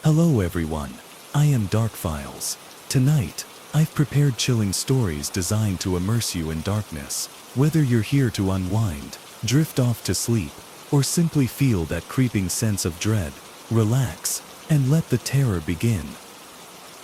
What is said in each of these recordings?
Hello everyone, I am Dark Files. Tonight, I've prepared chilling stories designed to immerse you in darkness. Whether you're here to unwind, drift off to sleep, or simply feel that creeping sense of dread, relax, and let the terror begin.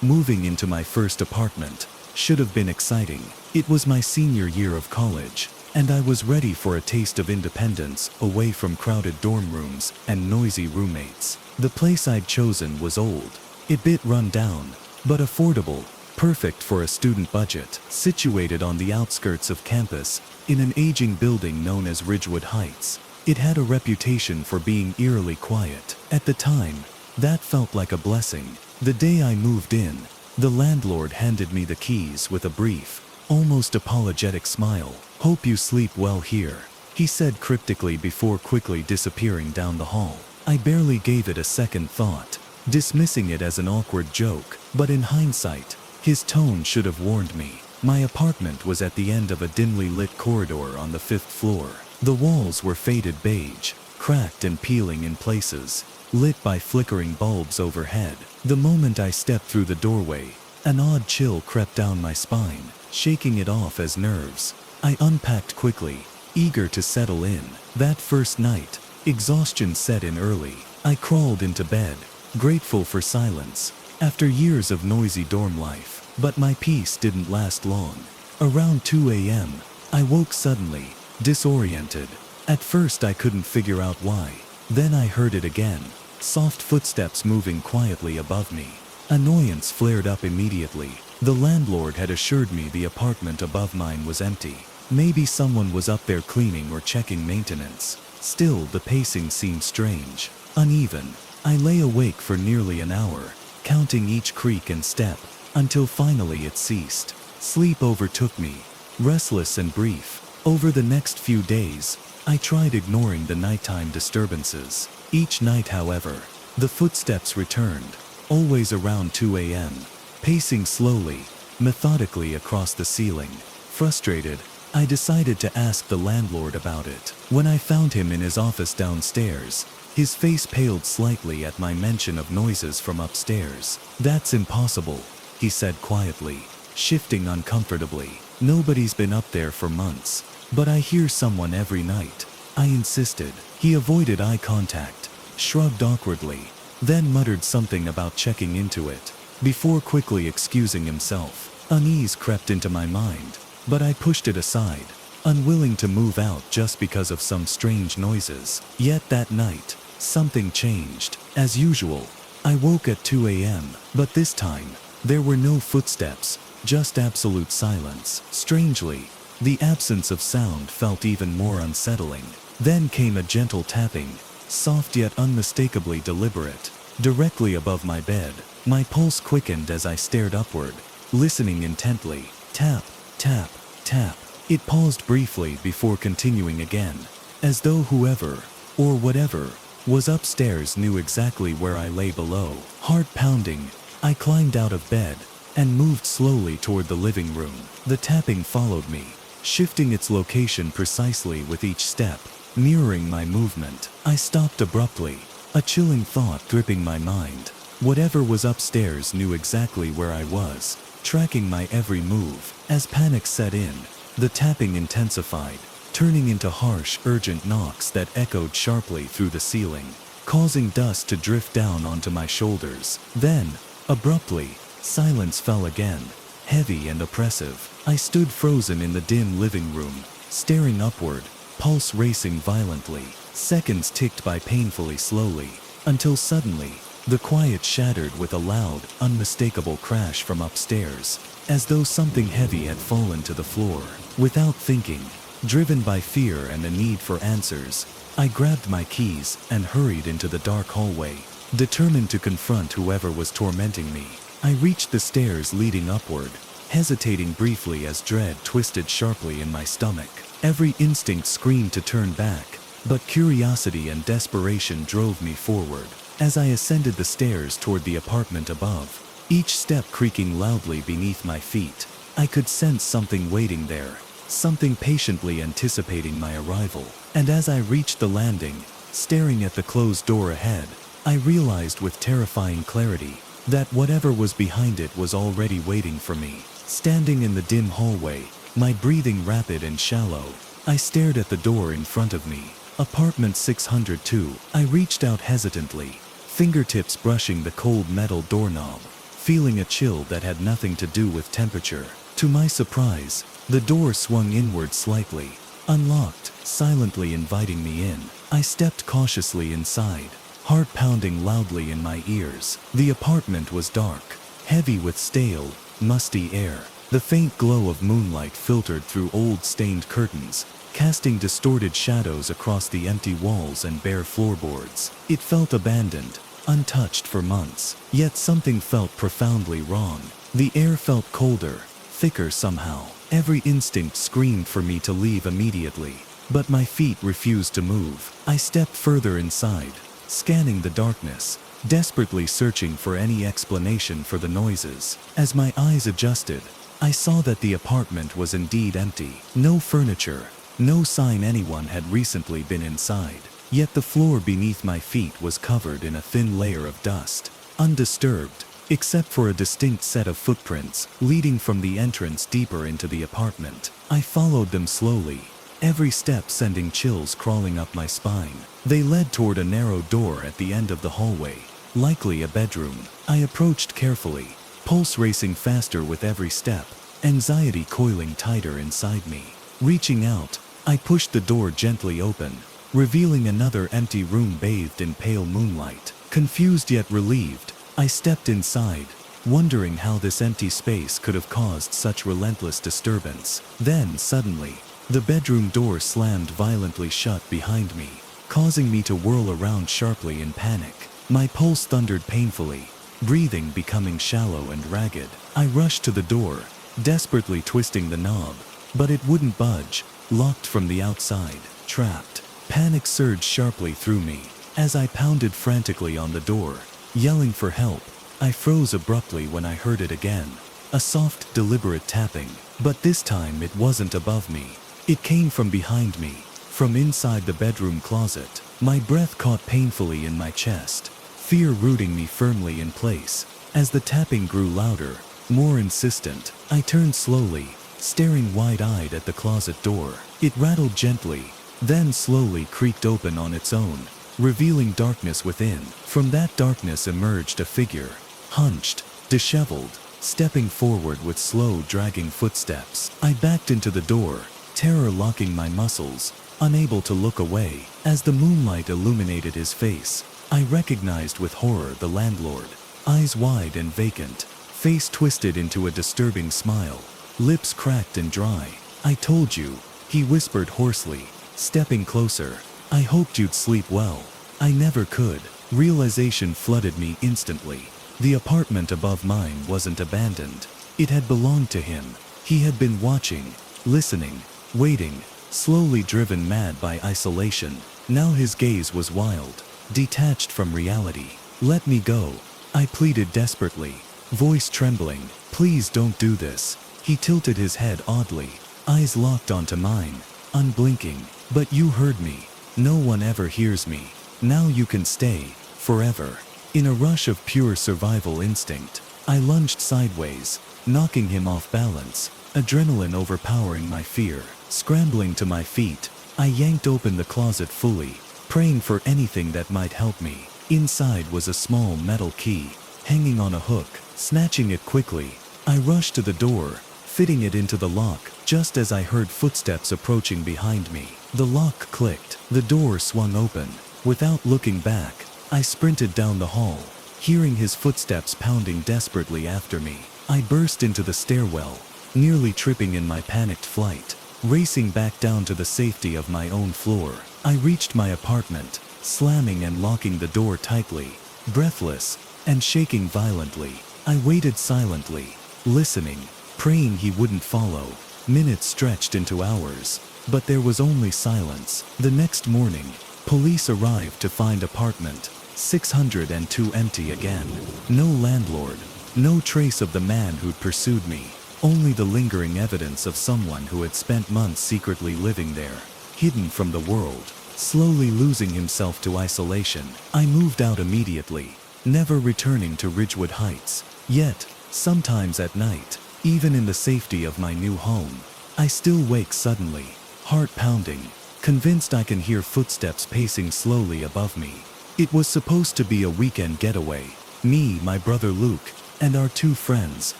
Moving into my first apartment should have been exciting. It was my senior year of college, and I was ready for a taste of independence away from crowded dorm rooms and noisy roommates. The place I'd chosen was old, a bit run down, but affordable, perfect for a student budget. Situated on the outskirts of campus, in an aging building known as Ridgewood Heights, it had a reputation for being eerily quiet. At the time, that felt like a blessing. The day I moved in, the landlord handed me the keys with a brief, almost apologetic smile. "Hope you sleep well here," he said cryptically before quickly disappearing down the hall. I barely gave it a second thought, dismissing it as an awkward joke, but in hindsight, his tone should have warned me. My apartment was at the end of a dimly lit corridor on the 5th floor. The walls were faded beige, cracked and peeling in places, lit by flickering bulbs overhead. The moment I stepped through the doorway, an odd chill crept down my spine, shaking it off as nerves. I unpacked quickly, eager to settle in. That first night, exhaustion set in early. I crawled into bed, grateful for silence, after years of noisy dorm life. But my peace didn't last long. Around 2 a.m., I woke suddenly, disoriented. At first I couldn't figure out why. Then I heard it again, soft footsteps moving quietly above me. Annoyance flared up immediately. The landlord had assured me the apartment above mine was empty. Maybe someone was up there cleaning or checking maintenance. Still, the pacing seemed strange, uneven. I lay awake for nearly an hour, counting each creak and step, until finally it ceased. Sleep overtook me, restless and brief. Over the next few days, I tried ignoring the nighttime disturbances. Each night, however, the footsteps returned, always around 2 a.m., pacing slowly, methodically across the ceiling. Frustrated, I decided to ask the landlord about it. When I found him in his office downstairs, his face paled slightly at my mention of noises from upstairs. "That's impossible," he said quietly, shifting uncomfortably. "Nobody's been up there for months, but I hear someone every night." I insisted. He avoided eye contact, shrugged awkwardly, then muttered something about checking into it, before quickly excusing himself. Unease crept into my mind, but I pushed it aside, unwilling to move out just because of some strange noises. Yet that night, something changed. As usual, I woke at 2 a.m., but this time, there were no footsteps, just absolute silence. Strangely, the absence of sound felt even more unsettling. Then came a gentle tapping, soft yet unmistakably deliberate, directly above my bed. My pulse quickened as I stared upward, listening intently. Tap, tap, tap. It paused briefly before continuing again, as though whoever, or whatever, was upstairs knew exactly where I lay below. Heart pounding, I climbed out of bed and moved slowly toward the living room. The tapping followed me, shifting its location precisely with each step, mirroring my movement. I stopped abruptly, a chilling thought gripping my mind. Whatever was upstairs knew exactly where I was, tracking my every move. As panic set in, the tapping intensified, turning into harsh, urgent knocks that echoed sharply through the ceiling, causing dust to drift down onto my shoulders. Then, abruptly, silence fell again, heavy and oppressive. I stood frozen in the dim living room, staring upward, pulse racing violently. Seconds ticked by painfully slowly, until suddenly, the quiet shattered with a loud, unmistakable crash from upstairs, as though something heavy had fallen to the floor. Without thinking, driven by fear and a need for answers, I grabbed my keys and hurried into the dark hallway, determined to confront whoever was tormenting me. I reached the stairs leading upward, hesitating briefly as dread twisted sharply in my stomach. Every instinct screamed to turn back, but curiosity and desperation drove me forward. As I ascended the stairs toward the apartment above, each step creaking loudly beneath my feet, I could sense something waiting there, something patiently anticipating my arrival. And as I reached the landing, staring at the closed door ahead, I realized with terrifying clarity that whatever was behind it was already waiting for me. Standing in the dim hallway, my breathing rapid and shallow, I stared at the door in front of me. Apartment 602. I reached out hesitantly, fingertips brushing the cold metal doorknob, feeling a chill that had nothing to do with temperature. To my surprise, the door swung inward slightly, unlocked, silently inviting me in. I stepped cautiously inside, heart pounding loudly in my ears. The apartment was dark, heavy with stale, musty air. The faint glow of moonlight filtered through old stained curtains, casting distorted shadows across the empty walls and bare floorboards. It felt abandoned, untouched for months, yet something felt profoundly wrong. The air felt colder, thicker somehow. Every instinct screamed for me to leave immediately, but my feet refused to move. I stepped further inside, scanning the darkness, desperately searching for any explanation for the noises. As my eyes adjusted, I saw that the apartment was indeed empty. No furniture, no sign anyone had recently been inside. Yet the floor beneath my feet was covered in a thin layer of dust, undisturbed, except for a distinct set of footprints leading from the entrance deeper into the apartment. I followed them slowly, every step sending chills crawling up my spine. They led toward a narrow door at the end of the hallway, likely a bedroom. I approached carefully, pulse racing faster with every step, anxiety coiling tighter inside me. Reaching out, I pushed the door gently open, revealing another empty room bathed in pale moonlight. Confused yet relieved, I stepped inside, wondering how this empty space could have caused such relentless disturbance. Then, suddenly, the bedroom door slammed violently shut behind me, causing me to whirl around sharply in panic. My pulse thundered painfully, breathing becoming shallow and ragged. I rushed to the door, desperately twisting the knob, but it wouldn't budge, locked from the outside. Trapped. Panic surged sharply through me as I pounded frantically on the door, yelling for help. I froze abruptly when I heard it again, a soft, deliberate tapping, but this time it wasn't above me. It came from behind me, from inside the bedroom closet. My breath caught painfully in my chest, fear rooting me firmly in place. As the tapping grew louder, more insistent, I turned slowly, staring wide-eyed at the closet door. It rattled gently, then slowly creaked open on its own, revealing darkness within. From that darkness emerged a figure, hunched, disheveled, stepping forward with slow, dragging footsteps. I backed into the door, terror locking my muscles, unable to look away. As the moonlight illuminated his face, I recognized with horror the landlord, eyes wide and vacant, face twisted into a disturbing smile, lips cracked and dry. "I told you," he whispered hoarsely, stepping closer. "I hoped you'd sleep well." I never could. Realization flooded me instantly. The apartment above mine wasn't abandoned. It had belonged to him. He had been watching, listening, waiting, slowly driven mad by isolation. Now his gaze was wild, detached from reality. "Let me go," I pleaded desperately, voice trembling. "Please don't do this." He tilted his head oddly, eyes locked onto mine, unblinking. "But you heard me. No one ever hears me. Now you can stay, forever." In a rush of pure survival instinct, I lunged sideways, knocking him off balance, adrenaline overpowering my fear. Scrambling to my feet, I yanked open the closet fully, praying for anything that might help me. Inside was a small metal key, hanging on a hook. Snatching it quickly, I rushed to the door, fitting it into the lock, just as I heard footsteps approaching behind me. The lock clicked, the door swung open. Without looking back, I sprinted down the hall, hearing his footsteps pounding desperately after me. I burst into the stairwell, nearly tripping in my panicked flight, racing back down to the safety of my own floor. I reached my apartment, slamming and locking the door tightly, breathless, and shaking violently. I waited silently, listening, praying he wouldn't follow. Minutes stretched into hours, but there was only silence. The next morning, police arrived to find apartment 602 empty again. No landlord, no trace of the man who'd pursued me, only the lingering evidence of someone who had spent months secretly living there, hidden from the world. slowly losing himself to isolation. I moved out immediately, never returning to Ridgewood Heights. Yet, sometimes at night, even in the safety of my new home, I still wake suddenly, heart pounding, convinced I can hear footsteps pacing slowly above me. It was supposed to be a weekend getaway. Me, my brother Luke, and our two friends,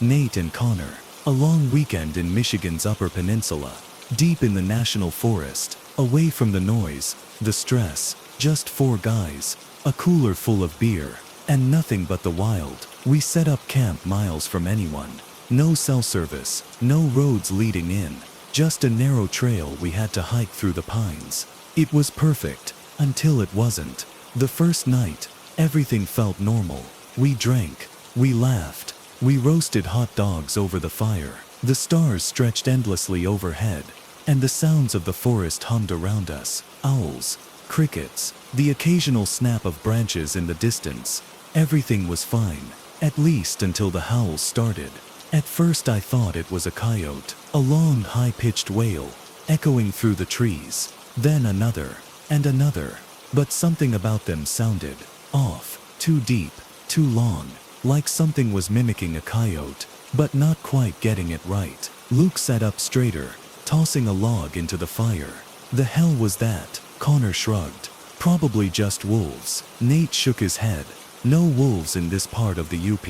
Nate and Connor. A long weekend in Michigan's Upper Peninsula, deep in the national forest, away from the noise, the stress, just four guys, a cooler full of beer, and nothing but the wild. We set up camp miles from anyone. No cell service, no roads leading in, just a narrow trail we had to hike through the pines. It was perfect, until it wasn't. The first night, everything felt normal. We drank, we laughed, we roasted hot dogs over the fire. The stars stretched endlessly overhead, and the sounds of the forest hummed around us. Owls, crickets, the occasional snap of branches in the distance. Everything was fine, at least until the howls started. At first I thought it was a coyote, a long high-pitched wail, echoing through the trees. Then another, and another. But something about them sounded off, too deep, too long, like something was mimicking a coyote, but not quite getting it right. Luke sat up straighter, tossing a log into the fire. The hell was that? Connor shrugged. Probably just wolves. Nate shook his head. No wolves in this part of the UP.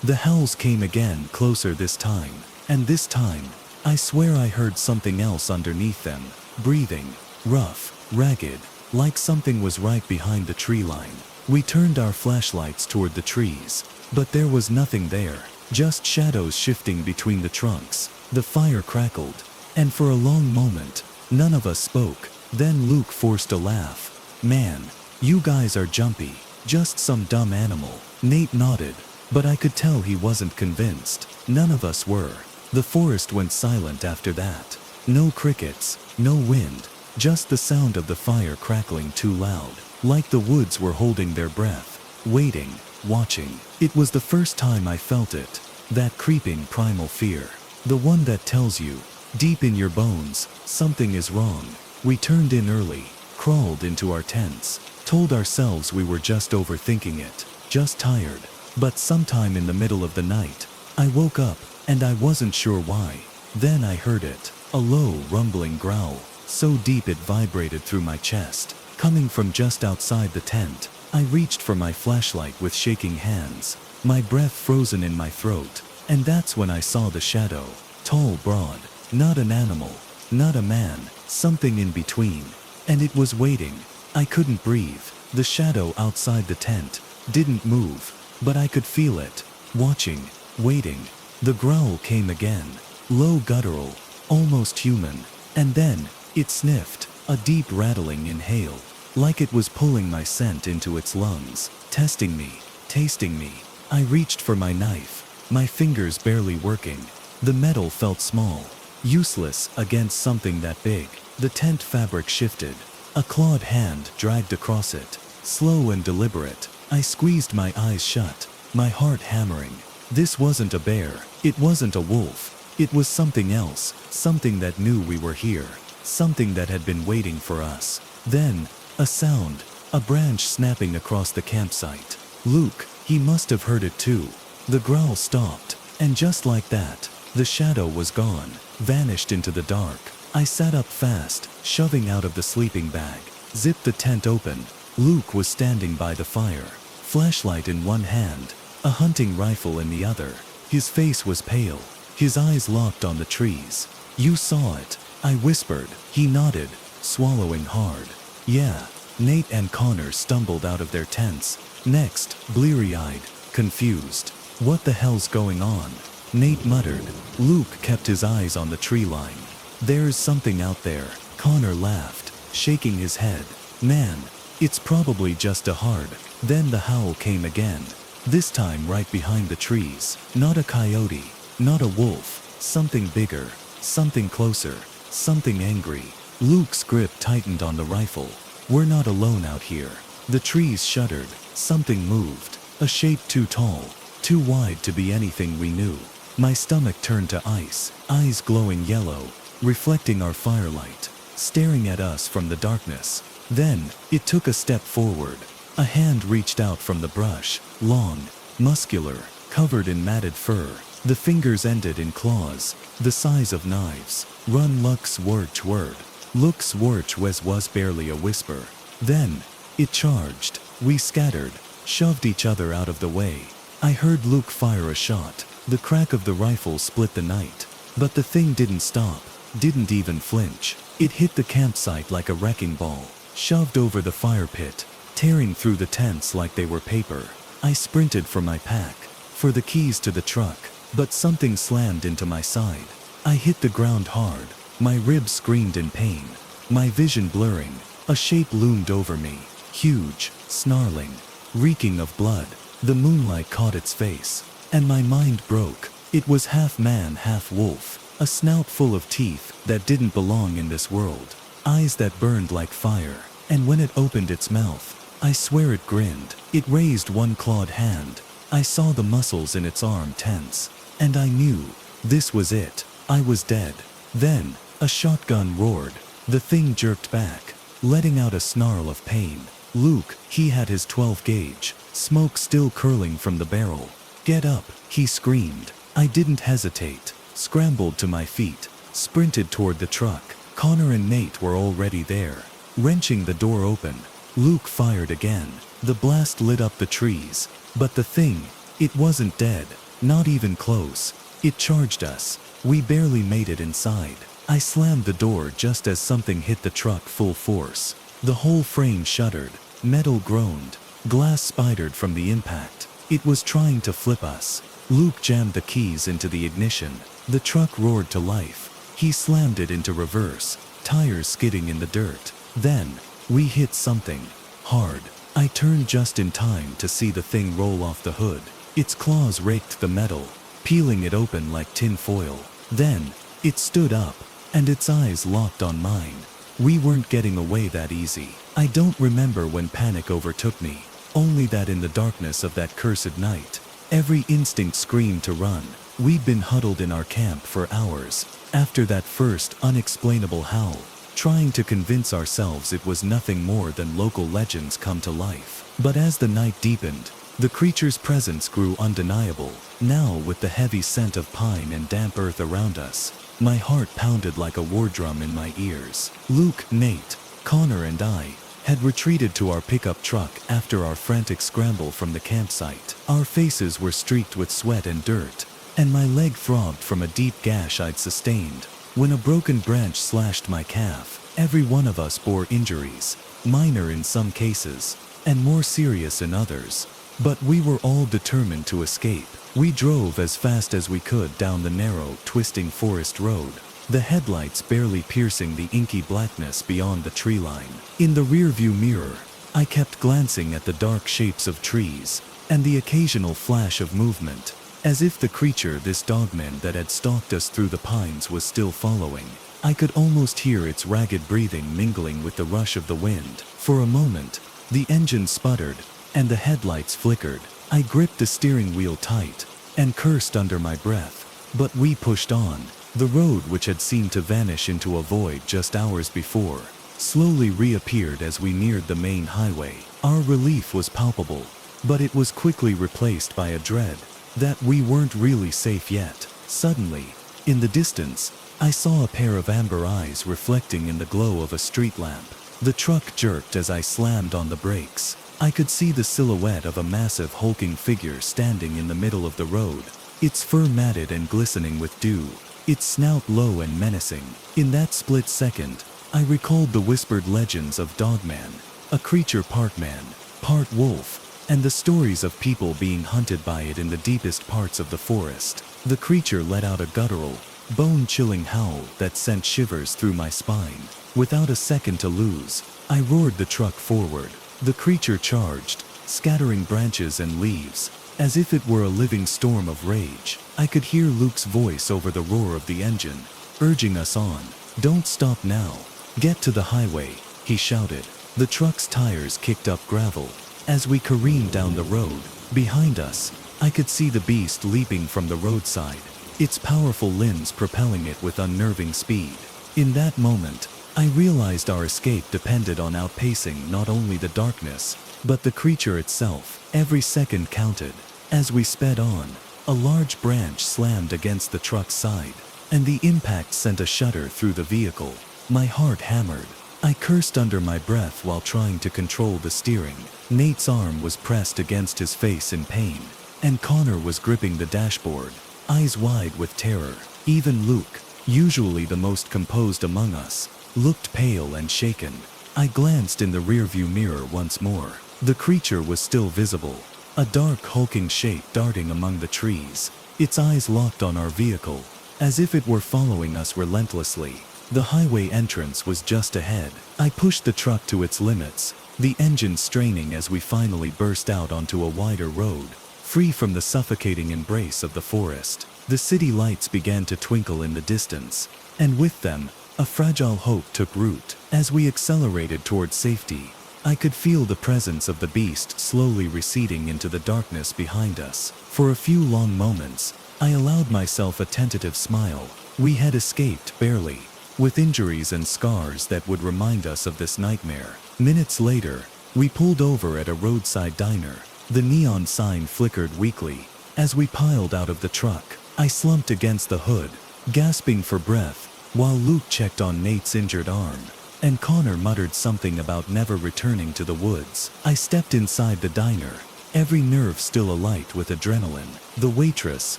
The howls came again, closer this time. And this time, I swear I heard something else underneath them. Breathing. Rough. Ragged. Like something was right behind the tree line. We turned our flashlights toward the trees. But there was nothing there. Just shadows shifting between the trunks. The fire crackled. And for a long moment, none of us spoke. Then Luke forced a laugh. Man, you guys are jumpy. Just some dumb animal. Nate nodded, but I could tell he wasn't convinced. None of us were. The forest went silent after that. No crickets, no wind, just the sound of the fire crackling too loud, like the woods were holding their breath, waiting, watching. It was the first time I felt it, that creeping primal fear, the one that tells you, deep in your bones, something is wrong. We turned in early, crawled into our tents, told ourselves we were just overthinking it, just tired. But sometime in the middle of the night, I woke up, and I wasn't sure why. Then I heard it, a low, rumbling growl, so deep it vibrated through my chest, coming from just outside the tent. I reached for my flashlight with shaking hands, my breath frozen in my throat, and that's when I saw the shadow, tall, broad, not an animal, not a man, something in between, and it was waiting. I couldn't breathe. The shadow outside the tent didn't move, but I could feel it, watching, waiting. The growl came again, low, guttural, almost human, and then it sniffed, a deep rattling inhale, like it was pulling my scent into its lungs, testing me, tasting me. I reached for my knife, my fingers barely working. The metal felt small, useless against something that big. The tent fabric shifted. A clawed hand dragged across it, slow and deliberate. I squeezed my eyes shut, my heart hammering. This wasn't a bear, it wasn't a wolf. It was something else, something that knew we were here, something that had been waiting for us. Then, a sound, a branch snapping across the campsite. Luke, he must have heard it too. The growl stopped, and just like that, the shadow was gone, vanished into the dark. I sat up fast, shoving out of the sleeping bag, zipped the tent open. Luke was standing by the fire, flashlight in one hand, a hunting rifle in the other. His face was pale, his eyes locked on the trees. You saw it, I whispered. He nodded, swallowing hard. Yeah. Nate and Connor stumbled out of their tents, next, bleary-eyed, confused. What the hell's going on? Nate muttered. Luke kept his eyes on the tree line. There's something out there. Connor laughed, shaking his head. Man, it's probably just a hard. Then the howl came again, this time right behind the trees. Not a coyote, not a wolf, something bigger, something closer, something angry. Luke's grip tightened on the rifle. We're not alone out here. The trees shuddered, something moved, a shape too tall, too wide to be anything we knew. My stomach turned to ice, eyes glowing yellow, reflecting our firelight, staring at us from the darkness. Then, it took a step forward. A hand reached out from the brush, long, muscular, covered in matted fur. The fingers ended in claws, the size of knives. Run lux wurch word. Lux wurch was barely a whisper. Then, it charged. We scattered, shoved each other out of the way. I heard Luke fire a shot. The crack of the rifle split the night. But the thing didn't stop, didn't even flinch. It hit the campsite like a wrecking ball, shoved over the fire pit, tearing through the tents like they were paper. I sprinted for my pack, for the keys to the truck, but something slammed into my side. I hit the ground hard. My ribs screamed in pain, my vision blurring. A shape loomed over me, huge, snarling, reeking of blood. The moonlight caught its face, and my mind broke. It was half man, half wolf, a snout full of teeth that didn't belong in this world, eyes that burned like fire, and when it opened its mouth, I swear it grinned. It raised one clawed hand. I saw the muscles in its arm tense, and I knew, this was it. I was dead. Then, a shotgun roared. The thing jerked back, letting out a snarl of pain. Luke, he had his 12 gauge, smoke still curling from the barrel. Get up, he screamed. I didn't hesitate, scrambled to my feet, sprinted toward the truck. Connor and Nate were already there. Wrenching the door open, Luke fired again. The blast lit up the trees, but the thing, it wasn't dead, not even close. It charged us. We barely made it inside. I slammed the door just as something hit the truck full force. The whole frame shuddered, metal groaned, glass spidered from the impact. It was trying to flip us. Luke jammed the keys into the ignition. The truck roared to life. He slammed it into reverse, tires skidding in the dirt. Then, we hit something hard. I turned just in time to see the thing roll off the hood. Its claws raked the metal, peeling it open like tin foil. Then, it stood up, and its eyes locked on mine. We weren't getting away that easy. I don't remember when panic overtook me, only that in the darkness of that cursed night, every instinct screamed to run. We'd been huddled in our camp for hours, after that first unexplainable howl, trying to convince ourselves it was nothing more than local legends come to life. But as the night deepened, the creature's presence grew undeniable. Now, with the heavy scent of pine and damp earth around us, my heart pounded like a war drum in my ears. Luke, Nate, Connor and I had retreated to our pickup truck after our frantic scramble from the campsite. Our faces were streaked with sweat and dirt, and my leg throbbed from a deep gash I'd sustained when a broken branch slashed my calf. Every one of us bore injuries, minor in some cases, and more serious in others. But we were all determined to escape. We drove as fast as we could down the narrow, twisting forest road, the headlights barely piercing the inky blackness beyond the tree line. In the rearview mirror, I kept glancing at the dark shapes of trees, and the occasional flash of movement, as if the creature, this dogman that had stalked us through the pines, was still following. I could almost hear its ragged breathing mingling with the rush of the wind. For a moment, the engine sputtered, and the headlights flickered. I gripped the steering wheel tight, and cursed under my breath. But we pushed on. The road, which had seemed to vanish into a void just hours before, slowly reappeared as we neared the main highway. Our relief was palpable, but it was quickly replaced by a dread that we weren't really safe yet. Suddenly, in the distance, I saw a pair of amber eyes reflecting in the glow of a street lamp. The truck jerked as I slammed on the brakes. I could see the silhouette of a massive hulking figure standing in the middle of the road, its fur matted and glistening with dew, its snout low and menacing. In that split second, I recalled the whispered legends of Dogman, a creature part man, part wolf, and the stories of people being hunted by it in the deepest parts of the forest. The creature let out a guttural, bone-chilling howl that sent shivers through my spine. Without a second to lose, I roared the truck forward. The creature charged, scattering branches and leaves, as if it were a living storm of rage. I could hear Luke's voice over the roar of the engine, urging us on. "Don't stop now. Get to the highway," he shouted. The truck's tires kicked up gravel. As we careened down the road, behind us, I could see the beast leaping from the roadside, its powerful limbs propelling it with unnerving speed. In that moment, I realized our escape depended on outpacing not only the darkness, but the creature itself. Every second counted. As we sped on, a large branch slammed against the truck's side, and the impact sent a shudder through the vehicle. My heart hammered. I cursed under my breath while trying to control the steering. Nate's arm was pressed against his face in pain, and Connor was gripping the dashboard, eyes wide with terror. Even Luke, usually the most composed among us, looked pale and shaken. I glanced in the rearview mirror once more. The creature was still visible, a dark hulking shape darting among the trees, its eyes locked on our vehicle, as if it were following us relentlessly. The highway entrance was just ahead. I pushed the truck to its limits, the engine straining as we finally burst out onto a wider road, free from the suffocating embrace of the forest. The city lights began to twinkle in the distance, and with them, a fragile hope took root. As we accelerated toward safety, I could feel the presence of the beast slowly receding into the darkness behind us. For a few long moments, I allowed myself a tentative smile. We had escaped barely, with injuries and scars that would remind us of this nightmare. Minutes later, we pulled over at a roadside diner. The neon sign flickered weakly. As we piled out of the truck, I slumped against the hood, gasping for breath, while Luke checked on Nate's injured arm, and Connor muttered something about never returning to the woods. I stepped inside the diner, every nerve still alight with adrenaline. The waitress,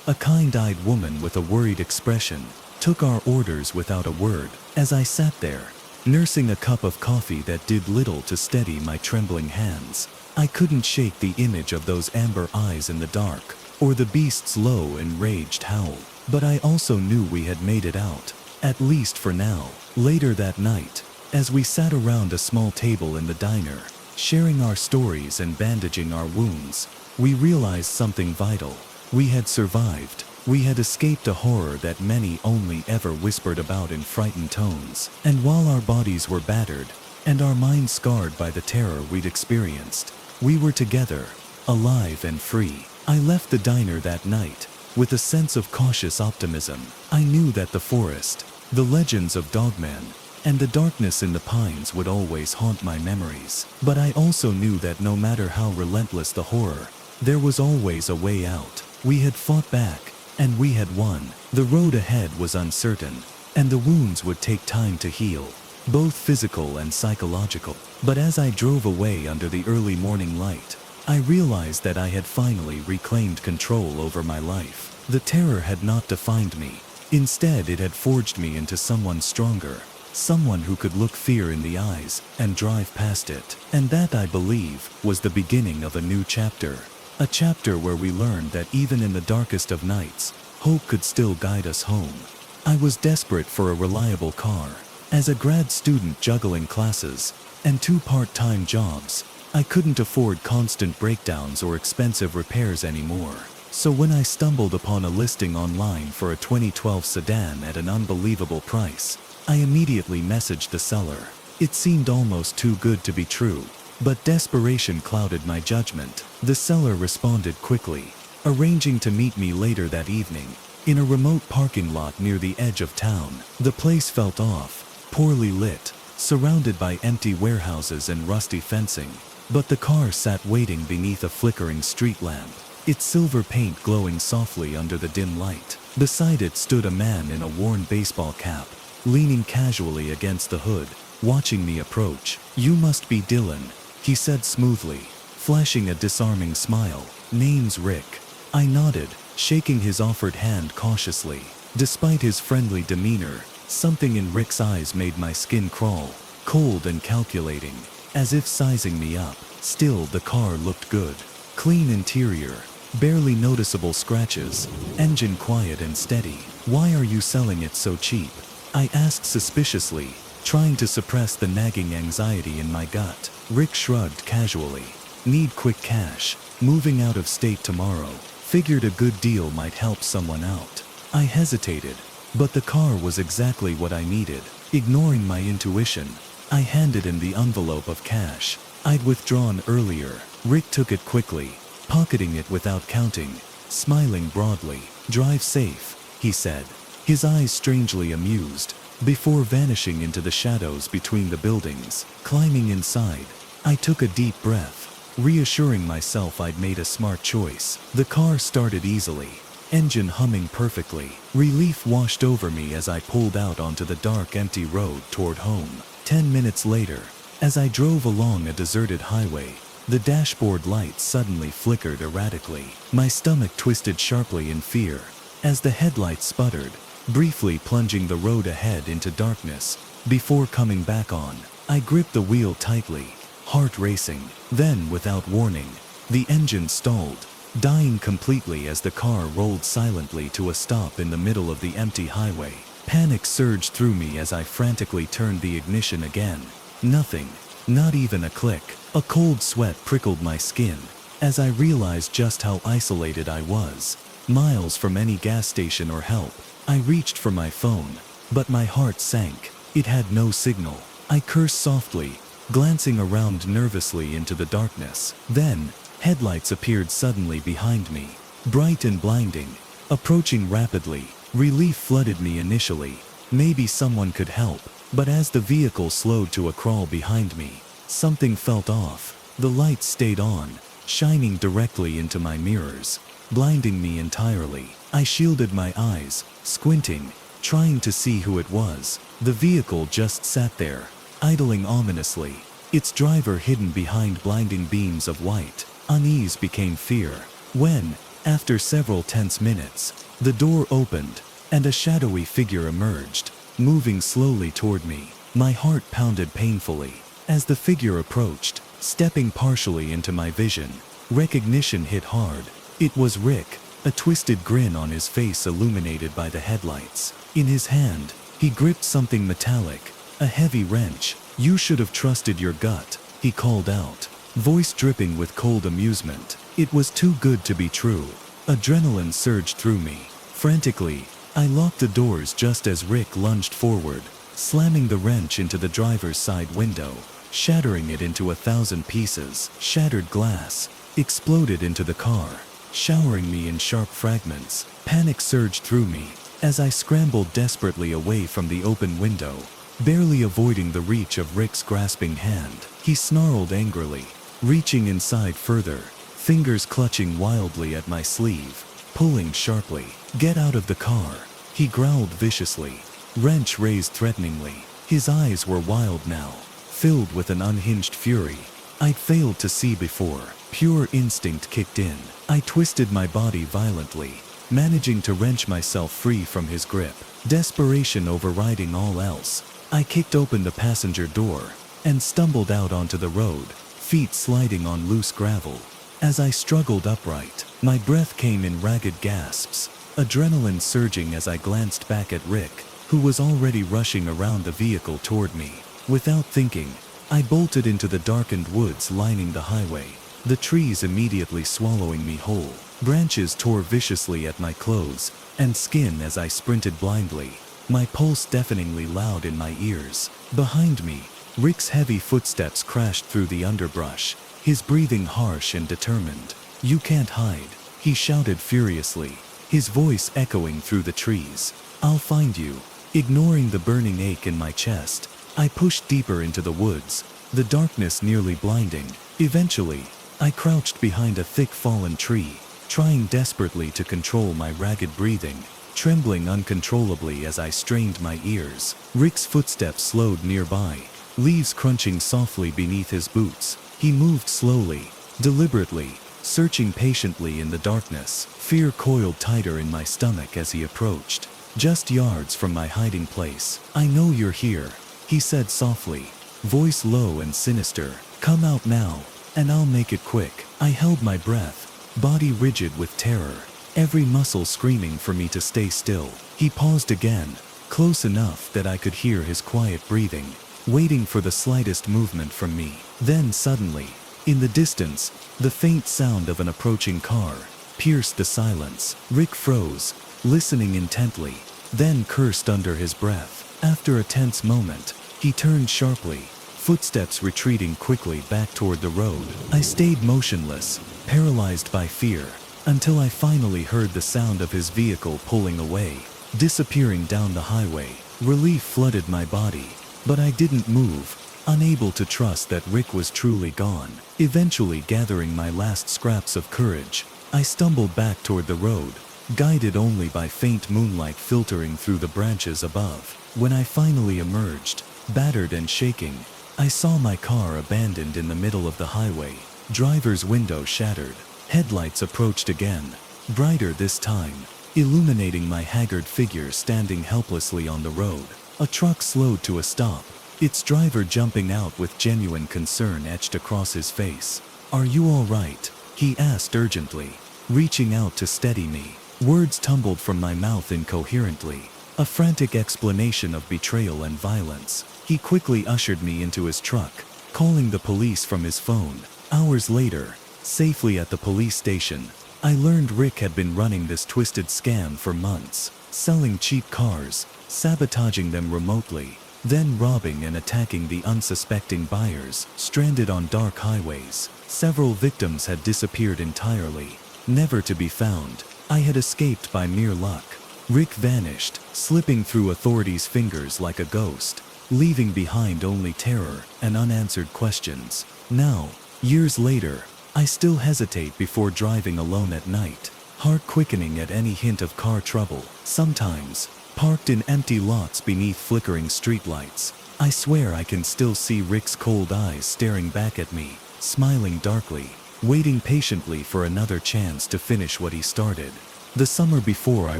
a kind-eyed woman with a worried expression, took our orders without a word. As I sat there, nursing a cup of coffee that did little to steady my trembling hands, I couldn't shake the image of those amber eyes in the dark, or the beast's low, enraged howl. But I also knew we had made it out, at least for now. Later that night, as we sat around a small table in the diner, sharing our stories and bandaging our wounds, we realized something vital. We had survived. We had escaped a horror that many only ever whispered about in frightened tones. And while our bodies were battered, and our minds scarred by the terror we'd experienced, we were together, alive and free. I left the diner that night with a sense of cautious optimism. I knew that the forest, the legends of Dogman, and the darkness in the pines would always haunt my memories. But I also knew that no matter how relentless the horror, there was always a way out. We had fought back, and we had won. The road ahead was uncertain, and the wounds would take time to heal, both physical and psychological. But as I drove away under the early morning light, I realized that I had finally reclaimed control over my life. The terror had not defined me. Instead, it had forged me into someone stronger, someone who could look fear in the eyes and drive past it. And that, I believe, was the beginning of a new chapter. A chapter where we learned that even in the darkest of nights, hope could still guide us home. I was desperate for a reliable car. As a grad student juggling classes and 2 part-time jobs, I couldn't afford constant breakdowns or expensive repairs anymore. So when I stumbled upon a listing online for a 2012 sedan at an unbelievable price, I immediately messaged the seller. It seemed almost too good to be true, but desperation clouded my judgment. The seller responded quickly, arranging to meet me later that evening, in a remote parking lot near the edge of town. The place felt off, poorly lit, surrounded by empty warehouses and rusty fencing, but the car sat waiting beneath a flickering street lamp, its silver paint glowing softly under the dim light. Beside it stood a man in a worn baseball cap, leaning casually against the hood, watching me approach. "You must be Dylan," he said smoothly, flashing a disarming smile. "Name's Rick." I nodded, shaking his offered hand cautiously. Despite his friendly demeanor, something in Rick's eyes made my skin crawl, cold and calculating, as if sizing me up. Still, the car looked good. Clean interior, barely noticeable scratches, engine quiet and steady. "Why are you selling it so cheap?" I asked suspiciously, trying to suppress the nagging anxiety in my gut. Rick shrugged casually. "Need quick cash. Moving out of state tomorrow. Figured a good deal might help someone out." I hesitated, but the car was exactly what I needed. Ignoring my intuition, I handed him the envelope of cash I'd withdrawn earlier. Rick took it quickly, pocketing it without counting, smiling broadly. "Drive safe," he said, his eyes strangely amused. before vanishing into the shadows between the buildings. Climbing inside, I took a deep breath, reassuring myself I'd made a smart choice. The car started easily, engine humming perfectly. Relief washed over me as I pulled out onto the dark, empty road toward home. 10 minutes later, as I drove along a deserted highway, the dashboard lights suddenly flickered erratically. My stomach twisted sharply in fear as the headlights sputtered, briefly plunging the road ahead into darkness before coming back on. I gripped the wheel tightly, heart racing. Then, without warning, the engine stalled, dying completely as the car rolled silently to a stop in the middle of the empty highway. Panic surged through me as I frantically turned the ignition again. Nothing, not even a click. A cold sweat prickled my skin as I realized just how isolated I was. Miles from any gas station or help. I reached for my phone, but my heart sank. It had no signal. I cursed softly, glancing around nervously into the darkness. Then, headlights appeared suddenly behind me, bright and blinding, approaching rapidly. Relief flooded me initially. Maybe someone could help. But as the vehicle slowed to a crawl behind me, something felt off. The lights stayed on, shining directly into my mirrors, blinding me entirely. I shielded my eyes, squinting, trying to see who it was. The vehicle just sat there, idling ominously, its driver hidden behind blinding beams of white. Unease became fear when, after several tense minutes, the door opened and a shadowy figure emerged, moving slowly toward me. My heart pounded painfully as the figure approached, stepping partially into my vision. Recognition hit hard. It was Rick, a twisted grin on his face illuminated by the headlights. In his hand, he gripped something metallic, a heavy wrench. "You should have trusted your gut," he called out, voice dripping with cold amusement. It was too good to be true. Adrenaline surged through me. Frantically, I locked the doors just as Rick lunged forward, slamming the wrench into the driver's side window, shattering it into 1,000 pieces. Shattered glass exploded into the car, showering me in sharp fragments. Panic surged through me as I scrambled desperately away from the open window, barely avoiding the reach of Rick's grasping hand. He snarled angrily, reaching inside further, fingers clutching wildly at my sleeve, pulling sharply. "Get out of the car," he growled viciously, wrench raised threateningly. His eyes were wild now, filled with an unhinged fury I'd failed to see before. Pure instinct kicked in. I twisted my body violently, managing to wrench myself free from his grip. Desperation overriding all else, I kicked open the passenger door and stumbled out onto the road, feet sliding on loose gravel. As I struggled upright, my breath came in ragged gasps, adrenaline surging as I glanced back at Rick, who was already rushing around the vehicle toward me. Without thinking, I bolted into the darkened woods lining the highway, the trees immediately swallowing me whole. Branches tore viciously at my clothes and skin as I sprinted blindly, my pulse deafeningly loud in my ears. Behind me, Rick's heavy footsteps crashed through the underbrush, his breathing harsh and determined. "You can't hide," he shouted furiously, his voice echoing through the trees. "I'll find you." Ignoring the burning ache in my chest, I pushed deeper into the woods, the darkness nearly blinding. Eventually, I crouched behind a thick fallen tree, trying desperately to control my ragged breathing, trembling uncontrollably as I strained my ears. Rick's footsteps slowed nearby, leaves crunching softly beneath his boots. He moved slowly, deliberately, searching patiently in the darkness. Fear coiled tighter in my stomach as he approached, just yards from my hiding place. "I know you're here," he said softly, voice low and sinister. "Come out now, and I'll make it quick." I held my breath, body rigid with terror, every muscle screaming for me to stay still. He paused again, close enough that I could hear his quiet breathing, waiting for the slightest movement from me. Then suddenly, in the distance, the faint sound of an approaching car pierced the silence. Rick froze, listening intently, then cursed under his breath. After a tense moment, he turned sharply, footsteps retreating quickly back toward the road. I stayed motionless, paralyzed by fear, until I finally heard the sound of his vehicle pulling away, disappearing down the highway. Relief flooded my body, but I didn't move, unable to trust that Rick was truly gone. Eventually gathering my last scraps of courage, I stumbled back toward the road, guided only by faint moonlight filtering through the branches above. When I finally emerged, battered and shaking, I saw my car abandoned in the middle of the highway, driver's window shattered. Headlights approached again, brighter this time, illuminating my haggard figure standing helplessly on the road. A truck slowed to a stop, its driver jumping out with genuine concern etched across his face. "Are you all right?" he asked urgently, reaching out to steady me. Words tumbled from my mouth incoherently, a frantic explanation of betrayal and violence. He quickly ushered me into his truck, calling the police from his phone. Hours later, safely at the police station, I learned Rick had been running this twisted scam for months, selling cheap cars, sabotaging them remotely, then robbing and attacking the unsuspecting buyers stranded on dark highways. Several victims had disappeared entirely, never to be found. I had escaped by mere luck. Rick vanished, slipping through authorities' fingers like a ghost, leaving behind only terror and unanswered questions. Now, years later, I still hesitate before driving alone at night, heart quickening at any hint of car trouble. Sometimes, parked in empty lots beneath flickering streetlights, I swear I can still see Rick's cold eyes staring back at me, smiling darkly, waiting patiently for another chance to finish what he started. The summer before I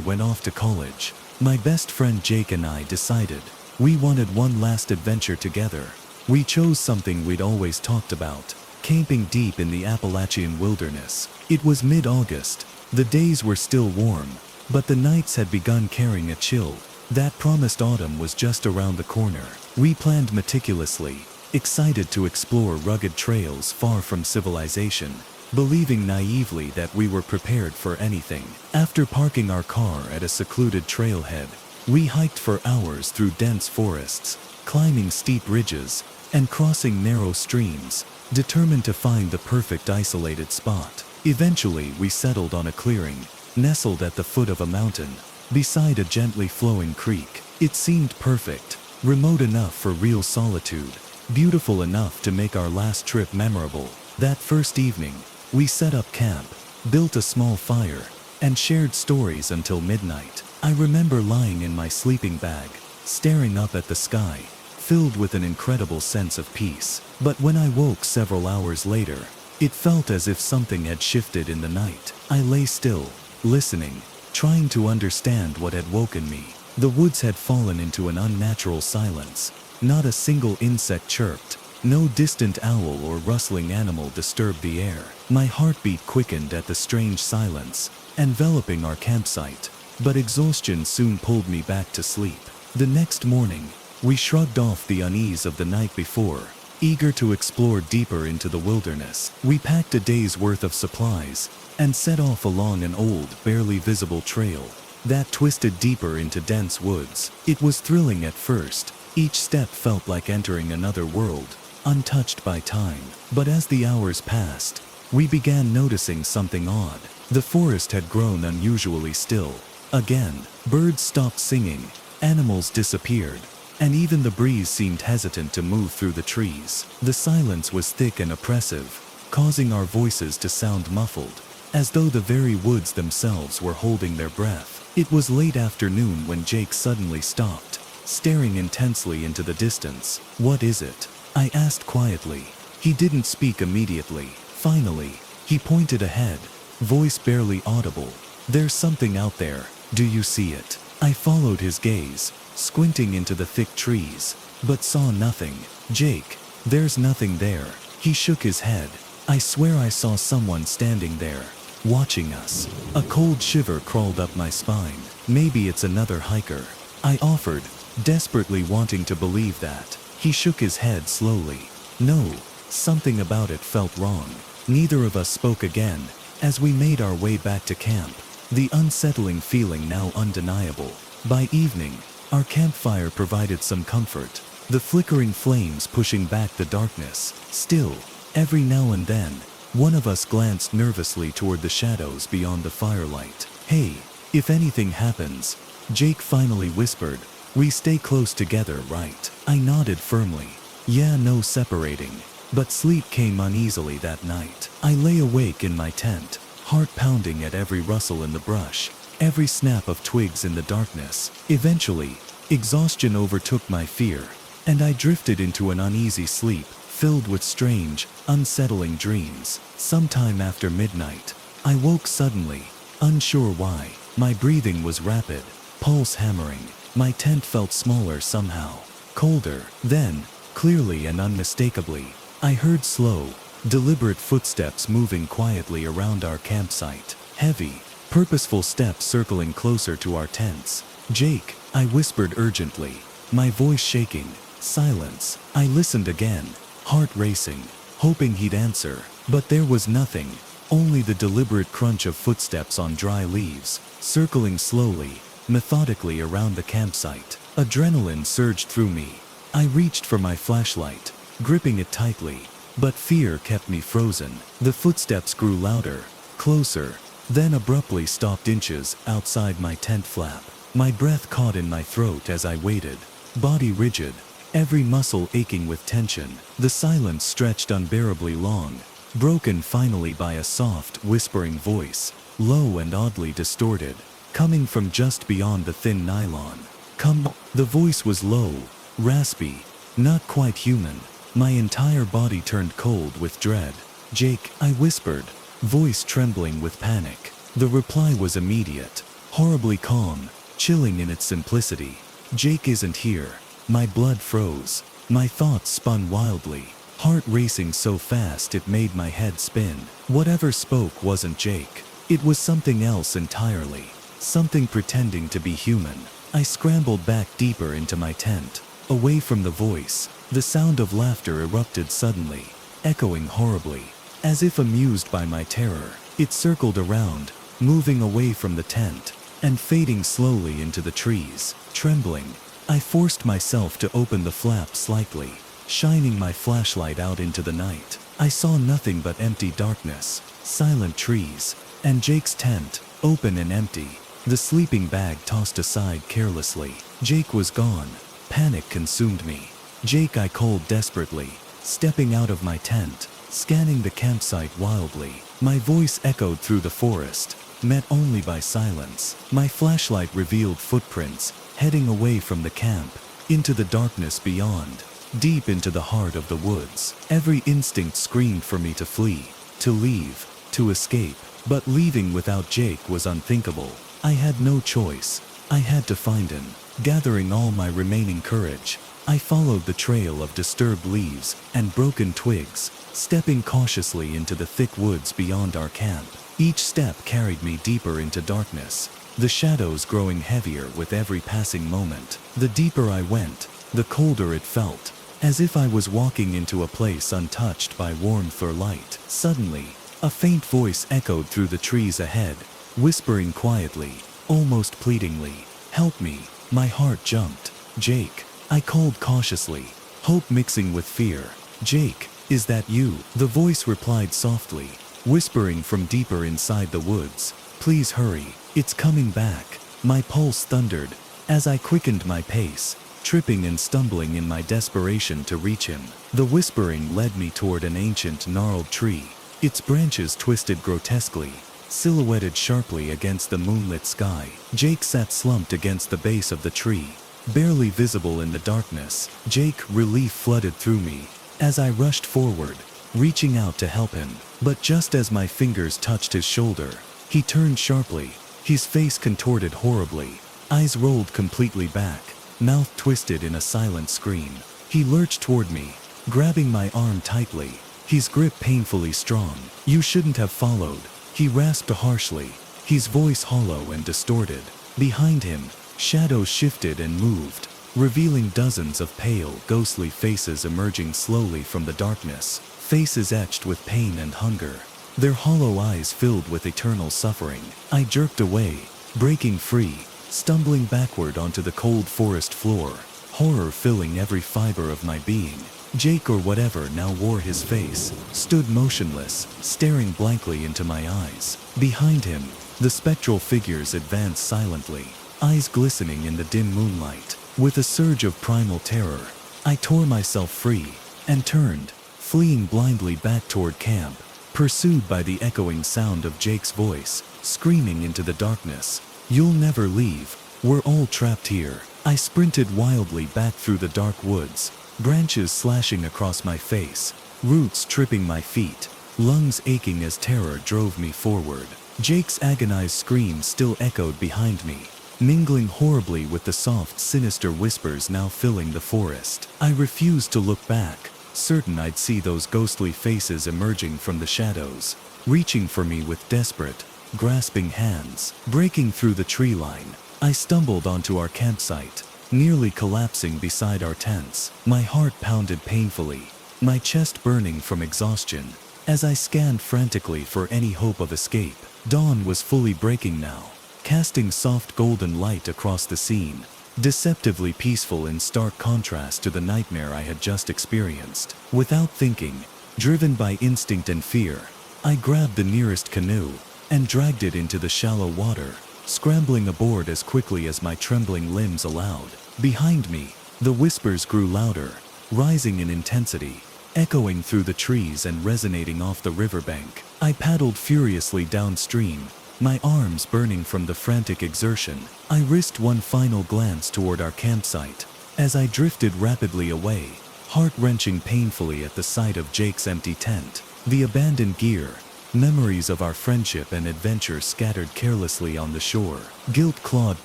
went off to college, my best friend Jake and I decided we wanted one last adventure together. We chose something we'd always talked about, camping deep in the Appalachian wilderness. It was mid-August, the days were still warm, but the nights had begun carrying a chill. That promised autumn was just around the corner. We planned meticulously, excited to explore rugged trails far from civilization, believing naively that we were prepared for anything. After parking our car at a secluded trailhead, we hiked for hours through dense forests, climbing steep ridges, and crossing narrow streams, determined to find the perfect isolated spot. Eventually we settled on a clearing, nestled at the foot of a mountain, beside a gently flowing creek. It seemed perfect, remote enough for real solitude, beautiful enough to make our last trip memorable. That first evening, we set up camp, built a small fire, and shared stories until midnight. I remember lying in my sleeping bag, staring up at the sky, filled with an incredible sense of peace. But when I woke several hours later, it felt as if something had shifted in the night. I lay still, listening, trying to understand what had woken me. The woods had fallen into an unnatural silence. Not a single insect chirped, no distant owl or rustling animal disturbed the air. My heartbeat quickened at the strange silence, enveloping our campsite, but exhaustion soon pulled me back to sleep. The next morning, we shrugged off the unease of the night before, eager to explore deeper into the wilderness. We packed a day's worth of supplies, and set off along an old, barely visible trail that twisted deeper into dense woods. It was thrilling at first. Each step felt like entering another world, untouched by time. But as the hours passed, we began noticing something odd. The forest had grown unusually still. Again, birds stopped singing, animals disappeared, and even the breeze seemed hesitant to move through the trees. The silence was thick and oppressive, causing our voices to sound muffled, as though the very woods themselves were holding their breath. It was late afternoon when Jake suddenly stopped, staring intensely into the distance. "What is it?" I asked quietly. He didn't speak immediately. Finally, he pointed ahead, voice barely audible. "There's something out there. Do you see it?" I followed his gaze, squinting into the thick trees, but saw nothing. "Jake, there's nothing there." He shook his head. "I swear I saw someone standing there, watching us." A cold shiver crawled up my spine. "Maybe it's another hiker," I offered, desperately wanting to believe that. He shook his head slowly. "No, something about it felt wrong." Neither of us spoke again, as we made our way back to camp, the unsettling feeling now undeniable. By evening, our campfire provided some comfort, the flickering flames pushing back the darkness. Still, every now and then, one of us glanced nervously toward the shadows beyond the firelight. "Hey, if anything happens," Jake finally whispered, We stay close together, right? I nodded firmly. Yeah, no separating. But sleep came uneasily that night. I lay awake in my tent, heart pounding at every rustle in the brush, every snap of twigs in the darkness. Eventually, exhaustion overtook my fear, and I drifted into an uneasy sleep, filled with strange, unsettling dreams. Sometime after midnight, I woke suddenly, unsure why. My breathing was rapid, pulse hammering. My tent felt smaller somehow, colder. Then, clearly and unmistakably, I heard slow, deliberate footsteps moving quietly around our campsite. Heavy, purposeful steps circling closer to our tents. "Jake," I whispered urgently, my voice shaking. Silence. I listened again, heart racing, hoping he'd answer. But there was nothing, only the deliberate crunch of footsteps on dry leaves, circling slowly, methodically around the campsite. Adrenaline surged through me. I reached for my flashlight, gripping it tightly, but fear kept me frozen. The footsteps grew louder, closer, then abruptly stopped inches outside my tent flap. My breath caught in my throat as I waited, body rigid, every muscle aching with tension. The silence stretched unbearably long, broken finally by a soft, whispering voice, low and oddly distorted, coming from just beyond the thin nylon. "Come." The voice was low, raspy, not quite human. My entire body turned cold with dread. "Jake," I whispered, voice trembling with panic. The reply was immediate, horribly calm, chilling in its simplicity. "Jake isn't here." My blood froze. My thoughts spun wildly, heart racing so fast it made my head spin. Whatever spoke wasn't Jake. It was something else entirely. Something pretending to be human. I scrambled back deeper into my tent, away from the voice. The sound of laughter erupted suddenly, echoing horribly. As if amused by my terror, it circled around, moving away from the tent, and fading slowly into the trees. Trembling, I forced myself to open the flap slightly, shining my flashlight out into the night. I saw nothing but empty darkness, silent trees, and Jake's tent, open and empty, the sleeping bag tossed aside carelessly. Jake was gone. Panic consumed me. "Jake," I called desperately, stepping out of my tent, scanning the campsite wildly. My voice echoed through the forest, met only by silence. My flashlight revealed footprints, heading away from the camp, into the darkness beyond, deep into the heart of the woods. Every instinct screamed for me to flee, to leave, to escape. But leaving without Jake was unthinkable. I had no choice. I had to find him. Gathering all my remaining courage, I followed the trail of disturbed leaves and broken twigs, stepping cautiously into the thick woods beyond our camp. Each step carried me deeper into darkness, the shadows growing heavier with every passing moment. The deeper I went, the colder it felt, as if I was walking into a place untouched by warmth or light. Suddenly, a faint voice echoed through the trees ahead, whispering quietly, almost pleadingly, "Help me." My heart jumped. "Jake," I called cautiously, hope mixing with fear. "Jake, is that you?" The voice replied softly, whispering from deeper inside the woods, "Please hurry, it's coming back." My pulse thundered as I quickened my pace, tripping and stumbling in my desperation to reach him. The whispering led me toward an ancient gnarled tree, its branches twisted grotesquely, silhouetted sharply against the moonlit sky. Jake sat slumped against the base of the tree, barely visible in the darkness. "Jake," relief flooded through me as I rushed forward, reaching out to help him. But just as my fingers touched his shoulder, he turned sharply, his face contorted horribly, eyes rolled completely back, mouth twisted in a silent scream. He lurched toward me, grabbing my arm tightly, his grip painfully strong. "You shouldn't have followed," he rasped harshly, his voice hollow and distorted. Behind him, shadows shifted and moved, revealing dozens of pale, ghostly faces emerging slowly from the darkness, faces etched with pain and hunger, their hollow eyes filled with eternal suffering. I jerked away, breaking free, stumbling backward onto the cold forest floor, horror filling every fiber of my being. Jake, or whatever now wore his face, stood motionless, staring blankly into my eyes. Behind him, the spectral figures advanced silently, eyes glistening in the dim moonlight, With a surge of primal terror, I tore myself free and turned, fleeing blindly back toward camp, pursued by the echoing sound of Jake's voice, screaming into the darkness, "You'll never leave, we're all trapped here." I sprinted wildly back through the dark woods, branches slashing across my face, roots tripping my feet, lungs aching as terror drove me forward. Jake's agonized scream still echoed behind me, mingling horribly with the soft, sinister whispers now filling the forest. I refused to look back, certain I'd see those ghostly faces emerging from the shadows, reaching for me with desperate, grasping hands. Breaking through the tree line, I stumbled onto our campsite, nearly collapsing beside our tents. My heart pounded painfully, my chest burning from exhaustion, as I scanned frantically for any hope of escape. Dawn was fully breaking now, casting soft golden light across the scene, deceptively peaceful in stark contrast to the nightmare I had just experienced. Without thinking, driven by instinct and fear, I grabbed the nearest canoe and dragged it into the shallow water, scrambling aboard as quickly as my trembling limbs allowed. Behind me, the whispers grew louder, rising in intensity, echoing through the trees and resonating off the riverbank. I paddled furiously downstream, my arms burning from the frantic exertion. I risked one final glance toward our campsite, as I drifted rapidly away, heart-wrenching painfully at the sight of Jake's empty tent, the abandoned gear, memories of our friendship and adventure scattered carelessly on the shore. Guilt clawed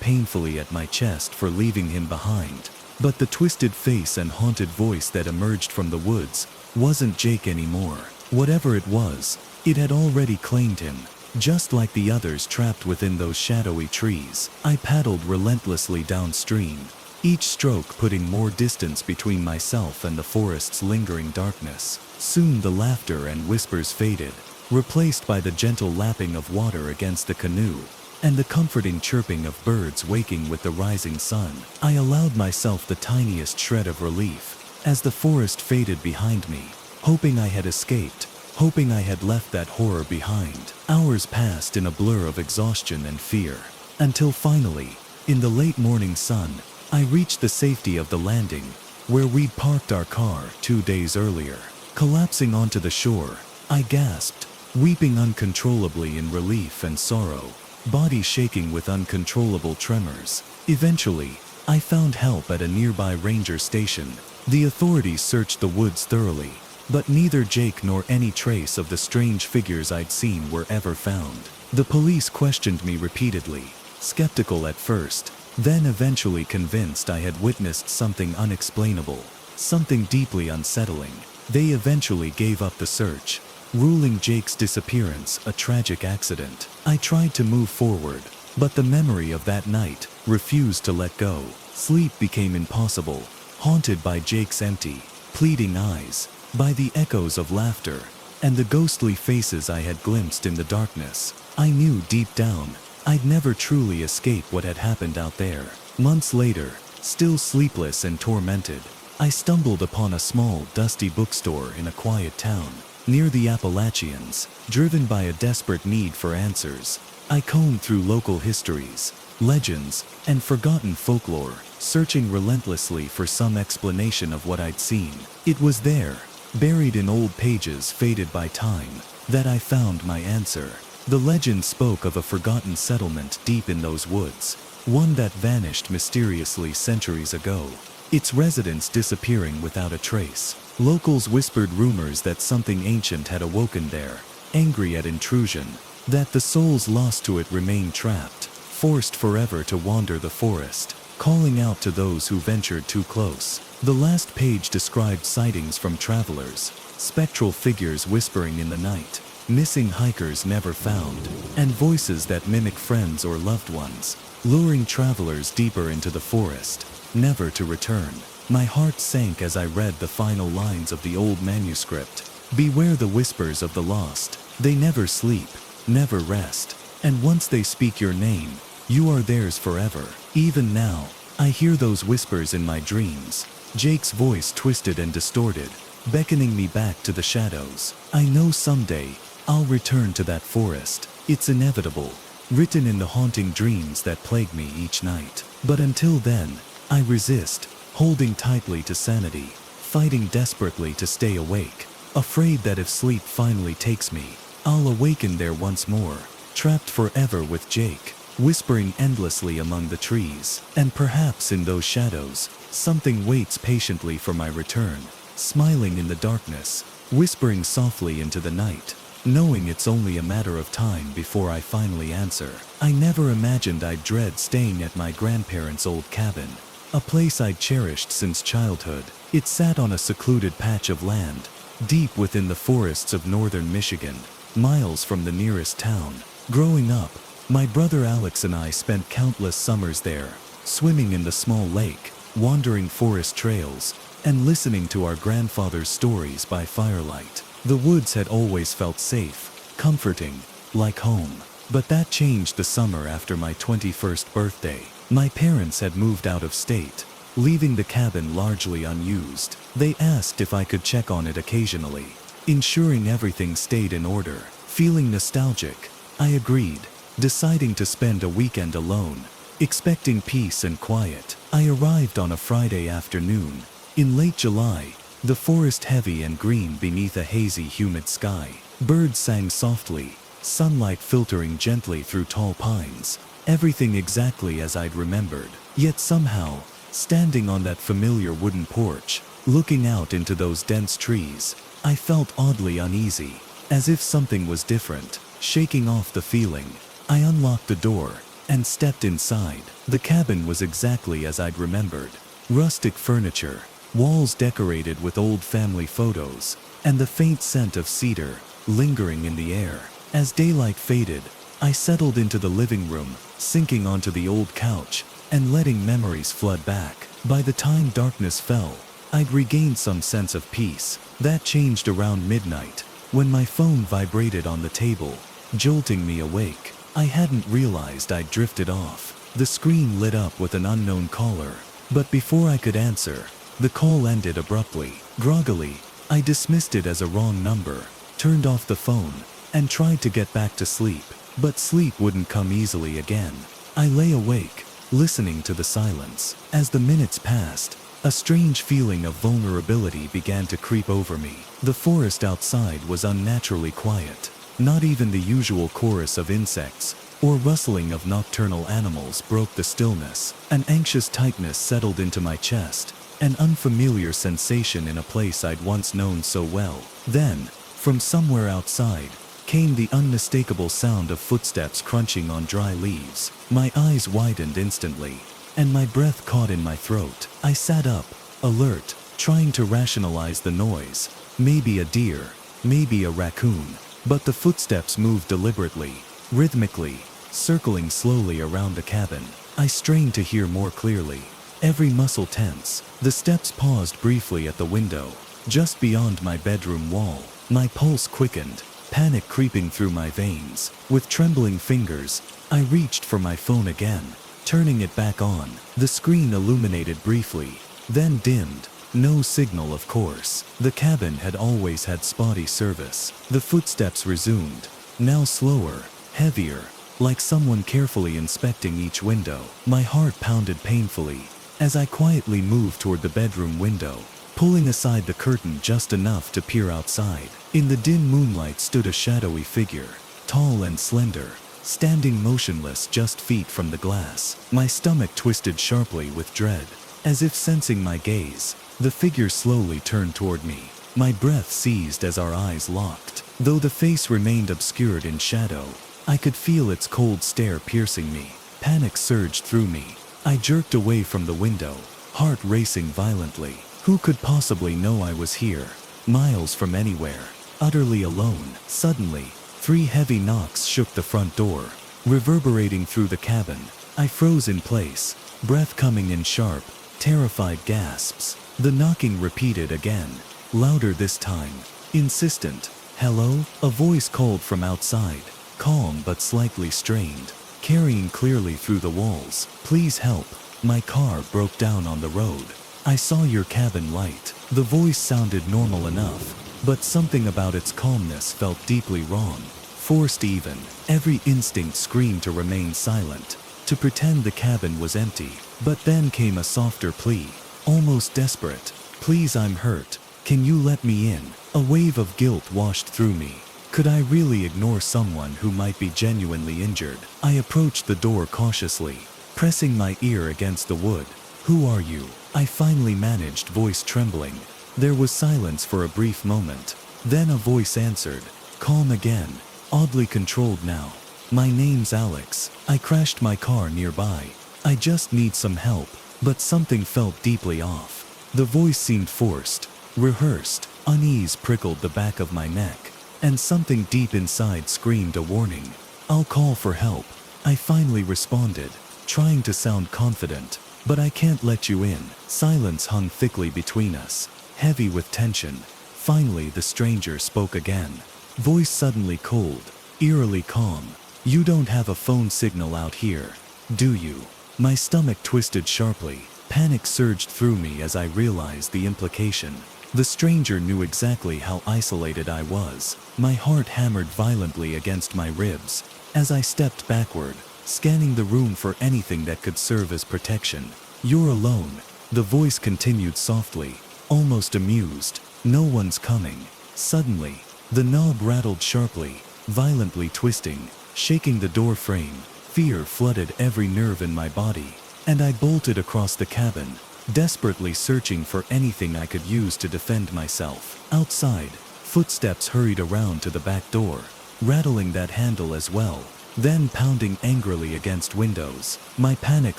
painfully at my chest for leaving him behind, but the twisted face and haunted voice that emerged from the woods wasn't Jake anymore. Whatever it was, it had already claimed him, just like the others trapped within those shadowy trees. I paddled relentlessly downstream, each stroke putting more distance between myself and the forest's lingering darkness. Soon the laughter and whispers faded, replaced by the gentle lapping of water against the canoe and the comforting chirping of birds waking with the rising sun. I allowed myself the tiniest shred of relief as the forest faded behind me, hoping I had escaped, hoping I had left that horror behind. Hours passed in a blur of exhaustion and fear, until finally, in the late morning sun, I reached the safety of the landing, where we'd parked our car 2 days earlier. Collapsing onto the shore, I gasped, weeping uncontrollably in relief and sorrow, body shaking with uncontrollable tremors. Eventually, I found help at a nearby ranger station. The authorities searched the woods thoroughly, but neither Jake nor any trace of the strange figures I'd seen were ever found. The police questioned me repeatedly, skeptical at first, then eventually convinced I had witnessed something unexplainable, something deeply unsettling. They eventually gave up the search, ruling Jake's disappearance a tragic accident. I tried to move forward, but the memory of that night refused to let go. Sleep became impossible, haunted by Jake's empty, pleading eyes, by the echoes of laughter, and the ghostly faces I had glimpsed in the darkness. I knew deep down, I'd never truly escape what had happened out there. Months later, still sleepless and tormented, I stumbled upon a small, dusty bookstore in a quiet town, near the Appalachians. Driven by a desperate need for answers, I combed through local histories, legends, and forgotten folklore, searching relentlessly for some explanation of what I'd seen. It was there, buried in old pages faded by time, that I found my answer. The legend spoke of a forgotten settlement deep in those woods, one that vanished mysteriously centuries ago, its residents disappearing without a trace. Locals whispered rumors that something ancient had awoken there, angry at intrusion, that the souls lost to it remained trapped, forced forever to wander the forest, calling out to those who ventured too close. The last page described sightings from travelers, spectral figures whispering in the night, missing hikers never found, and voices that mimic friends or loved ones, luring travelers deeper into the forest, never to return. My heart sank as I read the final lines of the old manuscript. Beware the whispers of the lost. They never sleep, never rest, and once they speak your name, you are theirs forever. Even now, I hear those whispers in my dreams, Jake's voice twisted and distorted, beckoning me back to the shadows. I know someday, I'll return to that forest. It's inevitable, written in the haunting dreams that plague me each night. But until then, I resist, holding tightly to sanity, fighting desperately to stay awake, afraid that if sleep finally takes me, I'll awaken there once more, trapped forever with Jake, whispering endlessly among the trees. And perhaps in those shadows, something waits patiently for my return, smiling in the darkness, whispering softly into the night, knowing it's only a matter of time before I finally answer. I never imagined I'd dread staying at my grandparents' old cabin, a place I'd cherished since childhood. It sat on a secluded patch of land, deep within the forests of northern Michigan, miles from the nearest town. Growing up, my brother Alex and I spent countless summers there, swimming in the small lake, wandering forest trails, and listening to our grandfather's stories by firelight. The woods had always felt safe, comforting, like home. But that changed the summer after my 21st birthday. My parents had moved out of state, leaving the cabin largely unused. They asked if I could check on it occasionally, ensuring everything stayed in order. Feeling nostalgic, I agreed, deciding to spend a weekend alone, expecting peace and quiet. I arrived on a Friday afternoon, in late July, the forest heavy and green beneath a hazy, humid sky. Birds sang softly, sunlight filtering gently through tall pines. Everything exactly as I'd remembered. Yet somehow, standing on that familiar wooden porch, looking out into those dense trees, I felt oddly uneasy, as if something was different. Shaking off the feeling, I unlocked the door and stepped inside. The cabin was exactly as I'd remembered. Rustic furniture, walls decorated with old family photos, and the faint scent of cedar lingering in the air. As daylight faded, I settled into the living room, sinking onto the old couch and letting memories flood back. By the time darkness fell, I'd regained some sense of peace. That changed around midnight, when my phone vibrated on the table, jolting me awake. I hadn't realized I'd drifted off. The screen lit up with an unknown caller, but before I could answer, the call ended abruptly. Groggily, I dismissed it as a wrong number, turned off the phone, and tried to get back to sleep. But sleep wouldn't come easily again. I lay awake, listening to the silence. As the minutes passed, a strange feeling of vulnerability began to creep over me. The forest outside was unnaturally quiet. Not even the usual chorus of insects or rustling of nocturnal animals broke the stillness. An anxious tightness settled into my chest, an unfamiliar sensation in a place I'd once known so well. Then, from somewhere outside, came the unmistakable sound of footsteps crunching on dry leaves. My eyes widened instantly, and my breath caught in my throat. I sat up, alert, trying to rationalize the noise. Maybe a deer, maybe a raccoon. But the footsteps moved deliberately, rhythmically, circling slowly around the cabin. I strained to hear more clearly, every muscle tense. The steps paused briefly at the window, just beyond my bedroom wall. My pulse quickened, panic creeping through my veins. With trembling fingers, I reached for my phone again, turning it back on. The screen illuminated briefly, then dimmed. No signal, of course. The cabin had always had spotty service. The footsteps resumed, now slower, heavier, like someone carefully inspecting each window. My heart pounded painfully as I quietly moved toward the bedroom window, pulling aside the curtain just enough to peer outside. In the dim moonlight stood a shadowy figure, tall and slender, standing motionless just feet from the glass. My stomach twisted sharply with dread. As if sensing my gaze, the figure slowly turned toward me. My breath seized as our eyes locked. Though the face remained obscured in shadow, I could feel its cold stare piercing me. Panic surged through me. I jerked away from the window, heart racing violently. Who could possibly know I was here, miles from anywhere, utterly alone? Suddenly, 3 heavy knocks shook the front door, reverberating through the cabin. I froze in place, breath coming in sharp, terrified gasps. The knocking repeated again, louder this time, insistent. "Hello?" A voice called from outside, calm but slightly strained, carrying clearly through the walls. "Please help. My car broke down on the road. I saw your cabin light." The voice sounded normal enough, but something about its calmness felt deeply wrong, forced even. Every instinct screamed to remain silent, to pretend the cabin was empty. But then came a softer plea, almost desperate. "Please, I'm hurt. Can you let me in?" A wave of guilt washed through me. Could I really ignore someone who might be genuinely injured? I approached the door cautiously, pressing my ear against the wood. "Who are you?" I finally managed, voice trembling. There was silence for a brief moment. Then a voice answered, calm again, oddly controlled now. "My name's Alex. I crashed my car nearby. I just need some help." But something felt deeply off. The voice seemed forced, rehearsed. Unease prickled the back of my neck, and something deep inside screamed a warning. "I'll call for help," I finally responded, trying to sound confident. "But I can't let you in." Silence hung thickly between us, heavy with tension. Finally the stranger spoke again, voice suddenly cold, eerily calm. "You don't have a phone signal out here, do you?" My stomach twisted sharply. Panic surged through me as I realized the implication. The stranger knew exactly how isolated I was. My heart hammered violently against my ribs as I stepped backward, scanning the room for anything that could serve as protection. "You're alone," the voice continued softly, almost amused. "No one's coming." Suddenly, the knob rattled sharply, violently twisting, shaking the door frame. Fear flooded every nerve in my body, and I bolted across the cabin, desperately searching for anything I could use to defend myself. Outside, footsteps hurried around to the back door, rattling that handle as well, then pounding angrily against windows. My panic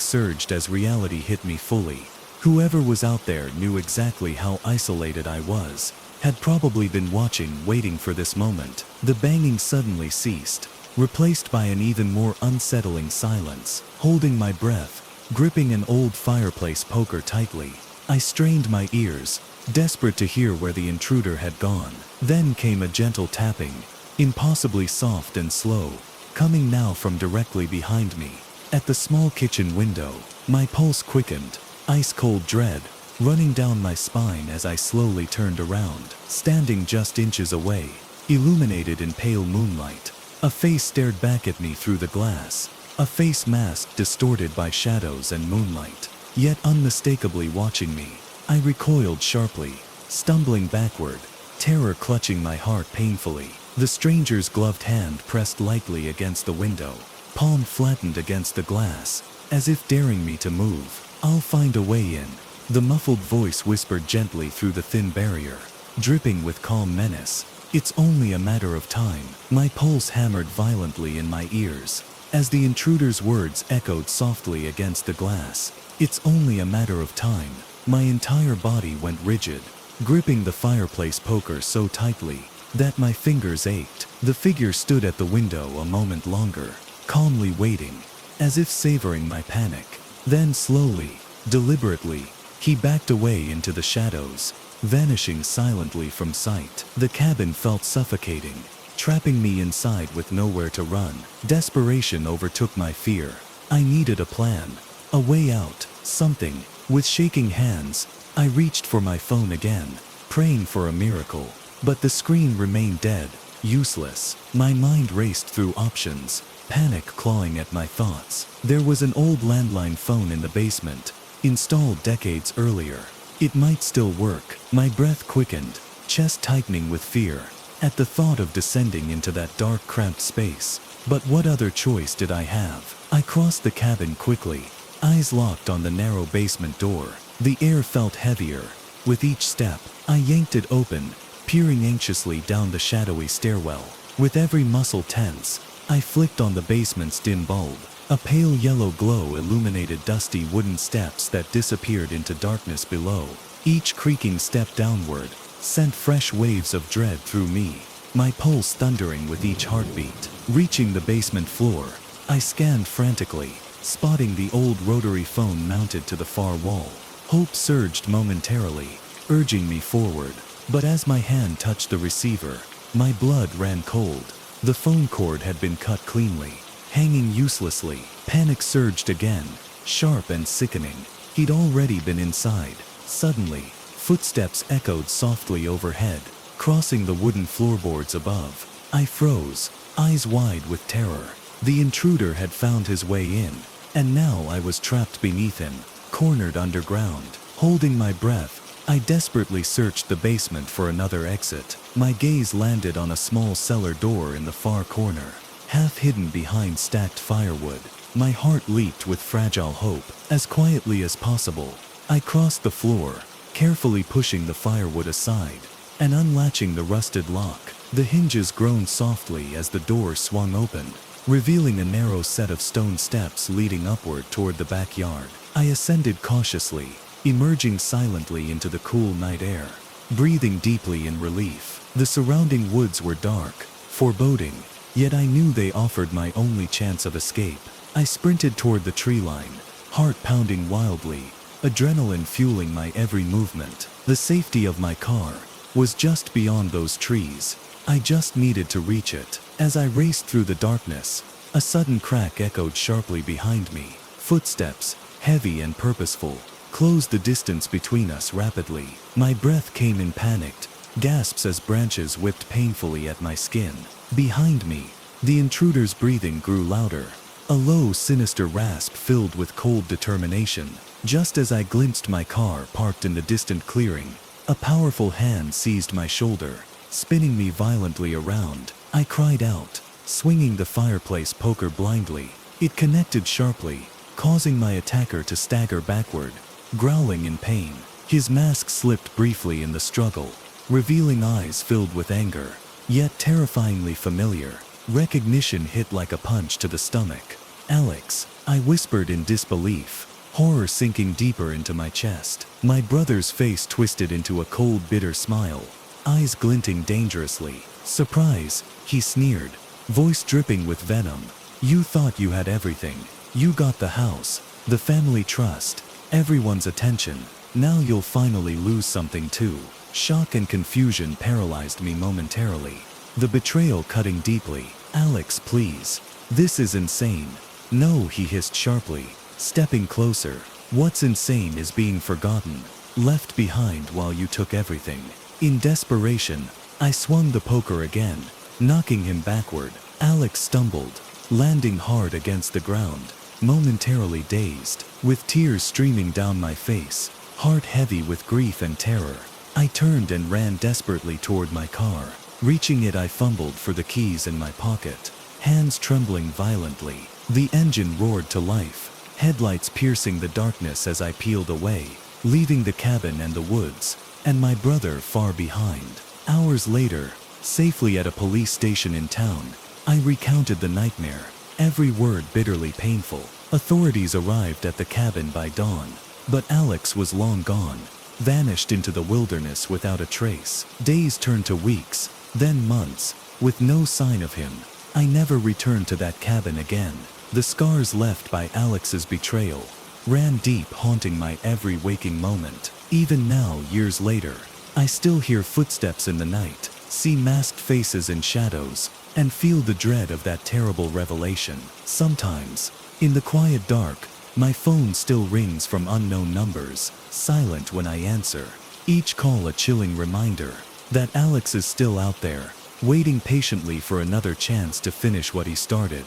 surged as reality hit me fully. Whoever was out there knew exactly how isolated I was, had probably been watching, waiting for this moment. The banging suddenly ceased, replaced by an even more unsettling silence. Holding my breath, gripping an old fireplace poker tightly, I strained my ears, desperate to hear where the intruder had gone. Then came a gentle tapping, impossibly soft and slow, coming now from directly behind me. At the small kitchen window, my pulse quickened, ice-cold dread running down my spine as I slowly turned around. Standing just inches away, illuminated in pale moonlight, a face stared back at me through the glass, a face masked, distorted by shadows and moonlight, yet unmistakably watching me. I recoiled sharply, stumbling backward, terror clutching my heart painfully. The stranger's gloved hand pressed lightly against the window, palm flattened against the glass, as if daring me to move. "I'll find a way in," the muffled voice whispered gently through the thin barrier, dripping with calm menace. "It's only a matter of time." My pulse hammered violently in my ears, as the intruder's words echoed softly against the glass. "It's only a matter of time." My entire body went rigid, gripping the fireplace poker so tightly that my fingers ached. The figure stood at the window a moment longer, calmly waiting, as if savoring my panic. Then slowly, deliberately, he backed away into the shadows, vanishing silently from sight. The cabin felt suffocating, trapping me inside with nowhere to run. Desperation overtook my fear. I needed a plan, a way out, something. With shaking hands, I reached for my phone again, praying for a miracle. But the screen remained dead, useless. My mind raced through options, panic clawing at my thoughts. There was an old landline phone in the basement, installed decades earlier. It might still work. My breath quickened, chest tightening with fear, at the thought of descending into that dark, cramped space. But what other choice did I have? I crossed the cabin quickly, eyes locked on the narrow basement door. The air felt heavier. With each step, I yanked it open, peering anxiously down the shadowy stairwell. With every muscle tense, I flicked on the basement's dim bulb. A pale yellow glow illuminated dusty wooden steps that disappeared into darkness below. Each creaking step downward sent fresh waves of dread through me, my pulse thundering with each heartbeat. Reaching the basement floor, I scanned frantically, spotting the old rotary phone mounted to the far wall. Hope surged momentarily, urging me forward. But as my hand touched the receiver, my blood ran cold. The phone cord had been cut cleanly, hanging uselessly. Panic surged again, sharp and sickening. He'd already been inside. Suddenly, footsteps echoed softly overhead, crossing the wooden floorboards above. I froze, eyes wide with terror. The intruder had found his way in, and now I was trapped beneath him, cornered underground. Holding my breath, I desperately searched the basement for another exit. My gaze landed on a small cellar door in the far corner, half hidden behind stacked firewood. My heart leaped with fragile hope. As quietly as possible, I crossed the floor, carefully pushing the firewood aside and unlatching the rusted lock. The hinges groaned softly as the door swung open, revealing a narrow set of stone steps leading upward toward the backyard. I ascended cautiously, emerging silently into the cool night air, breathing deeply in relief. The surrounding woods were dark, foreboding, yet I knew they offered my only chance of escape. I sprinted toward the tree line, heart pounding wildly, adrenaline fueling my every movement. The safety of my car was just beyond those trees. I just needed to reach it. As I raced through the darkness, a sudden crack echoed sharply behind me. Footsteps, heavy and purposeful, closed the distance between us rapidly. My breath came in panicked gasps as branches whipped painfully at my skin. Behind me, the intruder's breathing grew louder, a low, sinister rasp filled with cold determination. Just as I glimpsed my car parked in the distant clearing, a powerful hand seized my shoulder, spinning me violently around. I cried out, swinging the fireplace poker blindly. It connected sharply, causing my attacker to stagger backward, growling in pain. His mask slipped briefly in the struggle, revealing eyes filled with anger, yet terrifyingly familiar. Recognition hit like a punch to the stomach. "Alex," I whispered in disbelief, horror sinking deeper into my chest. My brother's face twisted into a cold, bitter smile, eyes glinting dangerously. "Surprise," he sneered, voice dripping with venom. "You thought you had everything. You got the house, the family trust, everyone's attention. Now you'll finally lose something too." Shock and confusion paralyzed me momentarily, the betrayal cutting deeply. "Alex, please. This is insane." "No," he hissed sharply, stepping closer. "What's insane is being forgotten, left behind while you took everything." In desperation, I swung the poker again, knocking him backward. Alex stumbled, landing hard against the ground, momentarily dazed, with tears streaming down my face, heart heavy with grief and terror. I turned and ran desperately toward my car. Reaching it, I fumbled for the keys in my pocket, hands trembling violently. The engine roared to life, headlights piercing the darkness as I peeled away, leaving the cabin and the woods, and my brother far behind. Hours later, safely at a police station in town, I recounted the nightmare, every word bitterly painful. Authorities arrived at the cabin by dawn, but Alex was long gone, vanished into the wilderness without a trace. Days turned to weeks, then months, with no sign of him. I never returned to that cabin again. The scars left by Alex's betrayal ran deep, haunting my every waking moment. Even now, years later, I still hear footsteps in the night, see masked faces in shadows, and feel the dread of that terrible revelation. Sometimes, in the quiet dark, my phone still rings from unknown numbers, silent when I answer. Each call a chilling reminder that Alex is still out there, waiting patiently for another chance to finish what he started.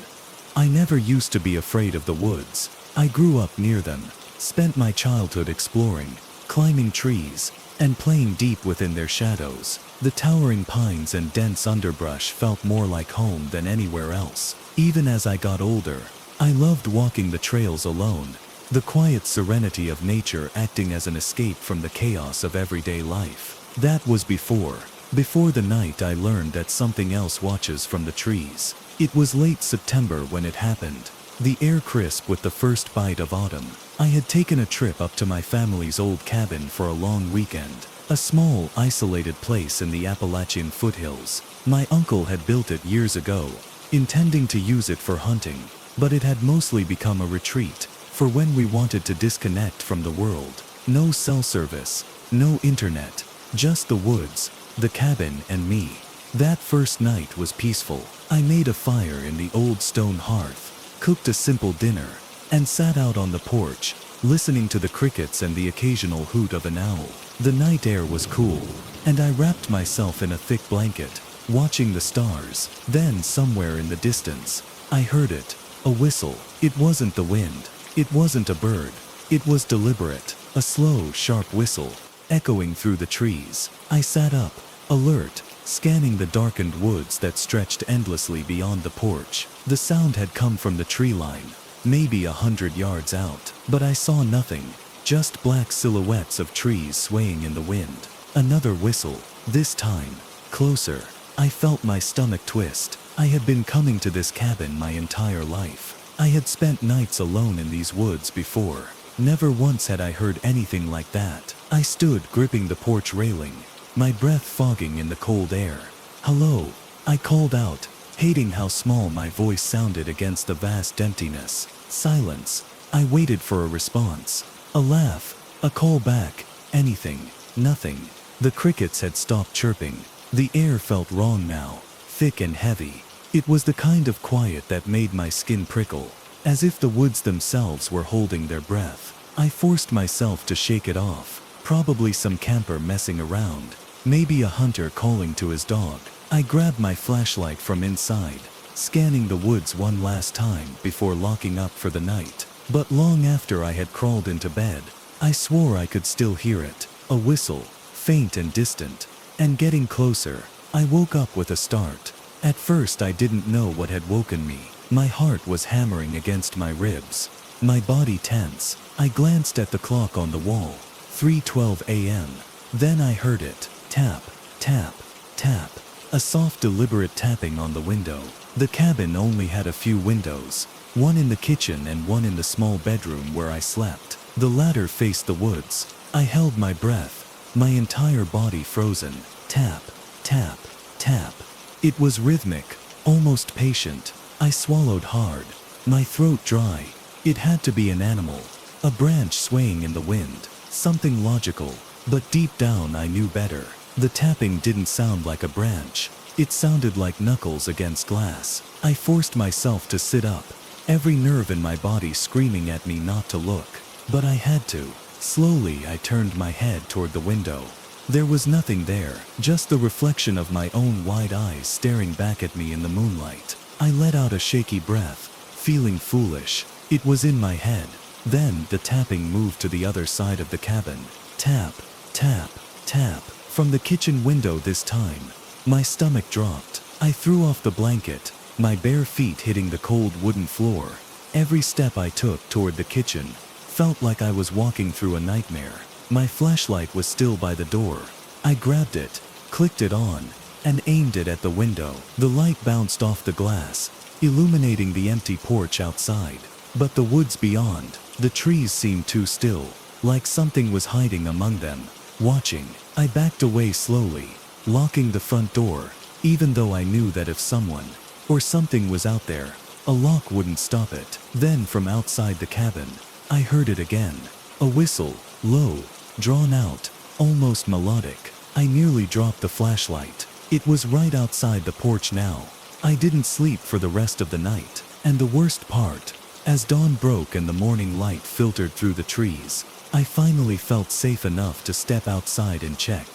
I never used to be afraid of the woods. I grew up near them, spent my childhood exploring, climbing trees, and playing deep within their shadows. The towering pines and dense underbrush felt more like home than anywhere else. Even as I got older, I loved walking the trails alone, the quiet serenity of nature acting as an escape from the chaos of everyday life. That was before the night I learned that something else watches from the trees. It was late September when it happened, the air crisp with the first bite of autumn. I had taken a trip up to my family's old cabin for a long weekend, a small, isolated place in the Appalachian foothills. My uncle had built it years ago, intending to use it for hunting, but it had mostly become a retreat for when we wanted to disconnect from the world. No cell service, no internet, just the woods, the cabin, and me. That first night was peaceful. I made a fire in the old stone hearth, cooked a simple dinner, and sat out on the porch, listening to the crickets and the occasional hoot of an owl. The night air was cool, and I wrapped myself in a thick blanket, watching the stars. Then, somewhere in the distance, I heard it, a whistle. It wasn't the wind, It wasn't a bird. It was deliberate, a slow, sharp whistle, echoing through the trees. I sat up, alert, scanning the darkened woods that stretched endlessly beyond the porch. The sound had come from the tree line, maybe 100 yards out, but I saw nothing, just black silhouettes of trees swaying in the wind. Another whistle, this time, closer. I felt my stomach twist. I had been coming to this cabin my entire life. I had spent nights alone in these woods before. Never once had I heard anything like that. I stood gripping the porch railing, my breath fogging in the cold air. "Hello," I called out, hating how small my voice sounded against the vast emptiness. Silence. I waited for a response. A laugh, a call back, anything, nothing. The crickets had stopped chirping. The air felt wrong now, thick and heavy. It was the kind of quiet that made my skin prickle, as if the woods themselves were holding their breath. I forced myself to shake it off. Probably some camper messing around, maybe a hunter calling to his dog. I grabbed my flashlight from inside, scanning the woods one last time before locking up for the night. But long after I had crawled into bed, I swore I could still hear it. A whistle, faint and distant, and getting closer. I woke up with a start. At first I didn't know what had woken me. My heart was hammering against my ribs, my body tense. I glanced at the clock on the wall, 3:12 a.m. Then I heard it. Tap, tap, tap. A soft, deliberate tapping on the window. The cabin only had a few windows, one in the kitchen and one in the small bedroom where I slept. The latter faced the woods. I held my breath, my entire body frozen. Tap, tap, tap. It was rhythmic, almost patient. I swallowed hard, my throat dry. It had to be an animal, a branch swaying in the wind, something logical. But deep down I knew better. The tapping didn't sound like a branch. It sounded like knuckles against glass. I forced myself to sit up, every nerve in my body screaming at me not to look. But I had to. Slowly I turned my head toward the window. There was nothing there, just the reflection of my own wide eyes staring back at me in the moonlight. I let out a shaky breath, feeling foolish. It was in my head. Then the tapping moved to the other side of the cabin. Tap, tap, tap. From the kitchen window this time. My stomach dropped. I threw off the blanket, my bare feet hitting the cold wooden floor. Every step I took toward the kitchen felt like I was walking through a nightmare. My flashlight was still by the door. I grabbed it, clicked it on, and aimed it at the window. The light bounced off the glass, illuminating the empty porch outside. But the woods beyond, the trees seemed too still, like something was hiding among them, watching. I backed away slowly, locking the front door, even though I knew that if someone or something was out there, a lock wouldn't stop it. Then from outside the cabin, I heard it again. A whistle, low, drawn out, almost melodic. I nearly dropped the flashlight. It was right outside the porch now. I didn't sleep for the rest of the night. And the worst part, as dawn broke and the morning light filtered through the trees, I finally felt safe enough to step outside and check.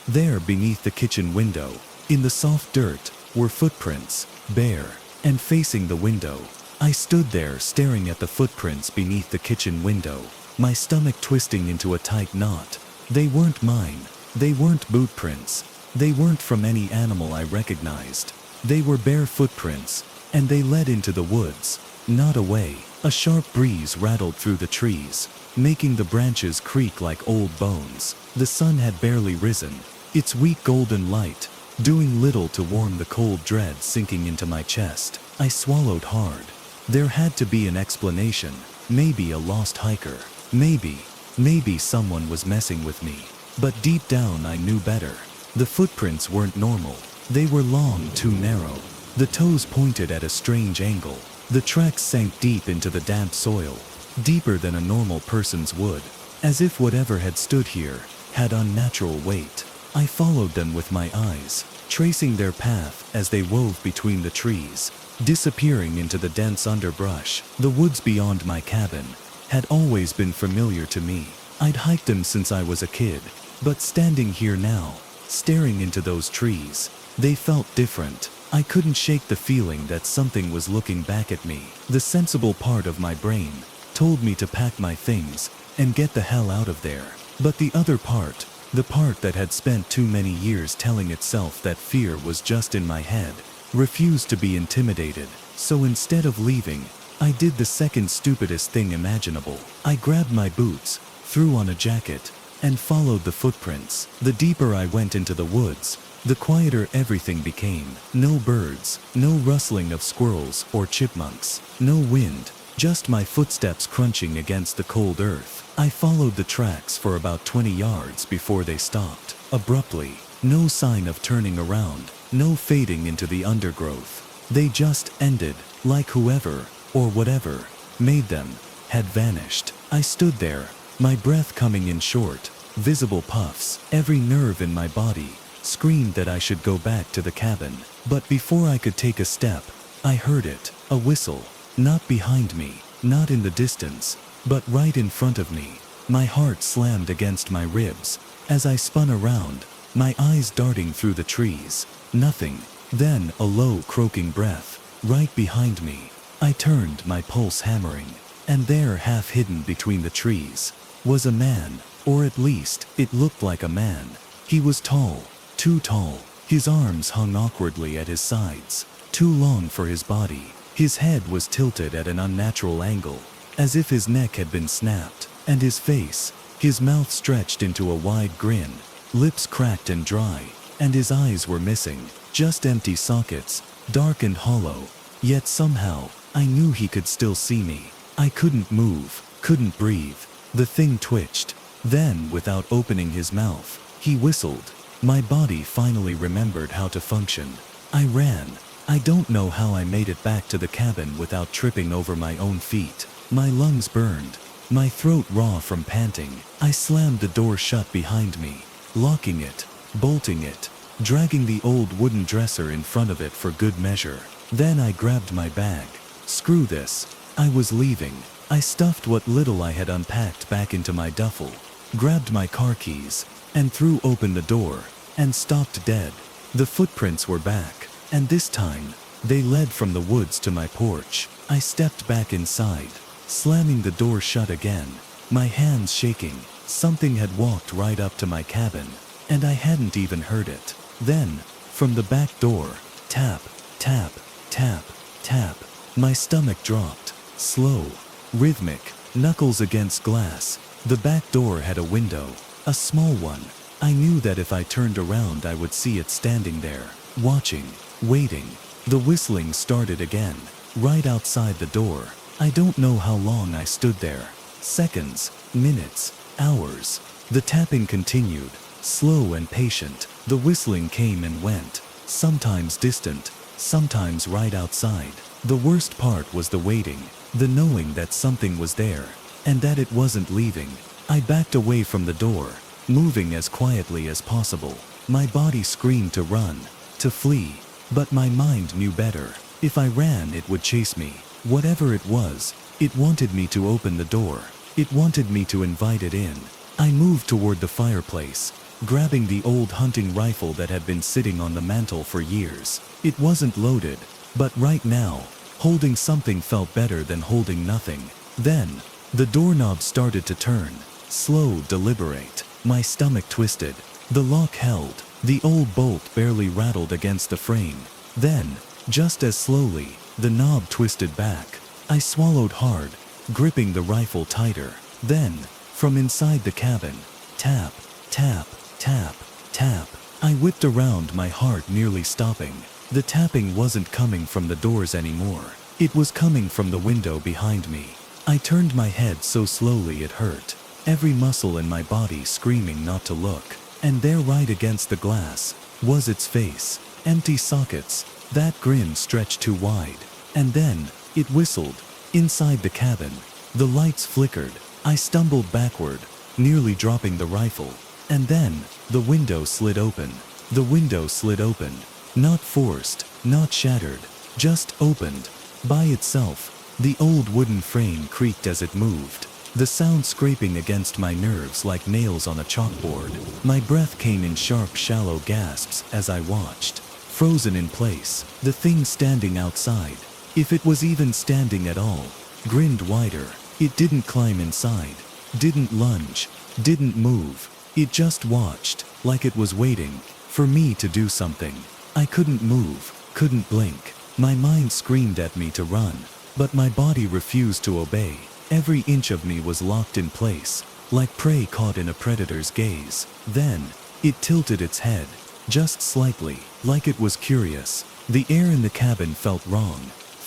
There beneath the kitchen window, in the soft dirt, were footprints, bare, and facing the window. I stood there staring at the footprints beneath the kitchen window, my stomach twisting into a tight knot. They weren't mine. They weren't boot prints. They weren't from any animal I recognized. They were bare footprints, and they led into the woods, not away. A sharp breeze rattled through the trees, making the branches creak like old bones. The sun had barely risen, its weak golden light doing little to warm the cold dread sinking into my chest. I swallowed hard. There had to be an explanation. Maybe a lost hiker. Maybe someone was messing with me. But deep down I knew better. The footprints weren't normal. They were long, too narrow. The toes pointed at a strange angle. The tracks sank deep into the damp soil, deeper than a normal person's would, as if whatever had stood here had unnatural weight. I followed them with my eyes, tracing their path as they wove between the trees, disappearing into the dense underbrush. The woods beyond my cabin had always been familiar to me. I'd hiked them since I was a kid, but standing here now, staring into those trees, they felt different. I couldn't shake the feeling that something was looking back at me. The sensible part of my brain told me to pack my things and get the hell out of there. But the other part, the part that had spent too many years telling itself that fear was just in my head, refused to be intimidated. So instead of leaving, I did the second stupidest thing imaginable. I grabbed my boots, threw on a jacket, and followed the footprints. The deeper I went into the woods, the quieter everything became. No birds, no rustling of squirrels or chipmunks, no wind, just my footsteps crunching against the cold earth. I followed the tracks for about 20 yards before they stopped. Abruptly, no sign of turning around, no fading into the undergrowth. They just ended, like whoever, or whatever, made them, had vanished. I stood there, my breath coming in short, visible puffs. Every nerve in my body screamed that I should go back to the cabin. But before I could take a step, I heard it, a whistle. Not behind me, not in the distance, but right in front of me. My heart slammed against my ribs as I spun around, my eyes darting through the trees. Nothing. Then a low croaking breath, right behind me. I turned, my pulse hammering, and there, half hidden between the trees, was a man, or at least, it looked like a man. He was tall, too tall. His arms hung awkwardly at his sides, too long for his body. His head was tilted at an unnatural angle, as if his neck had been snapped, and his face, his mouth stretched into a wide grin, lips cracked and dry, and his eyes were missing, just empty sockets, dark and hollow. Yet somehow, I knew he could still see me. I couldn't move, couldn't breathe. The thing twitched. Then, without opening his mouth, he whistled. My body finally remembered how to function. I ran. I don't know how I made it back to the cabin without tripping over my own feet. My lungs burned, my throat raw from panting. I slammed the door shut behind me, locking it, bolting it, dragging the old wooden dresser in front of it for good measure. Then I grabbed my bag. Screw this. I was leaving. I stuffed what little I had unpacked back into my duffel, grabbed my car keys, and threw open the door, and stopped dead. The footprints were back, and this time, they led from the woods to my porch. I stepped back inside, slamming the door shut again, my hands shaking. Something had walked right up to my cabin, and I hadn't even heard it. Then, from the back door, tap, tap, tap, tap. My stomach dropped, slow, rhythmic, knuckles against glass. The back door had a window, a small one. I knew that if I turned around I would see it standing there, watching, waiting. The whistling started again, right outside the door. I don't know how long I stood there. Seconds, minutes, hours. The tapping continued, slow and patient. The whistling came and went, sometimes distant, sometimes right outside. The worst part was the waiting, the knowing that something was there, and that it wasn't leaving. I backed away from the door, moving as quietly as possible. My body screamed to run, to flee, but my mind knew better. If I ran, it would chase me. Whatever it was, it wanted me to open the door. It wanted me to invite it in. I moved toward the fireplace, grabbing the old hunting rifle that had been sitting on the mantel for years. It wasn't loaded, but right now, holding something felt better than holding nothing. Then, the doorknob started to turn, slow, deliberate. My stomach twisted. The lock held. The old bolt barely rattled against the frame. Then, just as slowly, the knob twisted back. I swallowed hard, gripping the rifle tighter. Then, from inside the cabin, tap, tap, tap, tap. I whipped around, my heart nearly stopping. The tapping wasn't coming from the doors anymore. It was coming from the window behind me. I turned my head so slowly it hurt, every muscle in my body screaming not to look. And there, right against the glass, was its face. Empty sockets, that grin stretched too wide. And then, it whistled. Inside the cabin, the lights flickered. I stumbled backward, nearly dropping the rifle. And then, the window slid open. The window slid open. Not forced, not shattered, just opened. By itself. The old wooden frame creaked as it moved, the sound scraping against my nerves like nails on a chalkboard. My breath came in sharp, shallow gasps as I watched. Frozen in place, the thing standing outside, if it was even standing at all, grinned wider. It didn't climb inside, didn't lunge, didn't move. It just watched, like it was waiting for me to do something. I couldn't move, couldn't blink. My mind screamed at me to run, but my body refused to obey. Every inch of me was locked in place, like prey caught in a predator's gaze. Then, it tilted its head, just slightly, like it was curious. The air in the cabin felt wrong,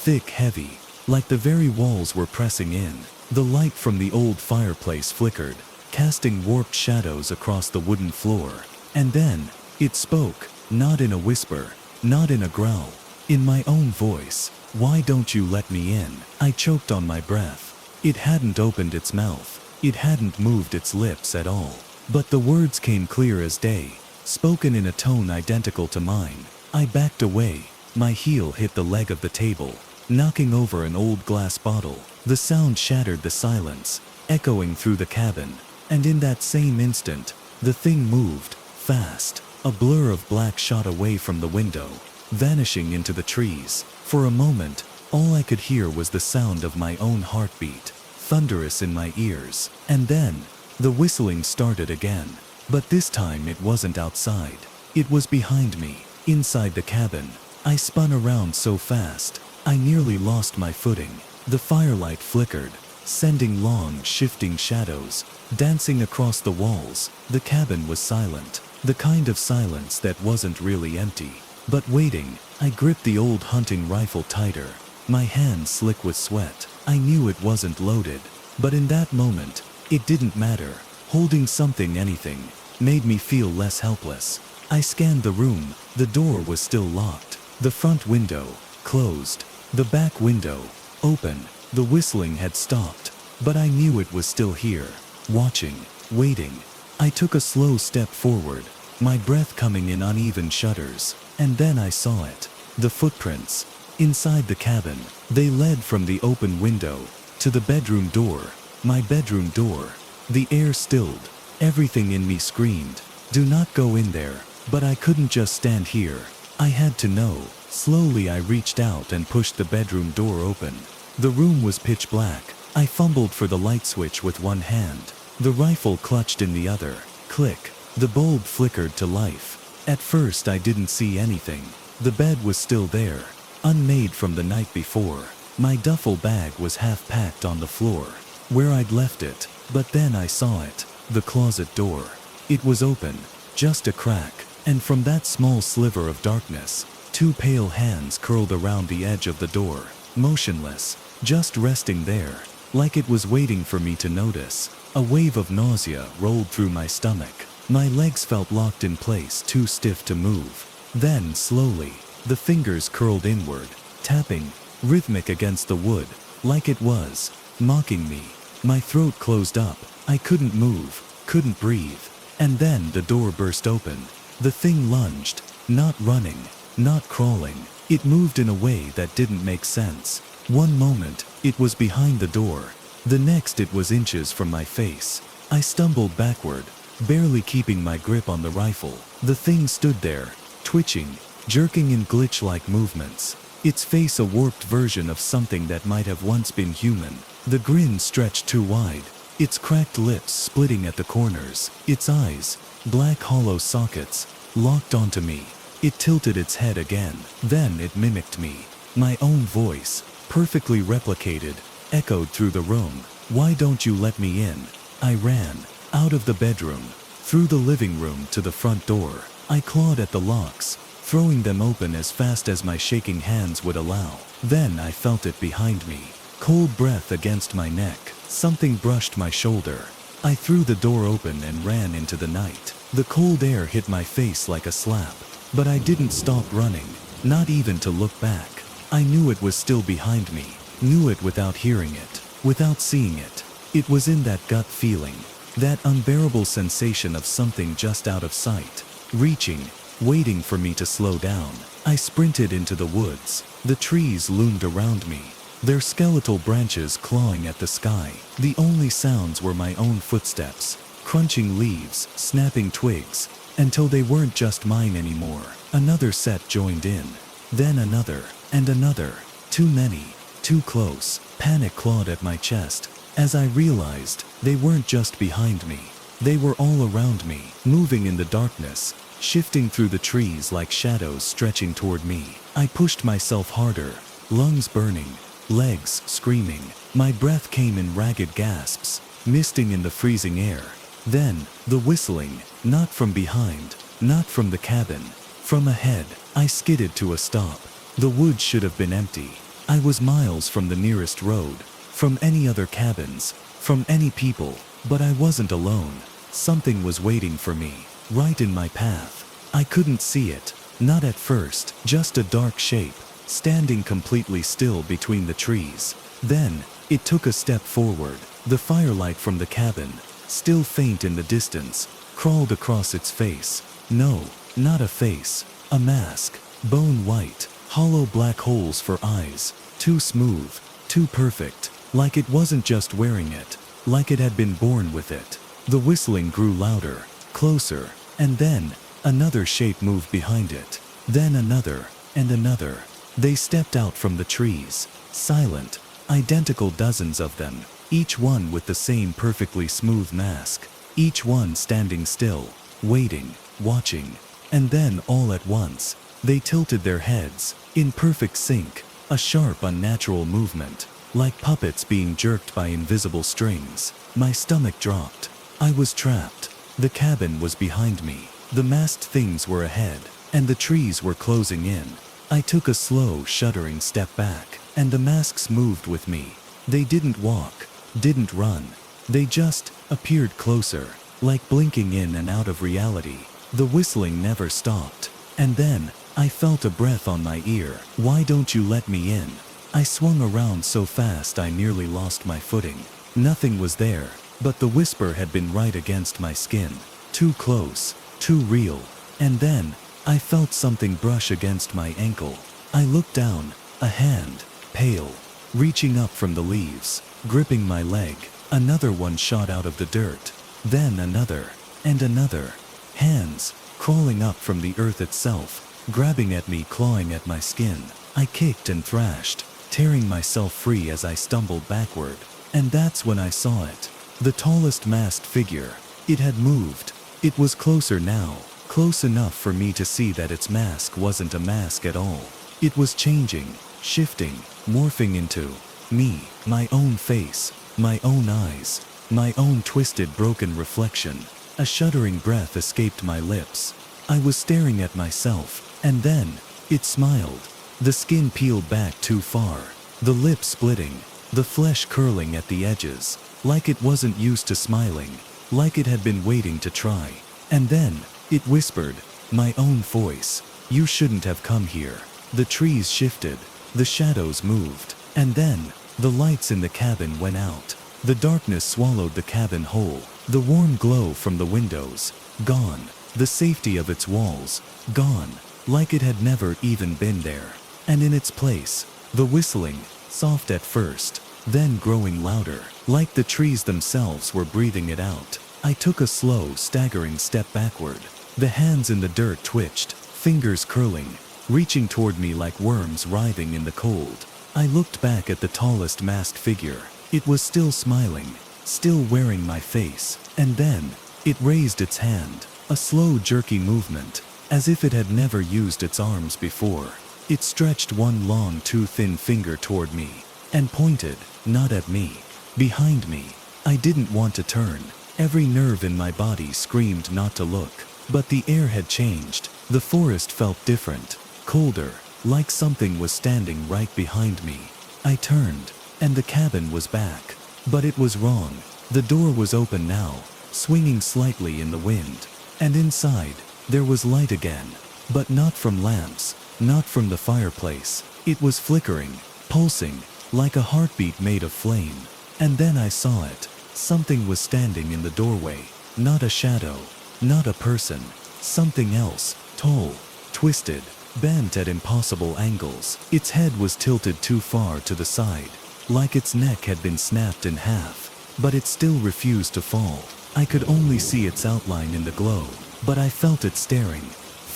thick, heavy, like the very walls were pressing in. The light from the old fireplace flickered, casting warped shadows across the wooden floor. And then, it spoke, not in a whisper, not in a growl, in my own voice. "Why don't you let me in?" I choked on my breath. It hadn't opened its mouth. It hadn't moved its lips at all. But the words came clear as day, spoken in a tone identical to mine. I backed away. My heel hit the leg of the table, knocking over an old glass bottle. The sound shattered the silence, echoing through the cabin. And in that same instant, the thing moved, fast. A blur of black shot away from the window, vanishing into the trees. For a moment, all I could hear was the sound of my own heartbeat, thunderous in my ears. And then, the whistling started again. But this time it wasn't outside. It was behind me, inside the cabin. I spun around so fast, I nearly lost my footing. The firelight flickered, sending long, shifting shadows, dancing across the walls. The cabin was silent, the kind of silence that wasn't really empty, but waiting. I gripped the old hunting rifle tighter, my hands slick with sweat. I knew it wasn't loaded, but in that moment, it didn't matter. Holding something, anything, made me feel less helpless. I scanned the room. The door was still locked. The front window, closed. The back window, open. The whistling had stopped, but I knew it was still here, watching, waiting. I took a slow step forward, my breath coming in uneven shudders, and then I saw it. The footprints, inside the cabin. They led from the open window to the bedroom door, my bedroom door. The air stilled. Everything in me screamed, "Do not go in there." But I couldn't just stand here. I had to know. Slowly I reached out and pushed the bedroom door open. The room was pitch black. I fumbled for the light switch with one hand, the rifle clutched in the other. Click. The bulb flickered to life. At first I didn't see anything. The bed was still there, unmade from the night before. My duffel bag was half packed on the floor, where I'd left it. But then I saw it. The closet door. It was open, just a crack, and from that small sliver of darkness, two pale hands curled around the edge of the door, motionless, just resting there, like it was waiting for me to notice. A wave of nausea rolled through my stomach. My legs felt locked in place, too stiff to move. Then, slowly, the fingers curled inward, tapping, rhythmic against the wood, like it was mocking me. My throat closed up. I couldn't move, couldn't breathe. And then the door burst open. The thing lunged, not running, not crawling. It moved in a way that didn't make sense. One moment, it was behind the door. The next, it was inches from my face. I stumbled backward, barely keeping my grip on the rifle. The thing stood there, twitching, jerking in glitch-like movements. Its face a warped version of something that might have once been human. The grin stretched too wide, its cracked lips splitting at the corners. Its eyes, black hollow sockets, locked onto me. It tilted its head again. Then it mimicked me. My own voice, perfectly replicated, echoed through the room. "Why don't you let me in?" I ran, out of the bedroom, through the living room to the front door. I clawed at the locks, throwing them open as fast as my shaking hands would allow. Then I felt it behind me. Cold breath against my neck. Something brushed my shoulder. I threw the door open and ran into the night. The cold air hit my face like a slap. But I didn't stop running, not even to look back. I knew it was still behind me, knew it without hearing it, without seeing it. It was in that gut feeling, that unbearable sensation of something just out of sight, reaching, waiting for me to slow down. I sprinted into the woods. The trees loomed around me, their skeletal branches clawing at the sky. The only sounds were my own footsteps, crunching leaves, snapping twigs, until they weren't just mine anymore. Another set joined in, then another, and another. Too many, too close. Panic clawed at my chest, As I realized, they weren't just behind me. They were all around me, moving in the darkness, shifting through the trees like shadows stretching toward me. I pushed myself harder, lungs burning, legs screaming. My breath came in ragged gasps, misting in the freezing air. Then, the whistling, not from behind, not from the cabin, from ahead. I skidded to a stop. The woods should have been empty. I was miles from the nearest road, from any other cabins, from any people, but I wasn't alone. Something was waiting for me, right in my path. I couldn't see it, not at first, just a dark shape, standing completely still between the trees. Then, it took a step forward. The firelight from the cabin, still faint in the distance, crawled across its face. No, not a face, a mask, bone white, hollow black holes for eyes, too smooth, too perfect, like it wasn't just wearing it, like it had been born with it. The whistling grew louder, closer, and then, another shape moved behind it. Then another, and another. They stepped out from the trees, silent, identical dozens of them, each one with the same perfectly smooth mask, each one standing still, waiting, watching. And then all at once, they tilted their heads, in perfect sync, a sharp unnatural movement, like puppets being jerked by invisible strings. My stomach dropped. I was trapped. The cabin was behind me, the masked things were ahead, and the trees were closing in. I took a slow, shuddering step back, and the masks moved with me. They didn't walk, didn't run. They just appeared closer, like blinking in and out of reality. The whistling never stopped. And then, I felt a breath on my ear. "Why don't you let me in?" I swung around so fast I nearly lost my footing. Nothing was there, but the whisper had been right against my skin. Too close, too real. And then, I felt something brush against my ankle. I looked down, a hand, pale, reaching up from the leaves, gripping my leg. Another one shot out of the dirt. Then another, and another. Hands, crawling up from the earth itself, grabbing at me, clawing at my skin. I kicked and thrashed, tearing myself free as I stumbled backward. And that's when I saw it. The tallest masked figure. It had moved. It was closer now, close enough for me to see that its mask wasn't a mask at all. It was changing, shifting, morphing into me, my own face, my own eyes, my own twisted, broken reflection. A shuddering breath escaped my lips. I was staring at myself, and then, it smiled. The skin peeled back too far, the lips splitting, the flesh curling at the edges, like it wasn't used to smiling, like it had been waiting to try. And then, it whispered, my own voice, "You shouldn't have come here." The trees shifted, the shadows moved, and then, the lights in the cabin went out. The darkness swallowed the cabin whole. The warm glow from the windows, gone. The safety of its walls, gone, like it had never even been there. And in its place, the whistling, soft at first, then growing louder, like the trees themselves were breathing it out. I took a slow, staggering step backward. The hands in the dirt twitched, fingers curling, reaching toward me like worms writhing in the cold. I looked back at the tallest masked figure. It was still smiling, still wearing my face, and then, it raised its hand, a slow jerky movement, as if it had never used its arms before. It stretched one long too thin finger toward me, and pointed, not at me, behind me. I didn't want to turn. Every nerve in my body screamed not to look. But the air had changed. The forest felt different, colder, like something was standing right behind me. I turned, and the cabin was back. But it was wrong. The door was open now, swinging slightly in the wind. And inside, there was light again. But not from lamps, not from the fireplace. It was flickering, pulsing, like a heartbeat made of flame. And then I saw it. Something was standing in the doorway. Not a shadow, not a person. Something else, tall, twisted, bent at impossible angles. Its head was tilted too far to the side, like its neck had been snapped in half. But it still refused to fall. I could only see its outline in the glow, but I felt it staring,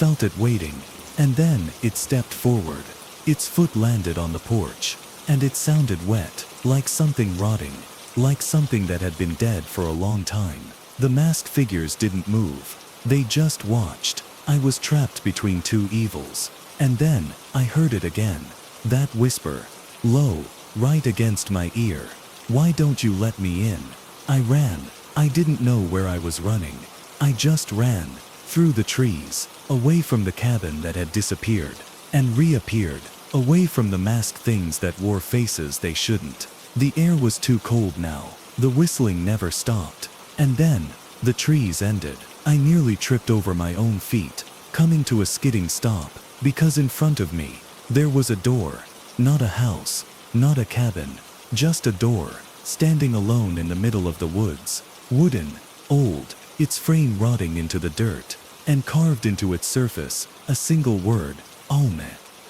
felt it waiting. And then it stepped forward. Its foot landed on the porch, and it sounded wet, like something rotting. like something that had been dead for a long time. The masked figures didn't move. They just watched. I was trapped between two evils. And then, I heard it again. That whisper. Low, right against my ear. Why don't you let me in? I ran. I didn't know where I was running. I just ran. Through the trees. Away from the cabin that had disappeared. And reappeared. Away from the masked things that wore faces they shouldn't. The air was too cold now. The whistling never stopped. And then, the trees ended. I nearly tripped over my own feet, coming to a skidding stop, because in front of me, there was a door. Not a house, not a cabin, just a door, standing alone in the middle of the woods. Wooden, old, its frame rotting into the dirt, and carved into its surface, a single word, Alme.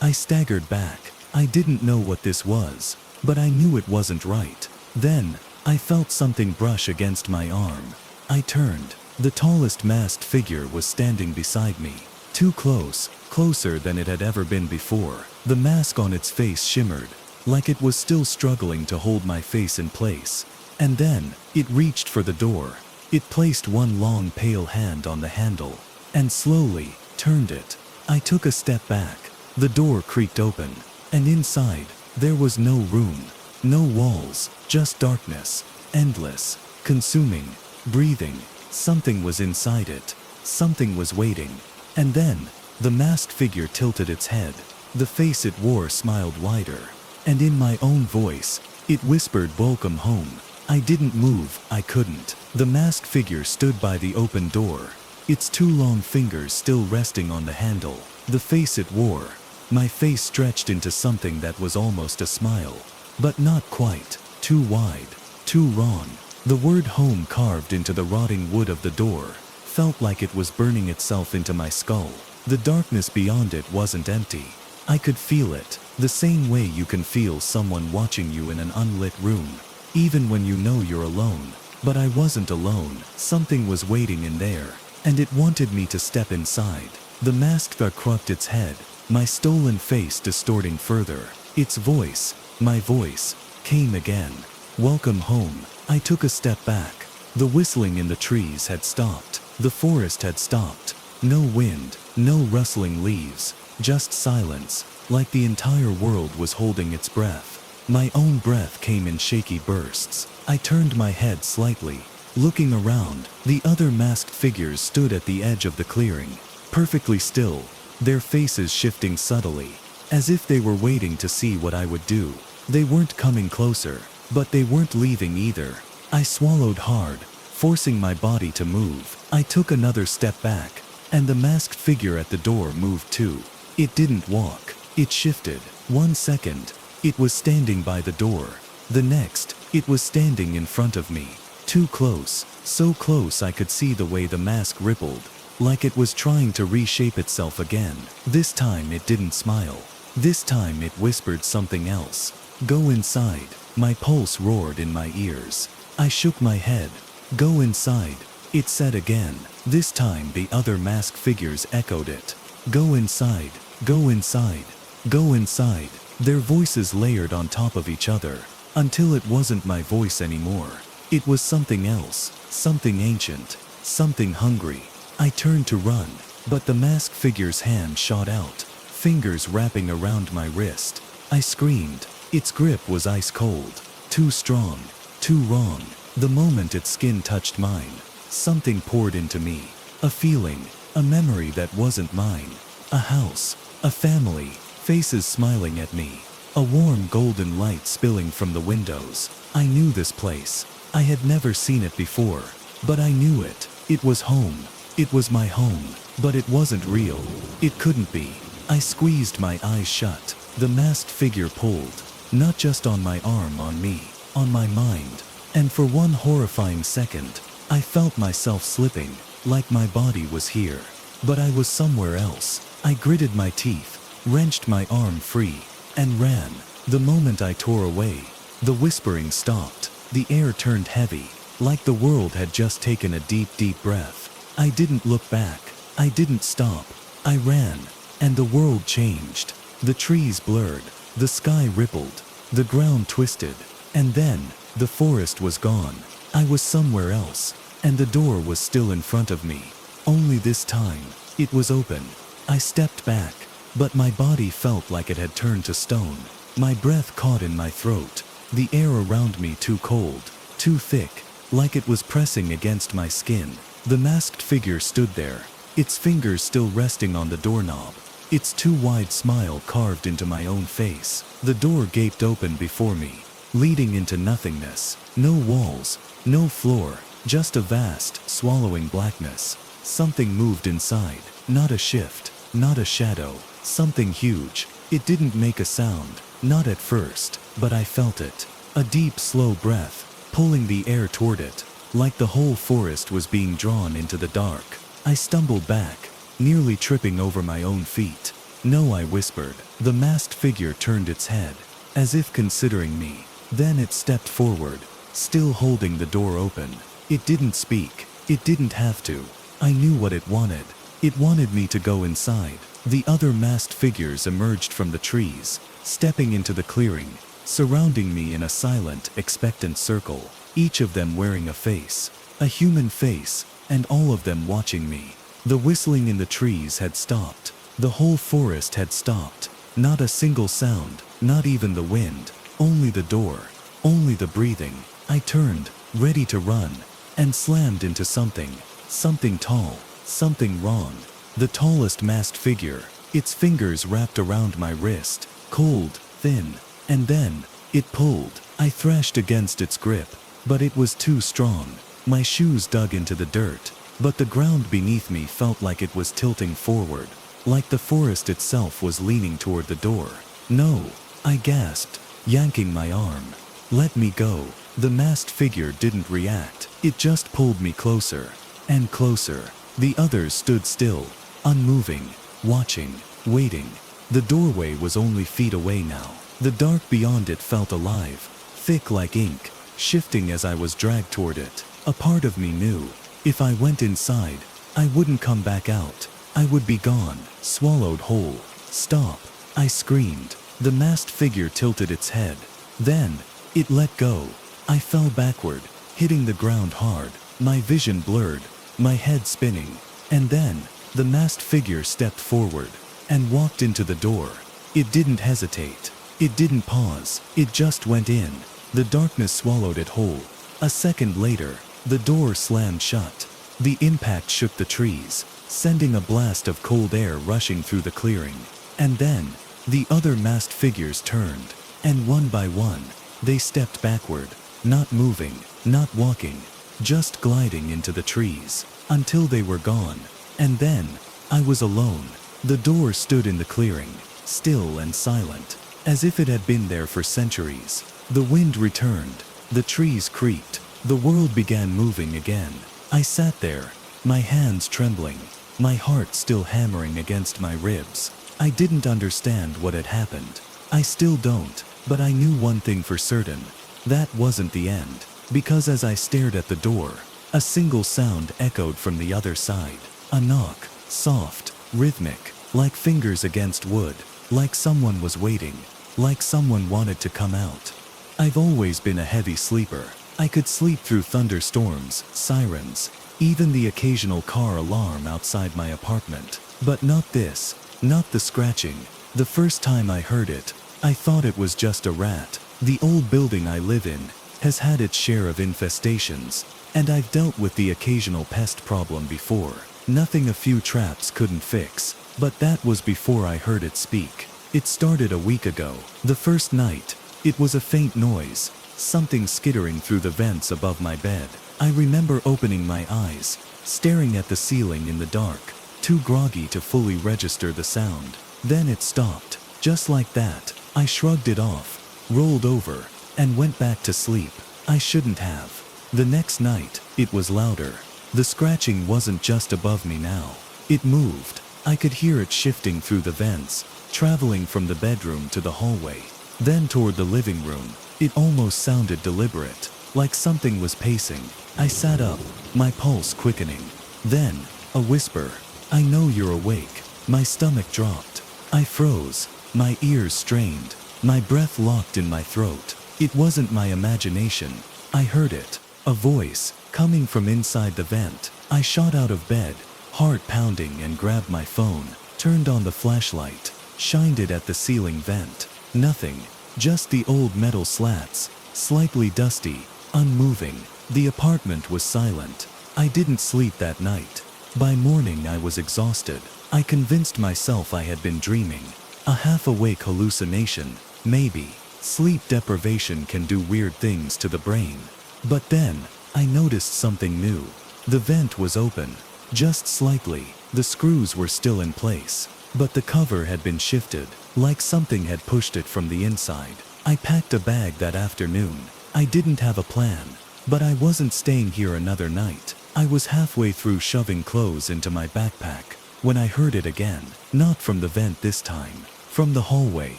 I staggered back. I didn't know what this was, but I knew it wasn't right. Then, I felt something brush against my arm. I turned. The tallest masked figure was standing beside me. Too close, closer than it had ever been before. The mask on its face shimmered, like it was still struggling to hold my face in place. And then, it reached for the door. It placed one long pale hand on the handle, and slowly, turned it. I took a step back. The door creaked open, and inside, there was no room, no walls, just darkness, endless, consuming, breathing. Something was inside it. Something was waiting. And then, the masked figure tilted its head. The face it wore smiled wider. And in my own voice, it whispered, "Welcome home." I didn't move, I couldn't. The masked figure stood by the open door, its two long fingers still resting on the handle. The face it wore, my face stretched into something that was almost a smile. But not quite. Too wide. Too wrong. The word home carved into the rotting wood of the door felt like it was burning itself into my skull. The darkness beyond it wasn't empty. I could feel it, the same way you can feel someone watching you in an unlit room, even when you know you're alone. But I wasn't alone. Something was waiting in there, and it wanted me to step inside. The masked figure crooked its head, my stolen face distorting further. Its voice, my voice, came again. "Welcome home." I took a step back. The whistling in the trees had stopped. The forest had stopped. No wind, no rustling leaves, just silence, like the entire world was holding its breath. My own breath came in shaky bursts. I turned my head slightly, looking around. The other masked figures stood at the edge of the clearing, perfectly still, their faces shifting subtly, as if they were waiting to see what I would do. They weren't coming closer, but they weren't leaving either. I swallowed hard, forcing my body to move. I took another step back, and the masked figure at the door moved too. It didn't walk. It shifted. 1 second, it was standing by the door. The next, it was standing in front of me. Too close, so close I could see the way the mask rippled, like it was trying to reshape itself again. This time it didn't smile. This time it whispered something else. "Go inside." My pulse roared in my ears. I shook my head. "Go inside," it said again. This time the other masked figures echoed it. "Go inside, go inside, go inside." Their voices layered on top of each other, until it wasn't my voice anymore. It was something else, something ancient, something hungry. I turned to run, but the masked figure's hand shot out, fingers wrapping around my wrist. I screamed. Its grip was ice cold, too strong, too wrong. The moment its skin touched mine, something poured into me. A feeling, a memory that wasn't mine. A house, a family, faces smiling at me. A warm golden light spilling from the windows. I knew this place. I had never seen it before, but I knew it. It was home. It was my home. But it wasn't real. It couldn't be. I squeezed my eyes shut. The masked figure pulled. Not just on my arm, on me, on my mind. And for one horrifying second, I felt myself slipping, like my body was here, but I was somewhere else. I gritted my teeth, wrenched my arm free, and ran. The moment I tore away, the whispering stopped. The air turned heavy, like the world had just taken a deep, deep breath. I didn't look back. I didn't stop. I ran, and the world changed. The trees blurred. The sky rippled, the ground twisted, and then, The forest was gone. I was somewhere else, and the door was still in front of me. Only this time, it was open. I stepped back, but my body felt like it had turned to stone. My breath caught in my throat, the air around me too cold, too thick, like it was pressing against my skin. The masked figure stood there, its fingers still resting on the doorknob, its too wide smile carved into my own face. The door gaped open before me, leading into nothingness. No walls, no floor, just a vast, swallowing blackness. Something moved inside, not a shift, not a shadow, something huge. It didn't make a sound, not at first, but I felt it. A deep, slow breath, pulling the air toward it, like the whole forest was being drawn into the dark. I stumbled back, nearly tripping over my own feet. "No," I whispered. The masked figure turned its head, as if considering me. Then it stepped forward, still holding the door open. It didn't speak. It didn't have to. I knew what it wanted. It wanted me to go inside. The other masked figures emerged from the trees, stepping into the clearing, surrounding me in a silent, expectant circle, each of them wearing a face, a human face, and all of them watching me. The whistling in the trees had stopped. The whole forest had stopped. Not a single sound, not even the wind, only the door, only the breathing. I turned, ready to run, and slammed into something tall, something wrong. The tallest masked figure, its fingers wrapped around my wrist, cold, thin, and then, it pulled. I thrashed against its grip, but it was too strong. My shoes dug into the dirt, but the ground beneath me felt like it was tilting forward, like the forest itself was leaning toward the door. "No," I gasped, yanking my arm. "Let me go." The masked figure didn't react. It just pulled me closer, and closer. The others stood still, unmoving, watching, waiting. The doorway was only feet away now. The dark beyond it felt alive, thick like ink, shifting as I was dragged toward it. A part of me knew, if I went inside, I wouldn't come back out. I would be gone, swallowed whole. "Stop," I screamed. The masked figure tilted its head. Then, it let go. I fell backward, hitting the ground hard, my vision blurred, my head spinning. And then, the masked figure stepped forward, and walked into the door. It didn't hesitate. It didn't pause. It just went in. The darkness swallowed it whole. A second later, the door slammed shut. The impact shook the trees, sending a blast of cold air rushing through the clearing. And then, the other masked figures turned, and one by one, they stepped backward, not moving, not walking, just gliding into the trees, until they were gone. And then, I was alone. The door stood in the clearing, still and silent, as if it had been there for centuries. The wind returned, the trees creaked, the world began moving again. I sat there, my hands trembling, my heart still hammering against my ribs. I didn't understand what had happened. I still don't, but I knew one thing for certain. That wasn't the end, because as I stared at the door, a single sound echoed from the other side. A knock, soft, rhythmic, like fingers against wood, like someone was waiting, like someone wanted to come out. I've always been a heavy sleeper. I could sleep through thunderstorms, sirens, even the occasional car alarm outside my apartment. But not this, not the scratching. The first time I heard it, I thought it was just a rat. The old building I live in has had its share of infestations, and I've dealt with the occasional pest problem before. Nothing a few traps couldn't fix, but that was before I heard it speak. It started a week ago. The first night, it was a faint noise, something skittering through the vents above my bed. I remember opening my eyes, staring at the ceiling in the dark, too groggy to fully register the sound. Then it stopped, just like that. I shrugged it off, rolled over, and went back to sleep. I shouldn't have. The next night, it was louder. The scratching wasn't just above me now. It moved. I could hear it shifting through the vents, traveling from the bedroom to the hallway, then toward the living room. It almost sounded deliberate, like something was pacing. I sat up, my pulse quickening. Then, a whisper. "I know you're awake." My stomach dropped. I froze, my ears strained, my breath locked in my throat. It wasn't my imagination. I heard it. A voice, coming from inside the vent. I shot out of bed, heart pounding, and grabbed my phone, turned on the flashlight, shined it at the ceiling vent. Nothing. Just the old metal slats, slightly dusty, unmoving. The apartment was silent. I didn't sleep that night. By morning I was exhausted. I convinced myself I had been dreaming. A half-awake hallucination, maybe. Sleep deprivation can do weird things to the brain. But then, I noticed something new. The vent was open, just slightly. The screws were still in place, but the cover had been shifted, like something had pushed it from the inside. I packed a bag that afternoon. I didn't have a plan, but I wasn't staying here another night. I was halfway through shoving clothes into my backpack when I heard it again. Not from the vent this time, from the hallway,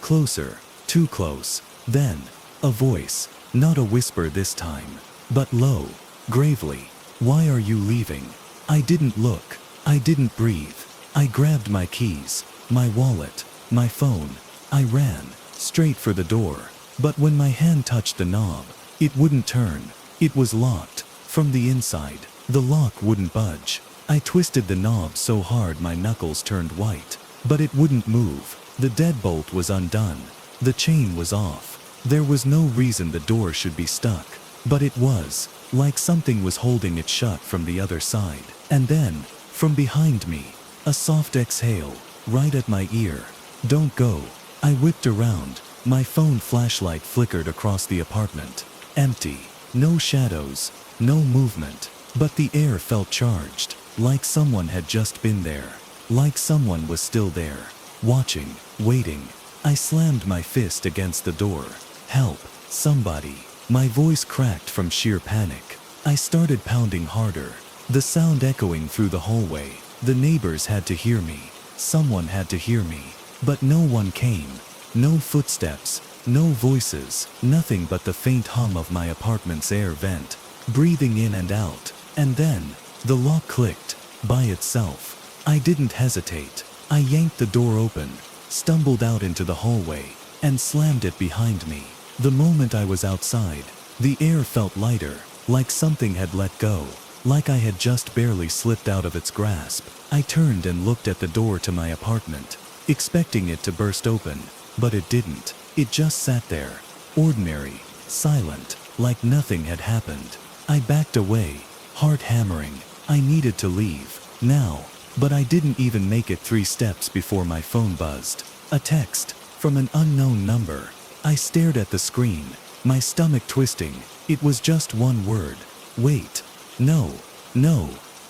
closer, too close. Then, a voice, not a whisper this time, but low, gravely. "Why are you leaving?" I didn't look. I didn't breathe. I grabbed my keys, my wallet, my phone. I ran, straight for the door. But when my hand touched the knob, it wouldn't turn. It was locked, from the inside. The lock wouldn't budge. I twisted the knob so hard my knuckles turned white, but it wouldn't move. The deadbolt was undone. The chain was off. There was no reason the door should be stuck, but it was, like something was holding it shut from the other side. And then, from behind me, a soft exhale, right at my ear. "Don't go." I whipped around. My phone flashlight flickered across the apartment. Empty. No shadows, no movement. But the air felt charged, like someone had just been there. Like someone was still there, watching, waiting. I slammed my fist against the door. "Help, somebody." My voice cracked from sheer panic. I started pounding harder, the sound echoing through the hallway. The neighbors had to hear me. Someone had to hear me. But no one came. No footsteps, no voices, nothing but the faint hum of my apartment's air vent, breathing in and out. And then, the lock clicked, by itself. I didn't hesitate. I yanked the door open, stumbled out into the hallway, and slammed it behind me. The moment I was outside, the air felt lighter, like something had let go, like I had just barely slipped out of its grasp. I turned and looked at the door to my apartment, expecting it to burst open, but it didn't. It just sat there, ordinary, silent, like nothing had happened. I backed away, heart hammering. I needed to leave, now, but I didn't even make it 3 steps before my phone buzzed. A text, from an unknown number. I stared at the screen, my stomach twisting. It was just one word. Wait. No.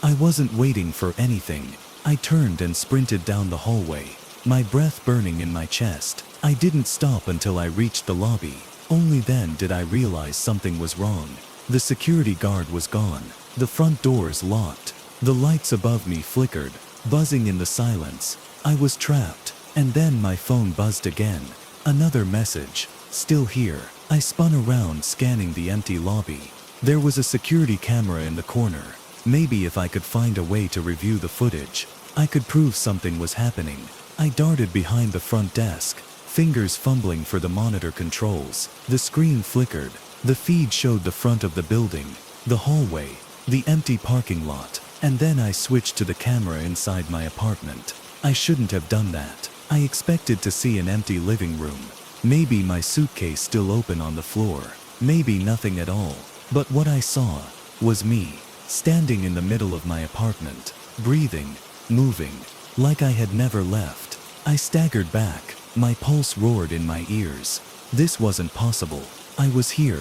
I wasn't waiting for anything. I turned and sprinted down the hallway, my breath burning in my chest. I didn't stop until I reached the lobby. Only then did I realize something was wrong. The security guard was gone. The front doors locked. The lights above me flickered, buzzing in the silence. I was trapped. And then my phone buzzed again. Another message. Still here. I spun around, scanning the empty lobby. There was a security camera in the corner. Maybe if I could find a way to review the footage, I could prove something was happening. I darted behind the front desk, fingers fumbling for the monitor controls. The screen flickered. The feed showed the front of the building, the hallway, the empty parking lot. And then I switched to the camera inside my apartment. I shouldn't have done that. I expected to see an empty living room. Maybe my suitcase still open on the floor. Maybe nothing at all. But what I saw was me, standing in the middle of my apartment, breathing, moving, like I had never left. I staggered back, my pulse roared in my ears. This wasn't possible. I was here.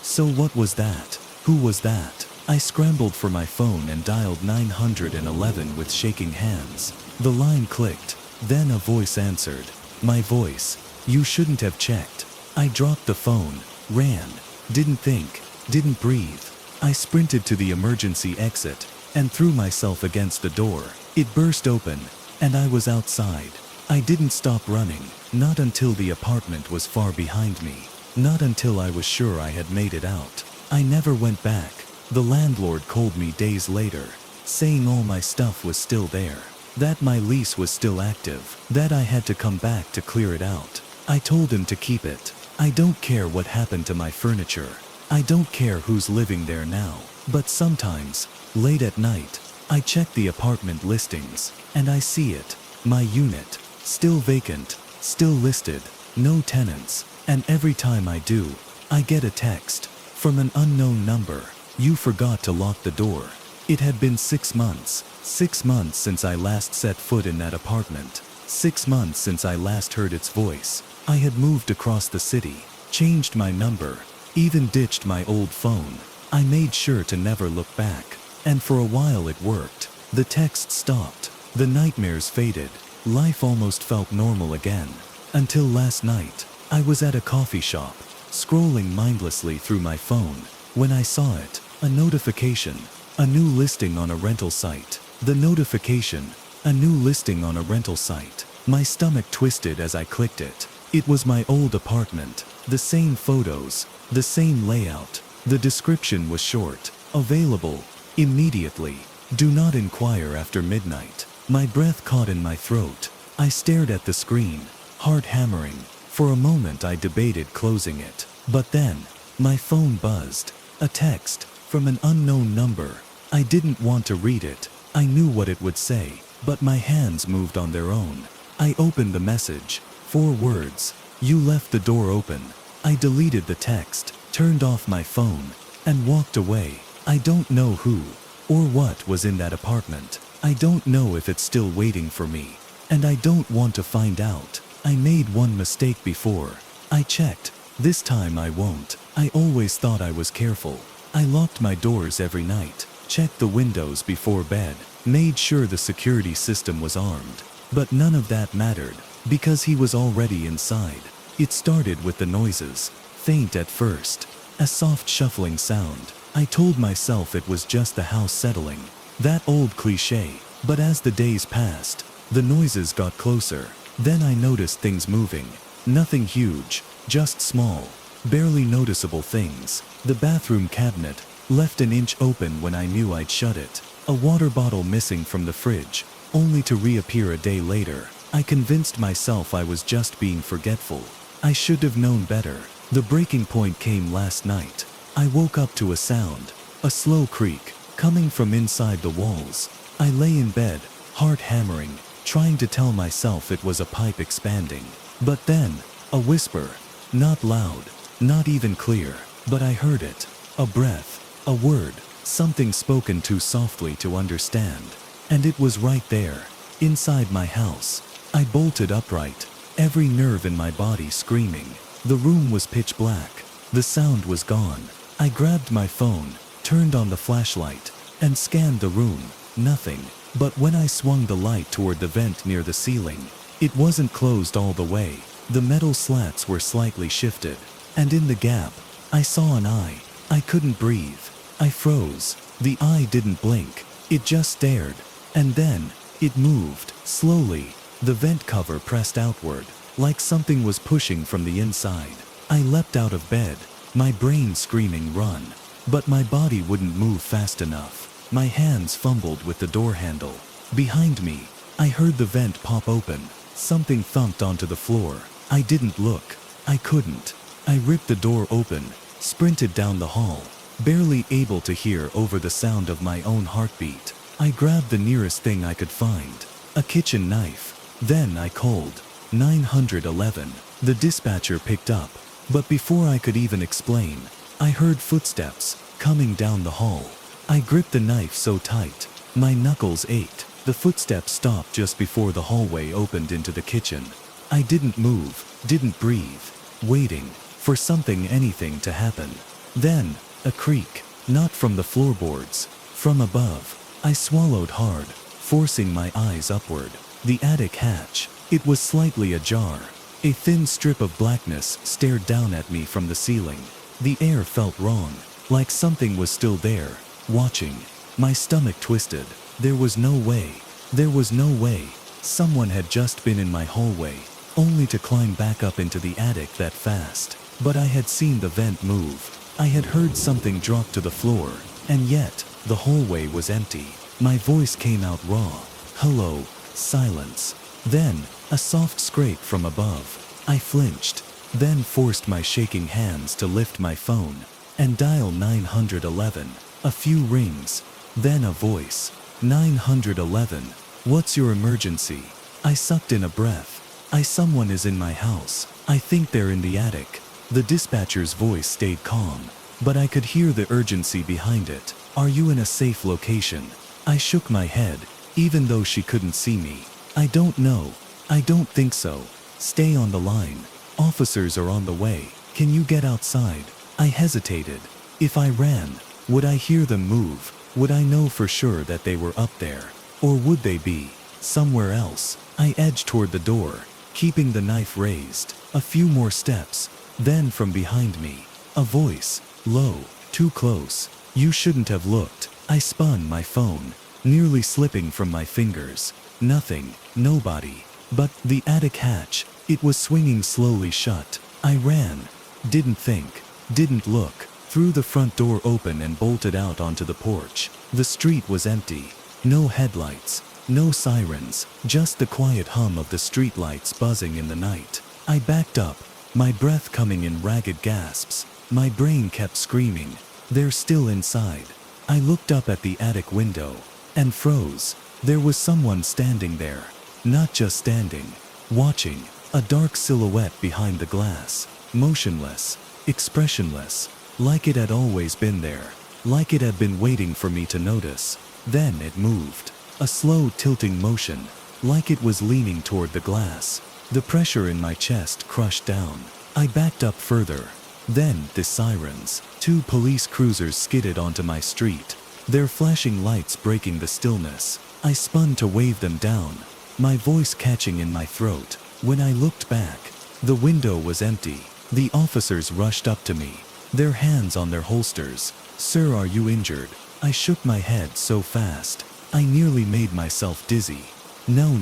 So what was that? Who was that? I scrambled for my phone and dialed 911 with shaking hands. The line clicked. Then a voice answered. My voice. "You shouldn't have checked." I dropped the phone, ran, didn't think, didn't breathe. I sprinted to the emergency exit and threw myself against the door. It burst open, and I was outside. I didn't stop running, not until the apartment was far behind me, not until I was sure I had made it out. I never went back. The landlord called me days later, saying all my stuff was still there, that my lease was still active, that I had to come back to clear it out. I told him to keep it, I don't care what happened to my furniture. I don't care who's living there now. But sometimes, late at night, I check the apartment listings, and I see it. My unit, still vacant, still listed, no tenants, and every time I do, I get a text from an unknown number. You forgot to lock the door. It had been 6 months. 6 months since I last set foot in that apartment. 6 months since I last heard its voice. I had moved across the city, changed my number, even ditched my old phone. I made sure to never look back, and for a while it worked. The text stopped. The nightmares faded. Life almost felt normal again. Until last night, I was at a coffee shop, scrolling mindlessly through my phone, when I saw it, a notification, a new listing on a rental site. The notification, a new listing on a rental site. My stomach twisted as I clicked it. It was my old apartment, the same photos, the same layout. The description was short, available, immediately, do not inquire after midnight. My breath caught in my throat. I stared at the screen, heart hammering. For a moment I debated closing it. But then, my phone buzzed. A text, from an unknown number. I didn't want to read it. I knew what it would say, but my hands moved on their own. I opened the message. 4 words. You left the door open. I deleted the text, turned off my phone, and walked away. I don't know who or what was in that apartment. I don't know if it's still waiting for me, and I don't want to find out. I made one mistake before. I checked. This time I won't. I always thought I was careful. I locked my doors every night, checked the windows before bed, made sure the security system was armed. But none of that mattered, because he was already inside. It started with the noises, faint at first, a soft shuffling sound. I told myself it was just the house settling, that old cliché. But as the days passed, the noises got closer. Then I noticed things moving. Nothing huge, just small, barely noticeable things. The bathroom cabinet, left an inch open when I knew I'd shut it. A water bottle missing from the fridge, only to reappear a day later. I convinced myself I was just being forgetful. I should have known better. The breaking point came last night. I woke up to a sound, a slow creak, coming from inside the walls. I lay in bed, heart hammering, trying to tell myself it was a pipe expanding. But then, a whisper, not loud, not even clear, but I heard it. A breath, a word, something spoken too softly to understand. And it was right there, inside my house. I bolted upright, every nerve in my body screaming. The room was pitch black. The sound was gone. I grabbed my phone, turned on the flashlight, and scanned the room. Nothing. But when I swung the light toward the vent near the ceiling, it wasn't closed all the way. The metal slats were slightly shifted, and in the gap, I saw an eye. I couldn't breathe. I froze. The eye didn't blink. It just stared. And then, it moved, slowly. The vent cover pressed outward, like something was pushing from the inside. I leapt out of bed, my brain screaming run. But my body wouldn't move fast enough. My hands fumbled with the door handle. Behind me, I heard the vent pop open. Something thumped onto the floor. I didn't look. I couldn't. I ripped the door open, sprinted down the hall, barely able to hear over the sound of my own heartbeat. I grabbed the nearest thing I could find, a kitchen knife. Then I called 911. The dispatcher picked up, but before I could even explain, I heard footsteps coming down the hall. I gripped the knife so tight, my knuckles ached. The footsteps stopped just before the hallway opened into the kitchen. I didn't move, didn't breathe, waiting for something, anything to happen. Then, a creak, not from the floorboards, from above. I swallowed hard, forcing my eyes upward. The attic hatch, it was slightly ajar. A thin strip of blackness stared down at me from the ceiling. The air felt wrong, like something was still there, watching. My stomach twisted. There was no way. There was no way. Someone had just been in my hallway, only to climb back up into the attic that fast. But I had seen the vent move. I had heard something drop to the floor, and yet, the hallway was empty. My voice came out raw. Hello. Silence. Then, a soft scrape from above. I flinched. then forced my shaking hands to lift my phone and dial 911. A few rings, then a voice. 911, what's your emergency? I sucked in a breath. Someone is in my house. I think they're in the attic. The dispatcher's voice stayed calm, but I could hear the urgency behind it. Are you in a safe location? I shook my head, even though she couldn't see me. I don't know. I don't think so. Stay on the line. Officers are on the way. Can you get outside? I hesitated. If I ran, would I hear them move? Would I know for sure that they were up there? Or would they be somewhere else? I edged toward the door, keeping the knife raised. A few more steps. Then from behind me, a voice, low, too close. You shouldn't have looked. I spun my phone, nearly slipping from my fingers. Nothing, nobody. But the attic hatch, it was swinging slowly shut. I ran. Didn't think. Didn't look. Threw the front door open and bolted out onto the porch. The street was empty. No headlights. No sirens. Just the quiet hum of the streetlights buzzing in the night. I backed up, my breath coming in ragged gasps. My brain kept screaming, they're still inside. I looked up at the attic window and froze. There was someone standing there. Not just standing, watching. A dark silhouette behind the glass. Motionless, expressionless, like it had always been there. Like it had been waiting for me to notice. Then it moved. A slow tilting motion, like it was leaning toward the glass. The pressure in my chest crushed down. I backed up further. Then the sirens. 2 police cruisers skidded onto my street, their flashing lights breaking the stillness. I spun to wave them down, my voice catching in my throat. When I looked back, the window was empty. The officers rushed up to me, their hands on their holsters. Sir, are you injured? I shook my head so fast, I nearly made myself dizzy. No,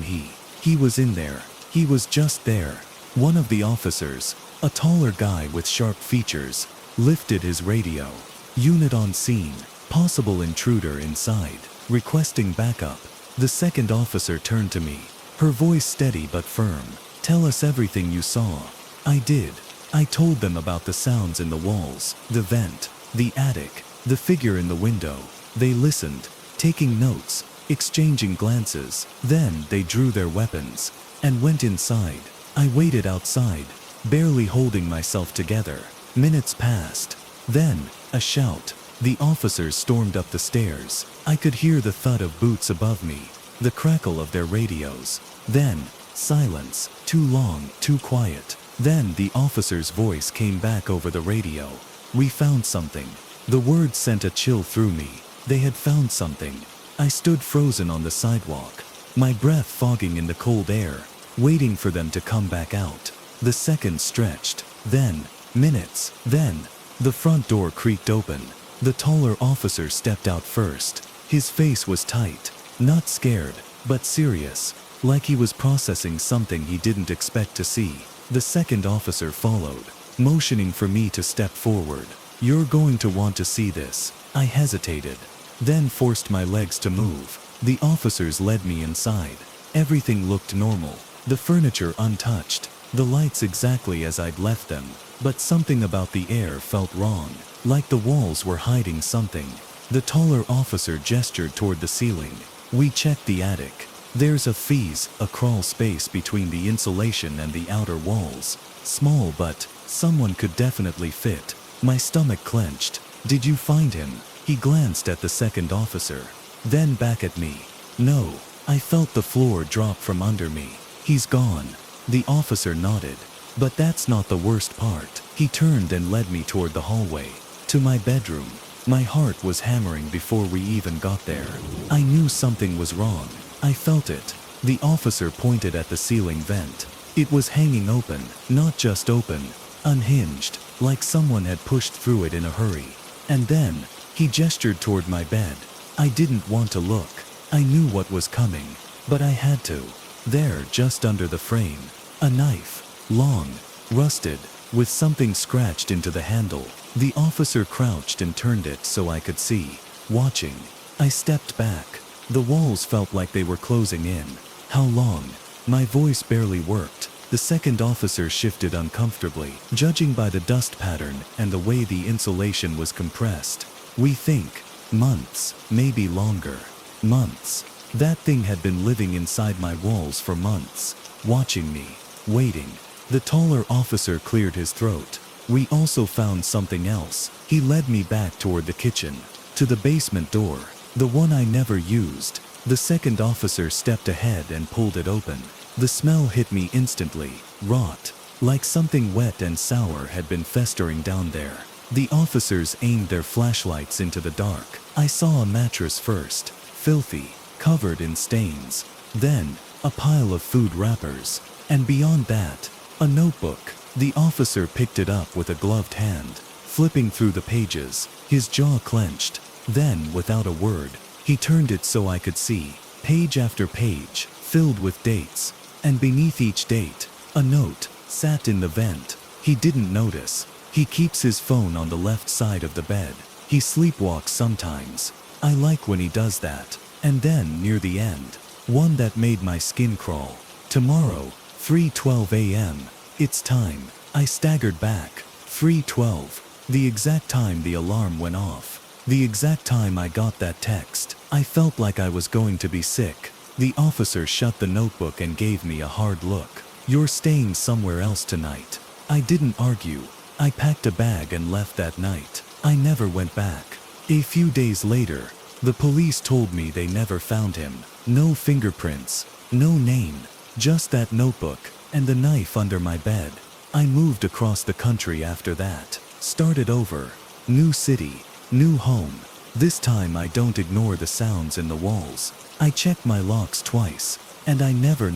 he was in there. He was just there. One of the officers, a taller guy with sharp features, lifted his radio. Unit on scene. Possible intruder inside. Requesting backup. The second officer turned to me, her voice steady but firm. Tell us everything you saw. I did. I told them about the sounds in the walls, the vent, the attic, the figure in the window. They listened, taking notes, exchanging glances. Then they drew their weapons and went inside. I waited outside, barely holding myself together. Minutes passed. Then, a shout. The officers stormed up the stairs. I could hear the thud of boots above me, the crackle of their radios. Then, silence. Too long, too quiet. Then the officer's voice came back over the radio. We found something. The words sent a chill through me. They had found something. I stood frozen on the sidewalk, my breath fogging in the cold air, waiting for them to come back out. The seconds stretched. Then, minutes. Then, the front door creaked open. The taller officer stepped out first. His face was tight, not scared, but serious, like he was processing something he didn't expect to see. The second officer followed, motioning for me to step forward. You're going to want to see this. I hesitated, then forced my legs to move. The officers led me inside. Everything looked normal, the furniture untouched, the lights exactly as I'd left them, but something about the air felt wrong, like the walls were hiding something. The taller officer gestured toward the ceiling. We checked the attic. There's a crawl space between the insulation and the outer walls. Small, but someone could definitely fit. My stomach clenched. Did you find him? He glanced at the second officer, then back at me. No. I felt the floor drop from under me. He's gone. The officer nodded. But that's not the worst part. He turned and led me toward the hallway, to my bedroom. My heart was hammering before we even got there. I knew something was wrong. I felt it. The officer pointed at the ceiling vent. It was hanging open, not just open, unhinged, like someone had pushed through it in a hurry. And then, he gestured toward my bed. I didn't want to look. I knew what was coming, but I had to. There, just under the frame, a knife, long, rusted, with something scratched into the handle. The officer crouched and turned it so I could see, watching. I stepped back. The walls felt like they were closing in. How long? My voice barely worked. The second officer shifted uncomfortably, judging by the dust pattern and the way the insulation was compressed. "We think months, maybe longer." Months. That thing had been living inside my walls for months, watching me, waiting. The taller officer cleared his throat. "We also found something else." He led me back toward the kitchen, to the basement door, the one I never used. The second officer stepped ahead and pulled it open. The smell hit me instantly, rot, like something wet and sour had been festering down there. The officers aimed their flashlights into the dark. I saw a mattress first, filthy, covered in stains. Then, a pile of food wrappers. And beyond that, a notebook. The officer picked it up with a gloved hand, flipping through the pages, his jaw clenched. Then, without a word, he turned it so I could see, page after page, filled with dates. And beneath each date, a note sat in the vent. He didn't notice. He keeps his phone on the left side of the bed. He sleepwalks sometimes. I like when he does that. And then, near the end, one that made my skin crawl. "Tomorrow, 3:12 a.m. It's time." I staggered back. 3:12. The exact time the alarm went off. The exact time I got that text. I felt like I was going to be sick. The officer shut the notebook and gave me a hard look. "You're staying somewhere else tonight." I didn't argue. I packed a bag and left that night. I never went back. A few days later, the police told me they never found him. No fingerprints, no name, just that notebook and the knife under my bed. I moved across the country after that. Started over. New city, new home. This time I don't ignore the sounds in the walls. I check my locks twice, and I never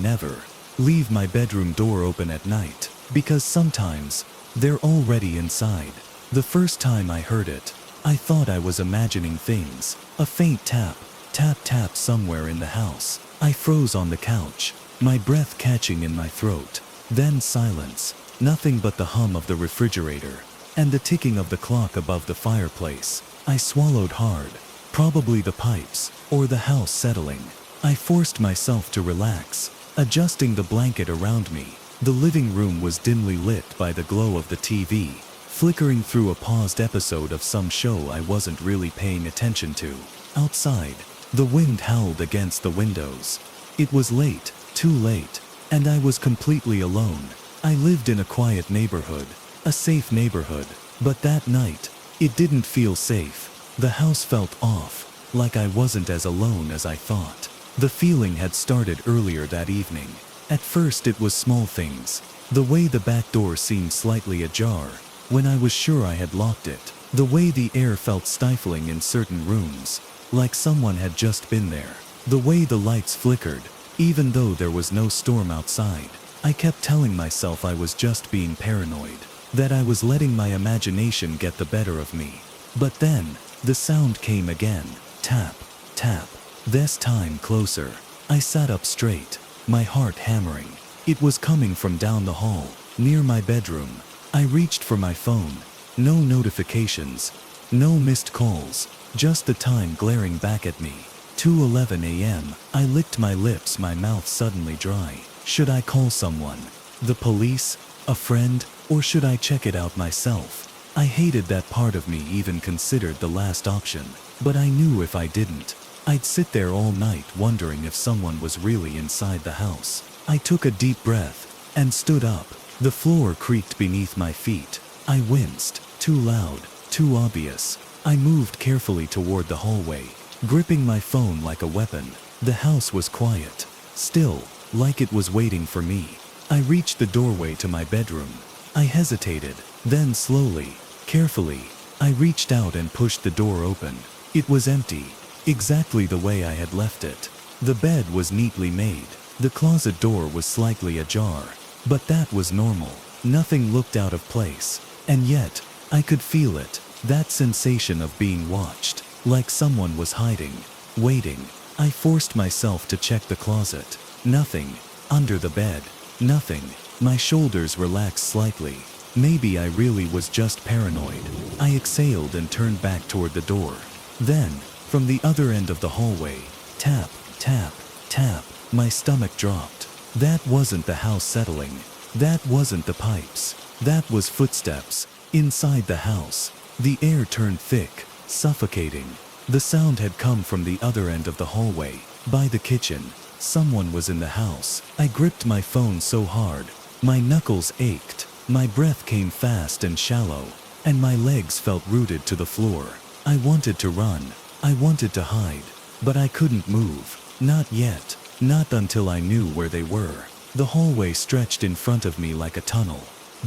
leave my bedroom door open at night, because sometimes they're already inside. The first time I heard it, I thought I was imagining things. A faint tap, tap tap somewhere in the house. I froze on the couch, my breath catching in my throat. Then silence, nothing but the hum of the refrigerator, and the ticking of the clock above the fireplace. I swallowed hard, probably the pipes, or the house settling. I forced myself to relax, adjusting the blanket around me. The living room was dimly lit by the glow of the TV, flickering through a paused episode of some show I wasn't really paying attention to. Outside, the wind howled against the windows. It was late, too late, and I was completely alone. I lived in a quiet neighborhood, a safe neighborhood, but that night, it didn't feel safe. The house felt off, like I wasn't as alone as I thought. The feeling had started earlier that evening. At first it was small things. The way the back door seemed slightly ajar, when I was sure I had locked it. The way the air felt stifling in certain rooms, like someone had just been there. The way the lights flickered, even though there was no storm outside. I kept telling myself I was just being paranoid, that I was letting my imagination get the better of me. But then, the sound came again. Tap, tap. This time closer. I sat up straight, my heart hammering. It was coming from down the hall, near my bedroom. I reached for my phone. No notifications, no missed calls, just the time glaring back at me. 2:11 a.m. I licked my lips, my mouth suddenly dry. Should I call someone? The police? A friend? Or should I check it out myself? I hated that part of me even considered the last option. But I knew if I didn't, I'd sit there all night wondering if someone was really inside the house. I took a deep breath and stood up. The floor creaked beneath my feet. I winced. Too loud, too obvious. I moved carefully toward the hallway, gripping my phone like a weapon. The house was quiet, still, like it was waiting for me. I reached the doorway to my bedroom. I hesitated, then slowly, carefully, I reached out and pushed the door open. It was empty, exactly the way I had left it. The bed was neatly made. The closet door was slightly ajar, but that was normal. Nothing looked out of place. And yet, I could feel it, that sensation of being watched, like someone was hiding, waiting. I forced myself to check the closet. Nothing. Under the bed. Nothing. My shoulders relaxed slightly. Maybe I really was just paranoid. I exhaled and turned back toward the door. Then, from the other end of the hallway, tap, tap, tap. My stomach dropped. That wasn't the house settling. That wasn't the pipes. That was footsteps. Inside the house, the air turned thick, suffocating. The sound had come from the other end of the hallway, by the kitchen. Someone was in the house. I gripped my phone so hard. My knuckles ached. My breath came fast and shallow, and my legs felt rooted to the floor. I wanted to run. I wanted to hide. But I couldn't move. Not yet. Not until I knew where they were. The hallway stretched in front of me like a tunnel.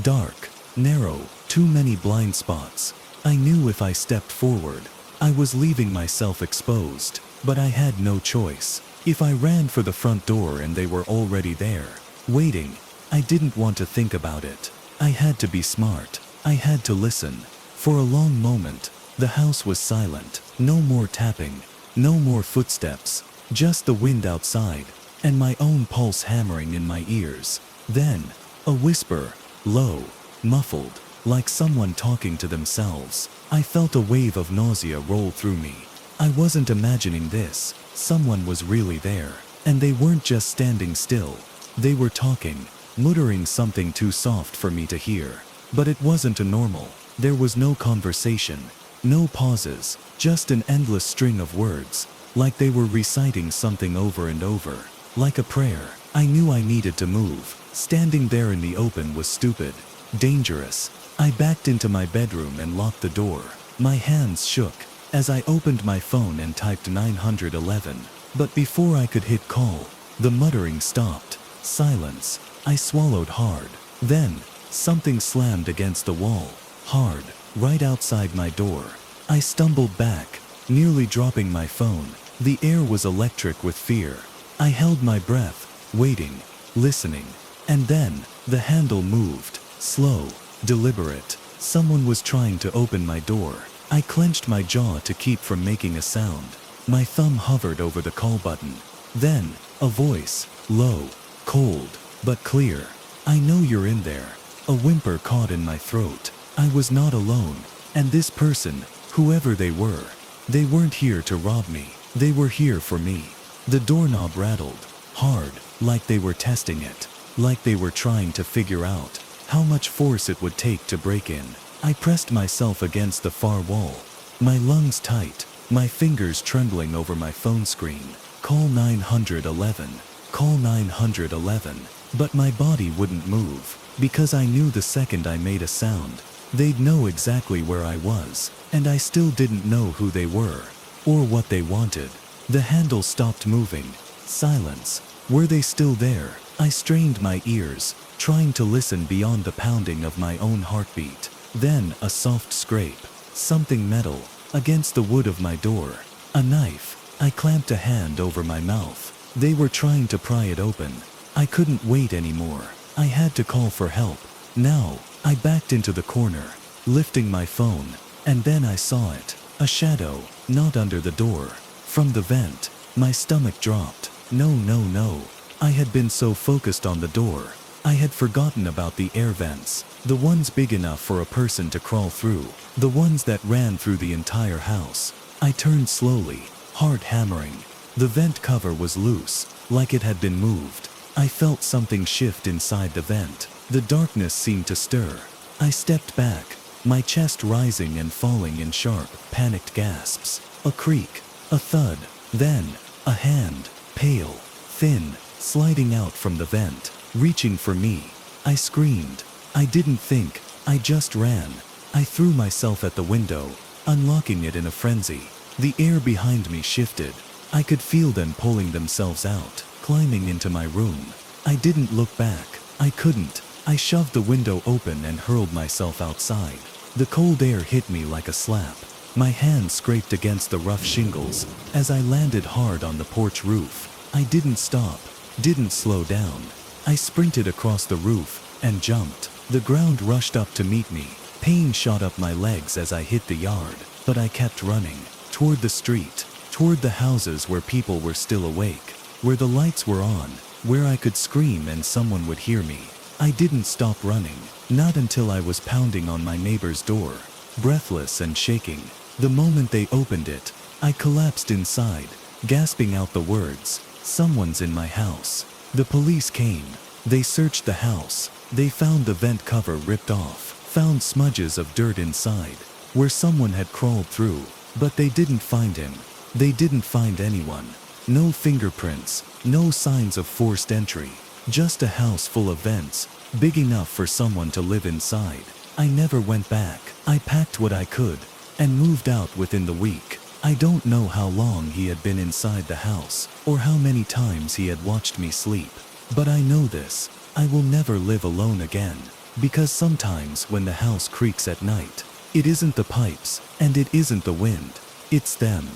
Dark, narrow, too many blind spots. I knew if I stepped forward, I was leaving myself exposed. But I had no choice. If I ran for the front door and they were already there, waiting, I didn't want to think about it. I had to be smart. I had to listen. For a long moment, the house was silent. No more tapping. No more footsteps. Just the wind outside, and my own pulse hammering in my ears. Then, a whisper, low, muffled, like someone talking to themselves. I felt a wave of nausea roll through me. I wasn't imagining this. Someone was really there. And they weren't just standing still. They were talking, muttering something too soft for me to hear. But it wasn't a normal. There was no conversation, no pauses, just an endless string of words, like they were reciting something over and over, like a prayer. I knew I needed to move. Standing there in the open was stupid, dangerous. I backed into my bedroom and locked the door. My hands shook as I opened my phone and typed 911. But before I could hit call, the muttering stopped. Silence. I swallowed hard. Then, something slammed against the wall, hard, right outside my door. I stumbled back, nearly dropping my phone. The air was electric with fear. I held my breath, waiting, listening. And then, the handle moved, slow, deliberate. Someone was trying to open my door. I clenched my jaw to keep from making a sound. My thumb hovered over the call button. Then, a voice, low, cold, but clear. "I know you're in there." A whimper caught in my throat. I was not alone. And this person, whoever they weren't here to rob me. They were here for me. The doorknob rattled, hard, like they were testing it. Like they were trying to figure out how much force it would take to break in. I pressed myself against the far wall, my lungs tight, my fingers trembling over my phone screen. Call 911. Call 911. But my body wouldn't move, because I knew the second I made a sound, they'd know exactly where I was, and I still didn't know who they were, or what they wanted. The handle stopped moving. Silence. Were they still there? I strained my ears, trying to listen beyond the pounding of my own heartbeat. Then a soft scrape, something metal, against the wood of my door. A knife. I clamped a hand over my mouth. They were trying to pry it open. I couldn't wait anymore. I had to call for help. Now, I backed into the corner, lifting my phone, and then I saw it. A shadow, not under the door. From the vent, my stomach dropped. No, no, no. I had been so focused on the door. I had forgotten about the air vents, the ones big enough for a person to crawl through, the ones that ran through the entire house. I turned slowly, heart hammering. The vent cover was loose, like it had been moved. I felt something shift inside the vent. The darkness seemed to stir. I stepped back, my chest rising and falling in sharp, panicked gasps. A creak, a thud, then, a hand, pale, thin, sliding out from the vent, reaching for me. I screamed. I didn't think, I just ran. I threw myself at the window, unlocking it in a frenzy. The air behind me shifted. I could feel them pulling themselves out, climbing into my room. I didn't look back. I couldn't. I shoved the window open and hurled myself outside. The cold air hit me like a slap. My hand scraped against the rough shingles as I landed hard on the porch roof. I didn't stop, didn't slow down. I sprinted across the roof and jumped. The ground rushed up to meet me. Pain shot up my legs as I hit the yard, but I kept running, toward the street, toward the houses where people were still awake, where the lights were on, where I could scream and someone would hear me. I didn't stop running, not until I was pounding on my neighbor's door, breathless and shaking. The moment they opened it, I collapsed inside, gasping out the words, "Someone's in my house." The police came. They searched the house, They found the vent cover ripped off, found smudges of dirt inside, where someone had crawled through, but they didn't find him. They didn't find anyone. No fingerprints, no signs of forced entry, just a house full of vents, big enough for someone to live inside. I never went back. I packed what I could and moved out within the week. I don't know how long he had been inside the house or how many times he had watched me sleep, but I know this: I will never live alone again, because sometimes when the house creaks at night, it isn't the pipes and it isn't the wind, it's them.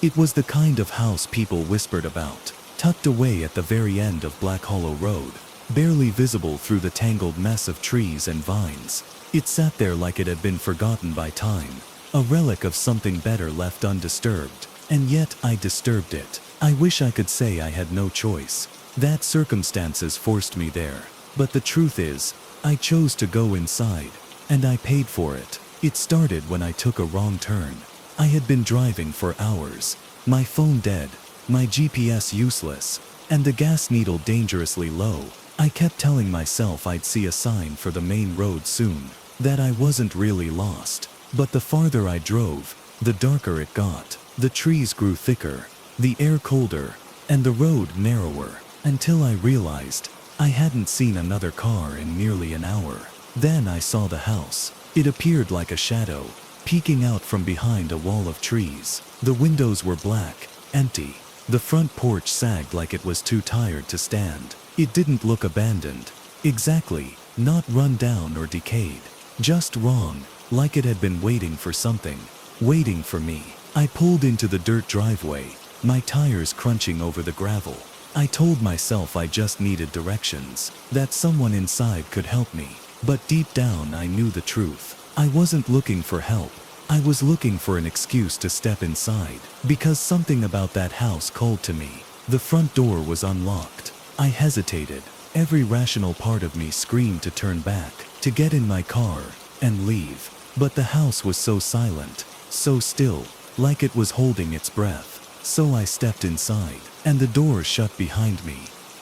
It was the kind of house people whispered about, tucked away at the very end of Black Hollow Road, barely visible through the tangled mess of trees and vines. It sat there like it had been forgotten by time, a relic of something better left undisturbed, and yet I disturbed it. I wish I could say I had no choice, that circumstances forced me there, but the truth is, I chose to go inside, and I paid for it. It started when I took a wrong turn. I had been driving for hours, my phone dead, my GPS useless, and the gas needle dangerously low. I kept telling myself I'd see a sign for the main road soon, that I wasn't really lost. But the farther I drove, the darker it got. The trees grew thicker, the air colder, and the road narrower, until I realized I hadn't seen another car in nearly an hour. Then I saw the house. It appeared like a shadow, peeking out from behind a wall of trees. The windows were black, empty. The front porch sagged like it was too tired to stand. It didn't look abandoned. Exactly, not run down or decayed. Just wrong, like it had been waiting for something. Waiting for me. I pulled into the dirt driveway, my tires crunching over the gravel. I told myself I just needed directions, that someone inside could help me. But deep down I knew the truth. I wasn't looking for help. I was looking for an excuse to step inside, because something about that house called to me. The front door was unlocked. I hesitated. Every rational part of me screamed to turn back, to get in my car and leave. But the house was so silent, so still, like it was holding its breath. So I stepped inside, and the door shut behind me.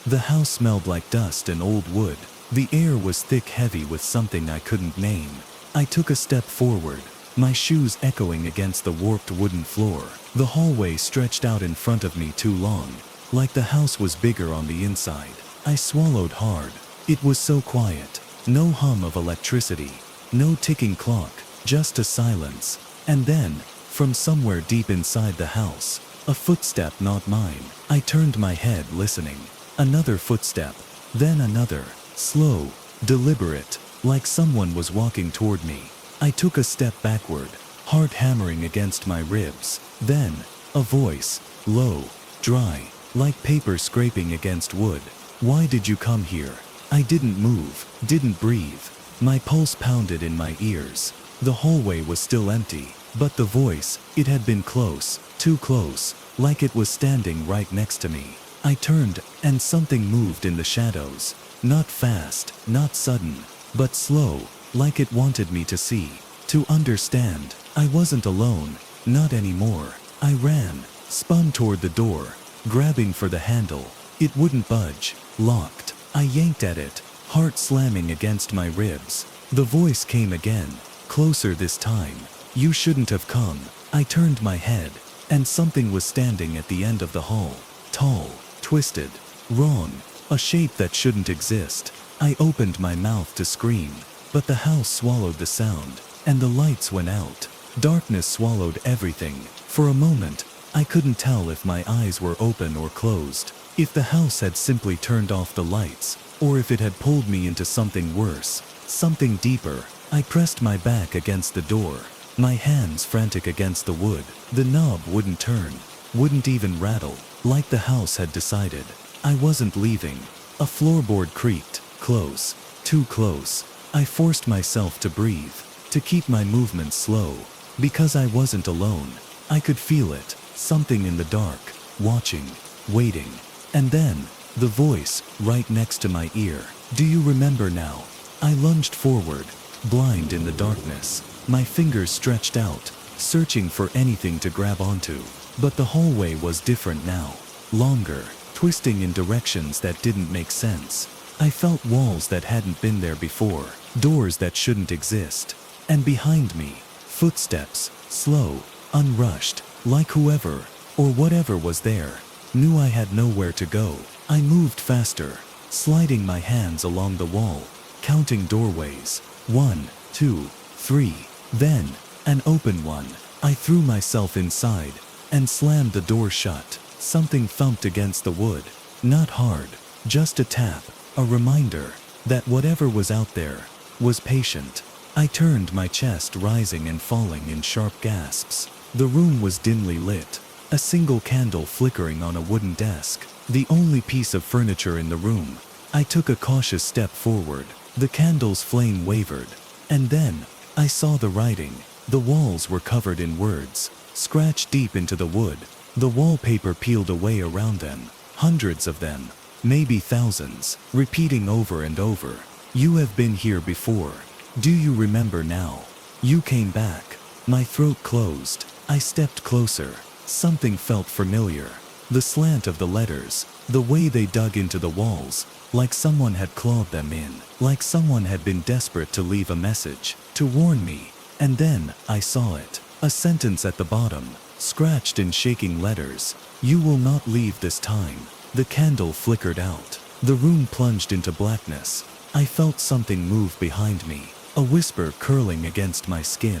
The house smelled like dust and old wood. The air was thick, heavy with something I couldn't name. I took a step forward, my shoes echoing against the warped wooden floor. The hallway stretched out in front of me too long, like the house was bigger on the inside. I swallowed hard. It was so quiet. No hum of electricity, no ticking clock, just a silence. And then, from somewhere deep inside the house, a footstep, not mine. I turned my head, listening. Another footstep, then another, slow, deliberate, like someone was walking toward me. I took a step backward, heart hammering against my ribs. Then, a voice, low, dry, like paper scraping against wood. "Why did you come here?" I didn't move, didn't breathe. My pulse pounded in my ears. The hallway was still empty, but the voice, it had been close, too close, like it was standing right next to me. I turned, and something moved in the shadows. Not fast, not sudden, but slow, like it wanted me to see, to understand. I wasn't alone, not anymore. I ran, spun toward the door, grabbing for the handle. It wouldn't budge, locked. I yanked at it, heart slamming against my ribs. The voice came again, closer this time. "You shouldn't have come." I turned my head, and something was standing at the end of the hall. Tall, twisted, wrong, a shape that shouldn't exist. I opened my mouth to scream, but the house swallowed the sound, and the lights went out. Darkness swallowed everything. For a moment, I couldn't tell if my eyes were open or closed, if the house had simply turned off the lights, or if it had pulled me into something worse, something deeper. I pressed my back against the door, my hands frantic against the wood. The knob wouldn't turn, wouldn't even rattle, like the house had decided. I wasn't leaving. A floorboard creaked, close, too close. I forced myself to breathe, to keep my movements slow, because I wasn't alone. I could feel it, something in the dark, watching, waiting. And then, the voice, right next to my ear. "Do you remember now?" I lunged forward, blind in the darkness, my fingers stretched out, searching for anything to grab onto. But the hallway was different now, longer, twisting in directions that didn't make sense. I felt walls that hadn't been there before, doors that shouldn't exist. And behind me, footsteps, slow, unrushed, like whoever, or whatever was there, knew I had nowhere to go. I moved faster, sliding my hands along the wall, counting doorways. 1, 2, 3, then, an open one. I threw myself inside, and slammed the door shut. Something thumped against the wood. Not hard, just a tap, a reminder that whatever was out there was patient. I turned, my chest rising and falling in sharp gasps. The room was dimly lit, a single candle flickering on a wooden desk, the only piece of furniture in the room. I took a cautious step forward. The candle's flame wavered, and then I saw the writing. The walls were covered in words, scratched deep into the wood. The wallpaper peeled away around them, hundreds of them, maybe thousands, repeating over and over. You have been here before. Do you remember now? You came back. My throat closed. I stepped closer. Something felt familiar. The slant of the letters, the way they dug into the walls, like someone had clawed them in, like someone had been desperate to leave a message, to warn me. And then I saw it. A sentence at the bottom, scratched in shaking letters. You will not leave this time. The candle flickered out. The room plunged into blackness. I felt something move behind me, a whisper curling against my skin.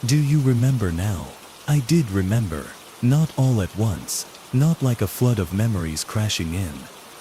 Do you remember now? I did remember. Not all at once, not like a flood of memories crashing in,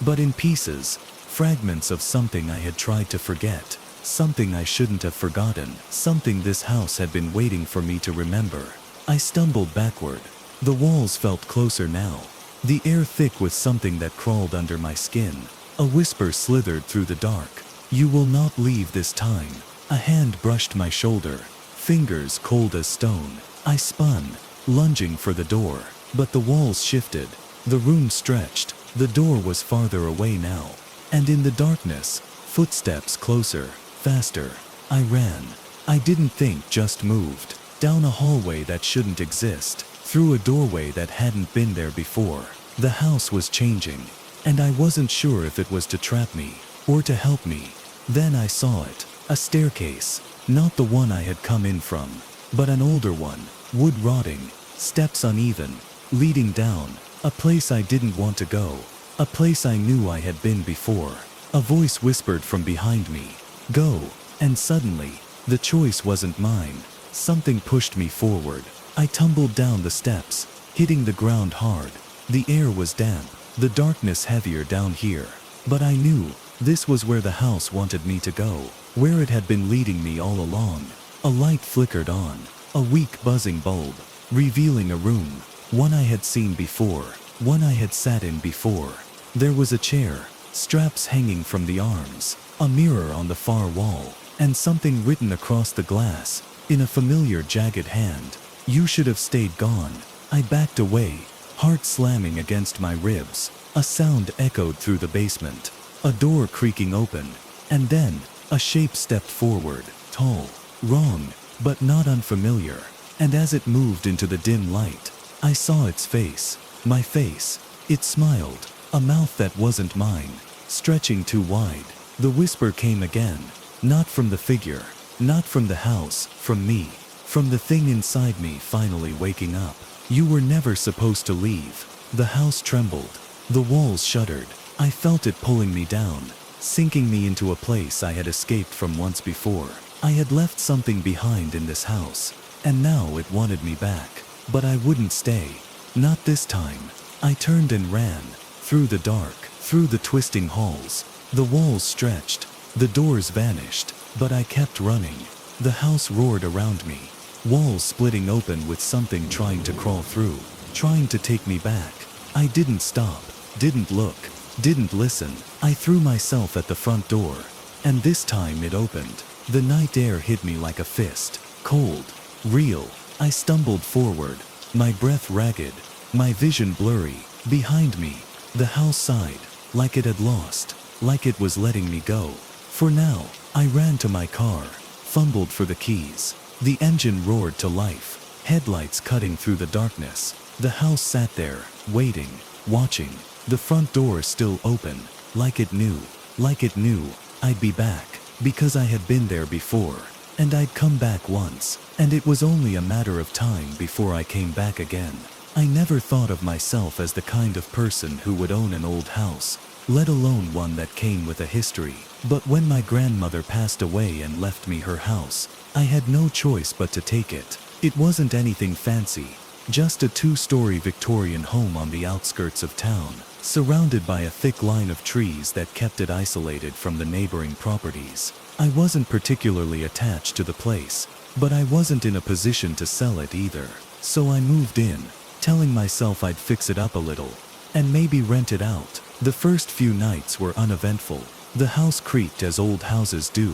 but in pieces, fragments of something I had tried to forget, something I shouldn't have forgotten, something this house had been waiting for me to remember. I stumbled backward. The walls felt closer now, the air thick with something that crawled under my skin. A whisper slithered through the dark. You will not leave this time. A hand brushed my shoulder, fingers cold as stone. I spun, lunging for the door, but the walls shifted. The room stretched. The door was farther away now, and in the darkness, footsteps closer, faster. I ran. I didn't think, just moved. Down a hallway that shouldn't exist, through a doorway that hadn't been there before. The house was changing, and I wasn't sure if it was to trap me, or to help me. Then I saw it. A staircase, not the one I had come in from, but an older one, wood rotting, steps uneven, leading down, a place I didn't want to go, a place I knew I had been before. A voice whispered from behind me, go, and suddenly, the choice wasn't mine. Something pushed me forward. I tumbled down the steps, hitting the ground hard. The air was damp, the darkness heavier down here, but I knew this was where the house wanted me to go, where it had been leading me all along. A light flickered on, a weak buzzing bulb, revealing a room, one I had seen before, one I had sat in before. There was a chair, straps hanging from the arms, a mirror on the far wall, and something written across the glass, in a familiar jagged hand. You should have stayed gone. I backed away, heart slamming against my ribs. A sound echoed through the basement, a door creaking open, and then, a shape stepped forward, tall, wrong, but not unfamiliar. And as it moved into the dim light, I saw its face, my face. It smiled, a mouth that wasn't mine, stretching too wide. The whisper came again, not from the figure, not from the house, from me, from the thing inside me finally waking up. You were never supposed to leave. The house trembled, the walls shuddered. I felt it pulling me down, sinking me into a place I had escaped from once before. I had left something behind in this house, and now it wanted me back. But I wouldn't stay. Not this time. I turned and ran, through the dark, through the twisting halls. The walls stretched, the doors vanished, but I kept running. The house roared around me, walls splitting open with something trying to crawl through, trying to take me back. I didn't stop, didn't look, didn't listen. I threw myself at the front door, and this time it opened. The night air hit me like a fist, cold, real. I stumbled forward, my breath ragged, my vision blurry. Behind me, the house sighed, like it had lost, like it was letting me go. For now, I ran to my car, fumbled for the keys. The engine roared to life, headlights cutting through the darkness. The house sat there, waiting, watching. The front door still open, like it knew, like it knew I'd be back, because I had been there before, and I'd come back once, and it was only a matter of time before I came back again. I never thought of myself as the kind of person who would own an old house, let alone one that came with a history. But when my grandmother passed away and left me her house, I had no choice but to take it. It wasn't anything fancy, just a 2-story Victorian home on the outskirts of town, surrounded by a thick line of trees that kept it isolated from the neighboring properties. I wasn't particularly attached to the place, but I wasn't in a position to sell it either. So I moved in, telling myself I'd fix it up a little, and maybe rent it out. The first few nights were uneventful. The house creaked as old houses do,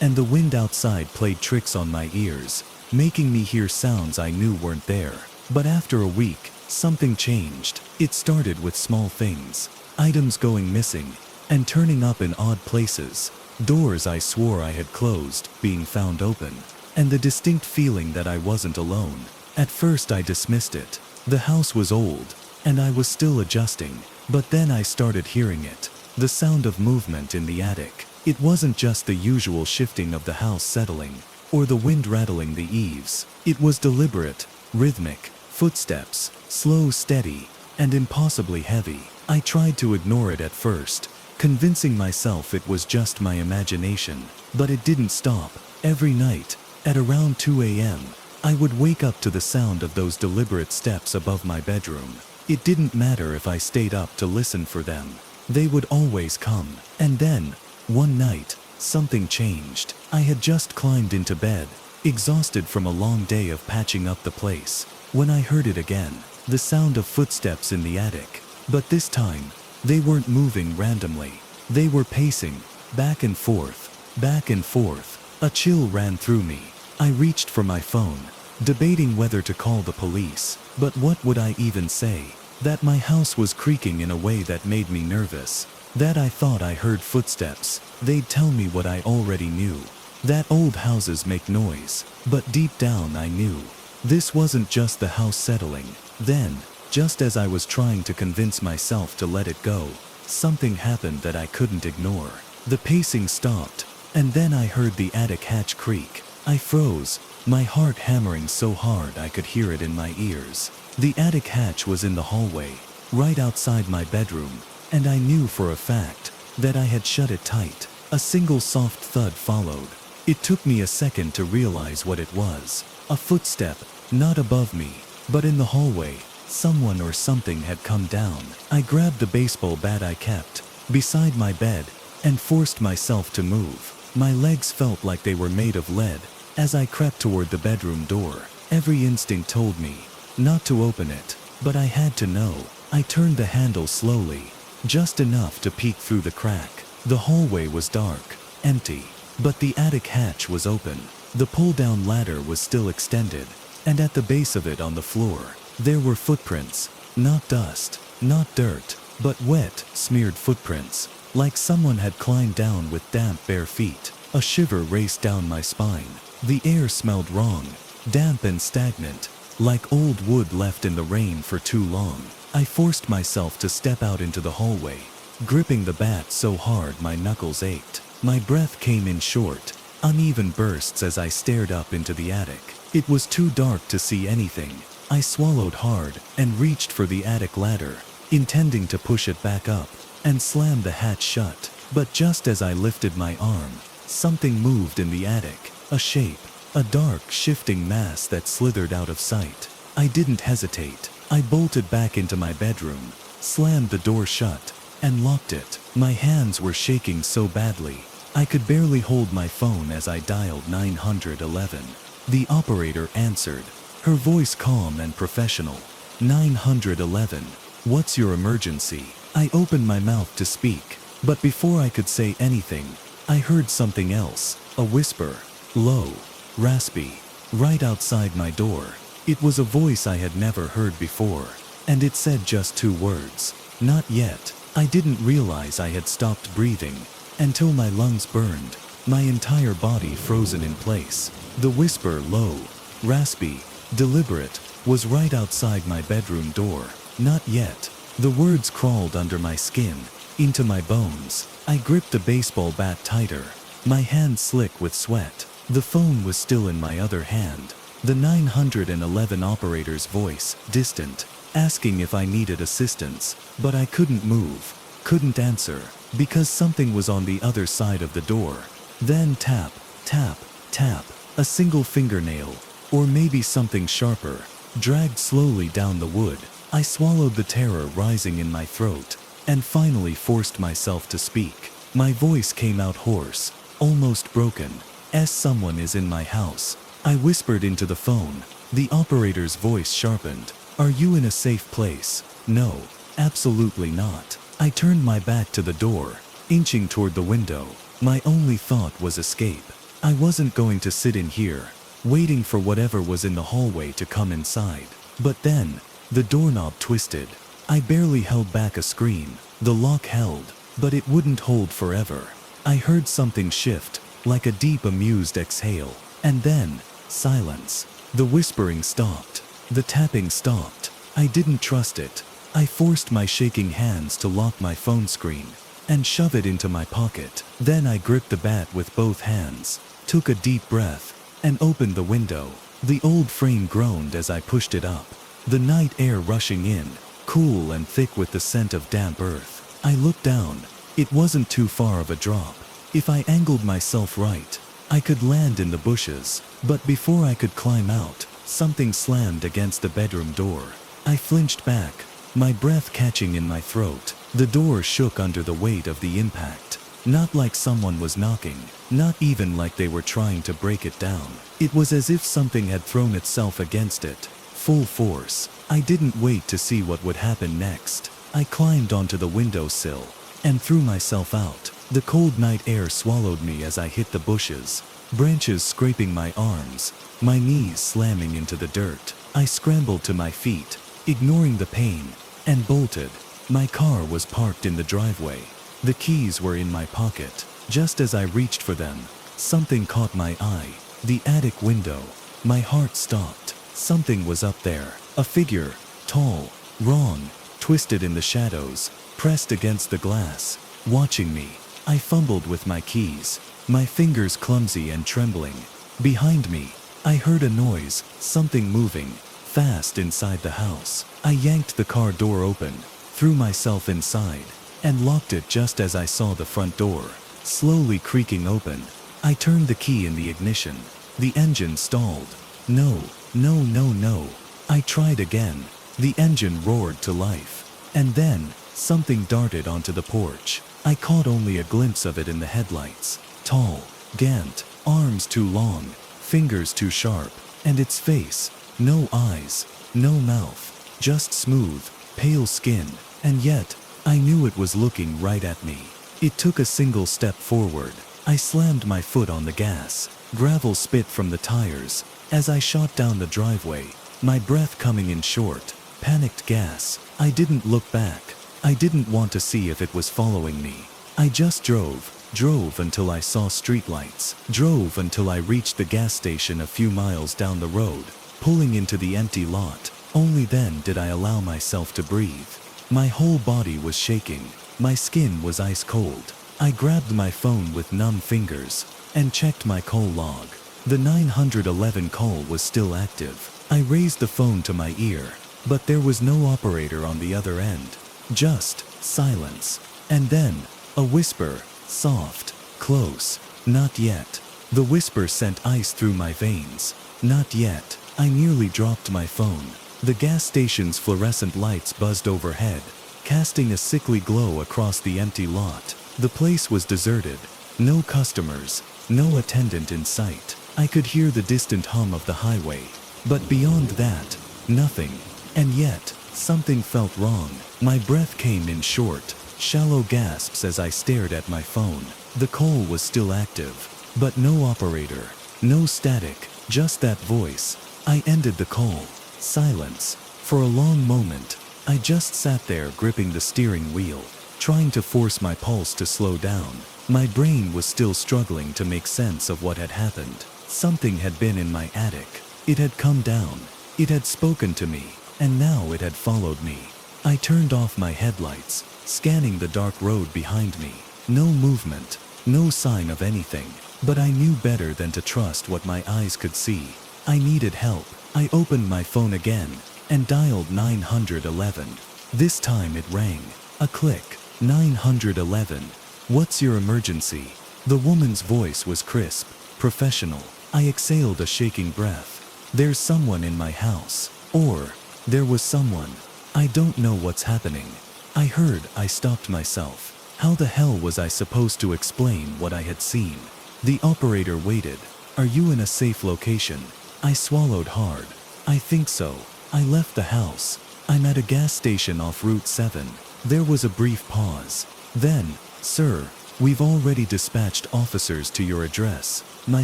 and the wind outside played tricks on my ears, making me hear sounds I knew weren't there. But after a week, something changed. It started with small things, items going missing, and turning up in odd places, doors I swore I had closed being found open, and the distinct feeling that I wasn't alone. At first I dismissed it. The house was old, and I was still adjusting, but then I started hearing it. The sound of movement in the attic. It wasn't just the usual shifting of the house settling, or the wind rattling the eaves. It was deliberate, rhythmic, footsteps, slow, steady, and impossibly heavy. I tried to ignore it at first, convincing myself it was just my imagination, but it didn't stop. Every night, at around 2 a.m., I would wake up to the sound of those deliberate steps above my bedroom. It didn't matter if I stayed up to listen for them. They would always come. And then, one night, something changed. I had just climbed into bed, exhausted from a long day of patching up the place, when I heard it again. The sound of footsteps in the attic. But this time, they weren't moving randomly. They were pacing, back and forth, back and forth. A chill ran through me. I reached for my phone, debating whether to call the police. But what would I even say? That my house was creaking in a way that made me nervous. That I thought I heard footsteps. They'd tell me what I already knew. That old houses make noise. But deep down I knew. This wasn't just the house settling. Then, just as I was trying to convince myself to let it go, something happened that I couldn't ignore. The pacing stopped, and then I heard the attic hatch creak. I froze, my heart hammering so hard I could hear it in my ears. The attic hatch was in the hallway, right outside my bedroom, and I knew for a fact that I had shut it tight. A single soft thud followed. It took me a second to realize what it was. A footstep, not above me, but in the hallway. Someone or something had come down. I grabbed the baseball bat I kept beside my bed and forced myself to move. My legs felt like they were made of lead as I crept toward the bedroom door. Every instinct told me not to open it, but I had to know. I turned the handle slowly, just enough to peek through the crack. The hallway was dark, empty, but the attic hatch was open. The pull-down ladder was still extended, and at the base of it on the floor, there were footprints. Not dust, not dirt, but wet, smeared footprints, like someone had climbed down with damp bare feet. A shiver raced down my spine. The air smelled wrong, damp and stagnant, like old wood left in the rain for too long. I forced myself to step out into the hallway, gripping the bat so hard my knuckles ached. My breath came in short, uneven bursts as I stared up into the attic. It was too dark to see anything. I swallowed hard and reached for the attic ladder, intending to push it back up and slam the hatch shut. But just as I lifted my arm, something moved in the attic. A shape, a dark, shifting mass that slithered out of sight. I didn't hesitate. I bolted back into my bedroom, slammed the door shut, and locked it. My hands were shaking so badly, I could barely hold my phone as I dialed 911. The operator answered, her voice calm and professional. 911, what's your emergency? I opened my mouth to speak, but before I could say anything, I heard something else, a whisper, low, raspy, right outside my door. It was a voice I had never heard before, and it said just 2 words, not yet. I didn't realize I had stopped breathing until my lungs burned, my entire body frozen in place. The whisper, low, raspy, deliberate, was right outside my bedroom door. Not yet. The words crawled under my skin, into my bones. I gripped the baseball bat tighter, my hand slick with sweat. The phone was still in my other hand. The 911 operator's voice, distant, asking if I needed assistance, but I couldn't move, couldn't answer, because something was on the other side of the door. Then tap, tap, tap, a single fingernail, or maybe something sharper, dragged slowly down the wood. I swallowed the terror rising in my throat, and finally forced myself to speak. My voice came out hoarse, almost broken. As someone is in my house, I whispered into the phone. The operator's voice sharpened. Are you in a safe place? No, absolutely not. I turned my back to the door, inching toward the window. My only thought was escape. I wasn't going to sit in here, waiting for whatever was in the hallway to come inside. But then, the doorknob twisted. I barely held back a scream. The lock held, but it wouldn't hold forever. I heard something shift, like a deep amused exhale. And then, silence. The whispering stopped. The tapping stopped. I didn't trust it. I forced my shaking hands to lock my phone screen and shove it into my pocket. Then I gripped the bat with both hands, took a deep breath, and opened the window. The old frame groaned as I pushed it up. The night air rushing in, cool and thick with the scent of damp earth. I looked down. It wasn't too far of a drop. If I angled myself right, I could land in the bushes. But before I could climb out, something slammed against the bedroom door. I flinched back, my breath catching in my throat. The door shook under the weight of the impact. Not like someone was knocking, not even like they were trying to break it down. It was as if something had thrown itself against it, full force. I didn't wait to see what would happen next. I climbed onto the windowsill and threw myself out. The cold night air swallowed me as I hit the bushes, branches scraping my arms, my knees slamming into the dirt. I scrambled to my feet, ignoring the pain, and bolted. My car was parked in the driveway. The keys were in my pocket. Just as I reached for them, something caught my eye. The attic window. My heart stopped. Something was up there. A figure, tall, wrong, twisted in the shadows, pressed against the glass, watching me. I fumbled with my keys, my fingers clumsy and trembling. Behind me, I heard a noise, something moving, fast inside the house. I yanked the car door open, threw myself inside, and locked it just as I saw the front door slowly creaking open. I turned the key in the ignition. The engine stalled. No, no, no, no. I tried again. The engine roared to life. And then, something darted onto the porch. I caught only a glimpse of it in the headlights. Tall, gaunt, arms too long, fingers too sharp, and its face. No eyes, no mouth, just smooth, pale skin. And yet, I knew it was looking right at me. It took a single step forward. I slammed my foot on the gas. Gravel spit from the tires. As I shot down the driveway, my breath coming in short, panicked gas. I didn't look back. I didn't want to see if it was following me. I just drove until I saw streetlights, drove until I reached the gas station a few miles down the road, pulling into the empty lot. Only then did I allow myself to breathe. My whole body was shaking. My skin was ice cold. I grabbed my phone with numb fingers and checked my call log. The 911 call was still active. I raised the phone to my ear, but there was no operator on the other end. Just silence. And then, a whisper, soft, close. Not yet. The whisper sent ice through my veins. Not yet. I nearly dropped my phone. The gas station's fluorescent lights buzzed overhead, casting a sickly glow across the empty lot. The place was deserted. No customers, no attendant in sight. I could hear the distant hum of the highway. But beyond that, nothing. And yet, something felt wrong. My breath came in short, shallow gasps as I stared at my phone. The call was still active, but no operator, no static, just that voice. I ended the call. Silence. For a long moment, I just sat there gripping the steering wheel, trying to force my pulse to slow down. My brain was still struggling to make sense of what had happened. Something had been in my attic. It had come down. It had spoken to me, and now it had followed me. I turned off my headlights, scanning the dark road behind me. No movement, no sign of anything. But I knew better than to trust what my eyes could see. I needed help. I opened my phone again and dialed 911. This time it rang. A click. 911. What's your emergency? The woman's voice was crisp, professional. I exhaled a shaking breath. There's someone in my house. Or, there was someone. I don't know what's happening. I stopped myself. How the hell was I supposed to explain what I had seen? The operator waited. Are you in a safe location? I swallowed hard. I think so. I left the house. I'm at a gas station off Route 7. There was a brief pause. Then, sir, we've already dispatched officers to your address. My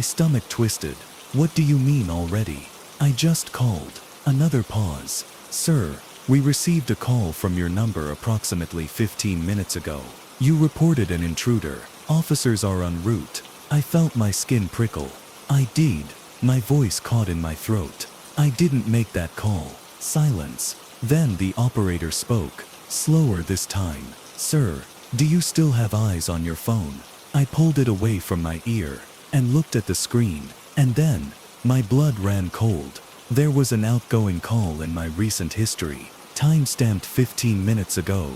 stomach twisted. What do you mean already? I just called. Another pause. Sir, we received a call from your number approximately 15 minutes ago. You reported an intruder. Officers are en route. I felt my skin prickle. I did. My voice caught in my throat. I didn't make that call. Silence. Then the operator spoke, slower this time. Sir, do you still have eyes on your phone? I pulled it away from my ear and looked at the screen, and then my blood ran cold. There was an outgoing call in my recent history, time-stamped 15 minutes ago.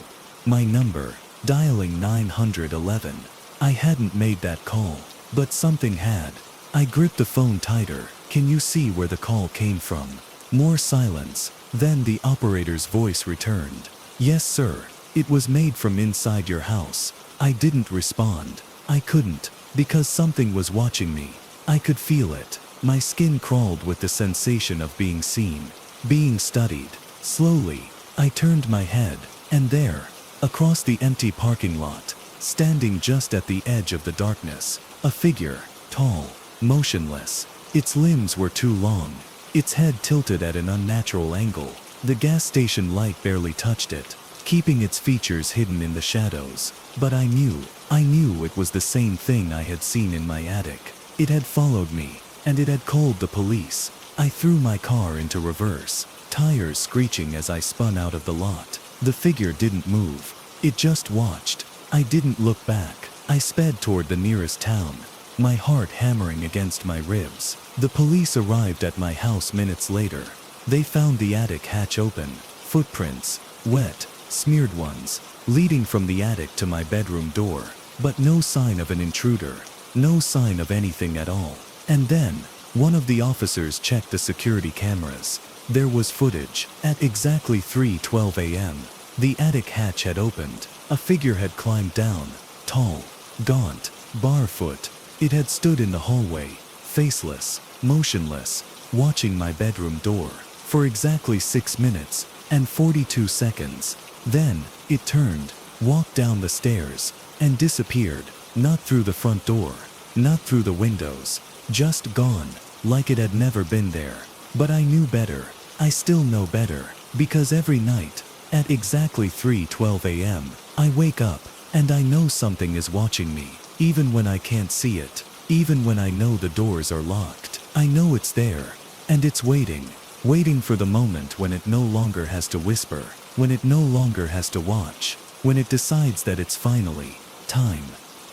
My number, dialing 911. I hadn't made that call, but something had. I gripped the phone tighter. Can you see where the call came from? More silence. Then the operator's voice returned. Yes, sir. It was made from inside your house. I didn't respond. I couldn't, because something was watching me. I could feel it. My skin crawled with the sensation of being seen, being studied. Slowly, I turned my head, and there, across the empty parking lot, standing just at the edge of the darkness, a figure, tall, motionless. Its limbs were too long, its head tilted at an unnatural angle. The gas station light barely touched it, keeping its features hidden in the shadows. But I knew it was the same thing I had seen in my attic. It had followed me, and it had called the police. I threw my car into reverse, tires screeching as I spun out of the lot. The figure didn't move. It just watched. I didn't look back. I sped toward the nearest town, my heart hammering against my ribs. The police arrived at my house minutes later. They found the attic hatch open, footprints, wet, smeared ones, leading from the attic to my bedroom door. But no sign of an intruder, no sign of anything at all. And then, one of the officers checked the security cameras. There was footage. At exactly 3:12 a.m., the attic hatch had opened. A figure had climbed down, tall, gaunt, barefoot. It had stood in the hallway, faceless, motionless, watching my bedroom door for exactly 6 minutes and 42 seconds. Then, it turned, walked down the stairs, and disappeared. Not through the front door, not through the windows, just gone, like it had never been there. But I knew better. I still know better, because every night, at exactly 3:12 a.m., I wake up, and I know something is watching me, even when I can't see it, even when I know the doors are locked. I know it's there, and it's waiting for the moment when it no longer has to whisper, when it no longer has to watch, when it decides that it's finally time.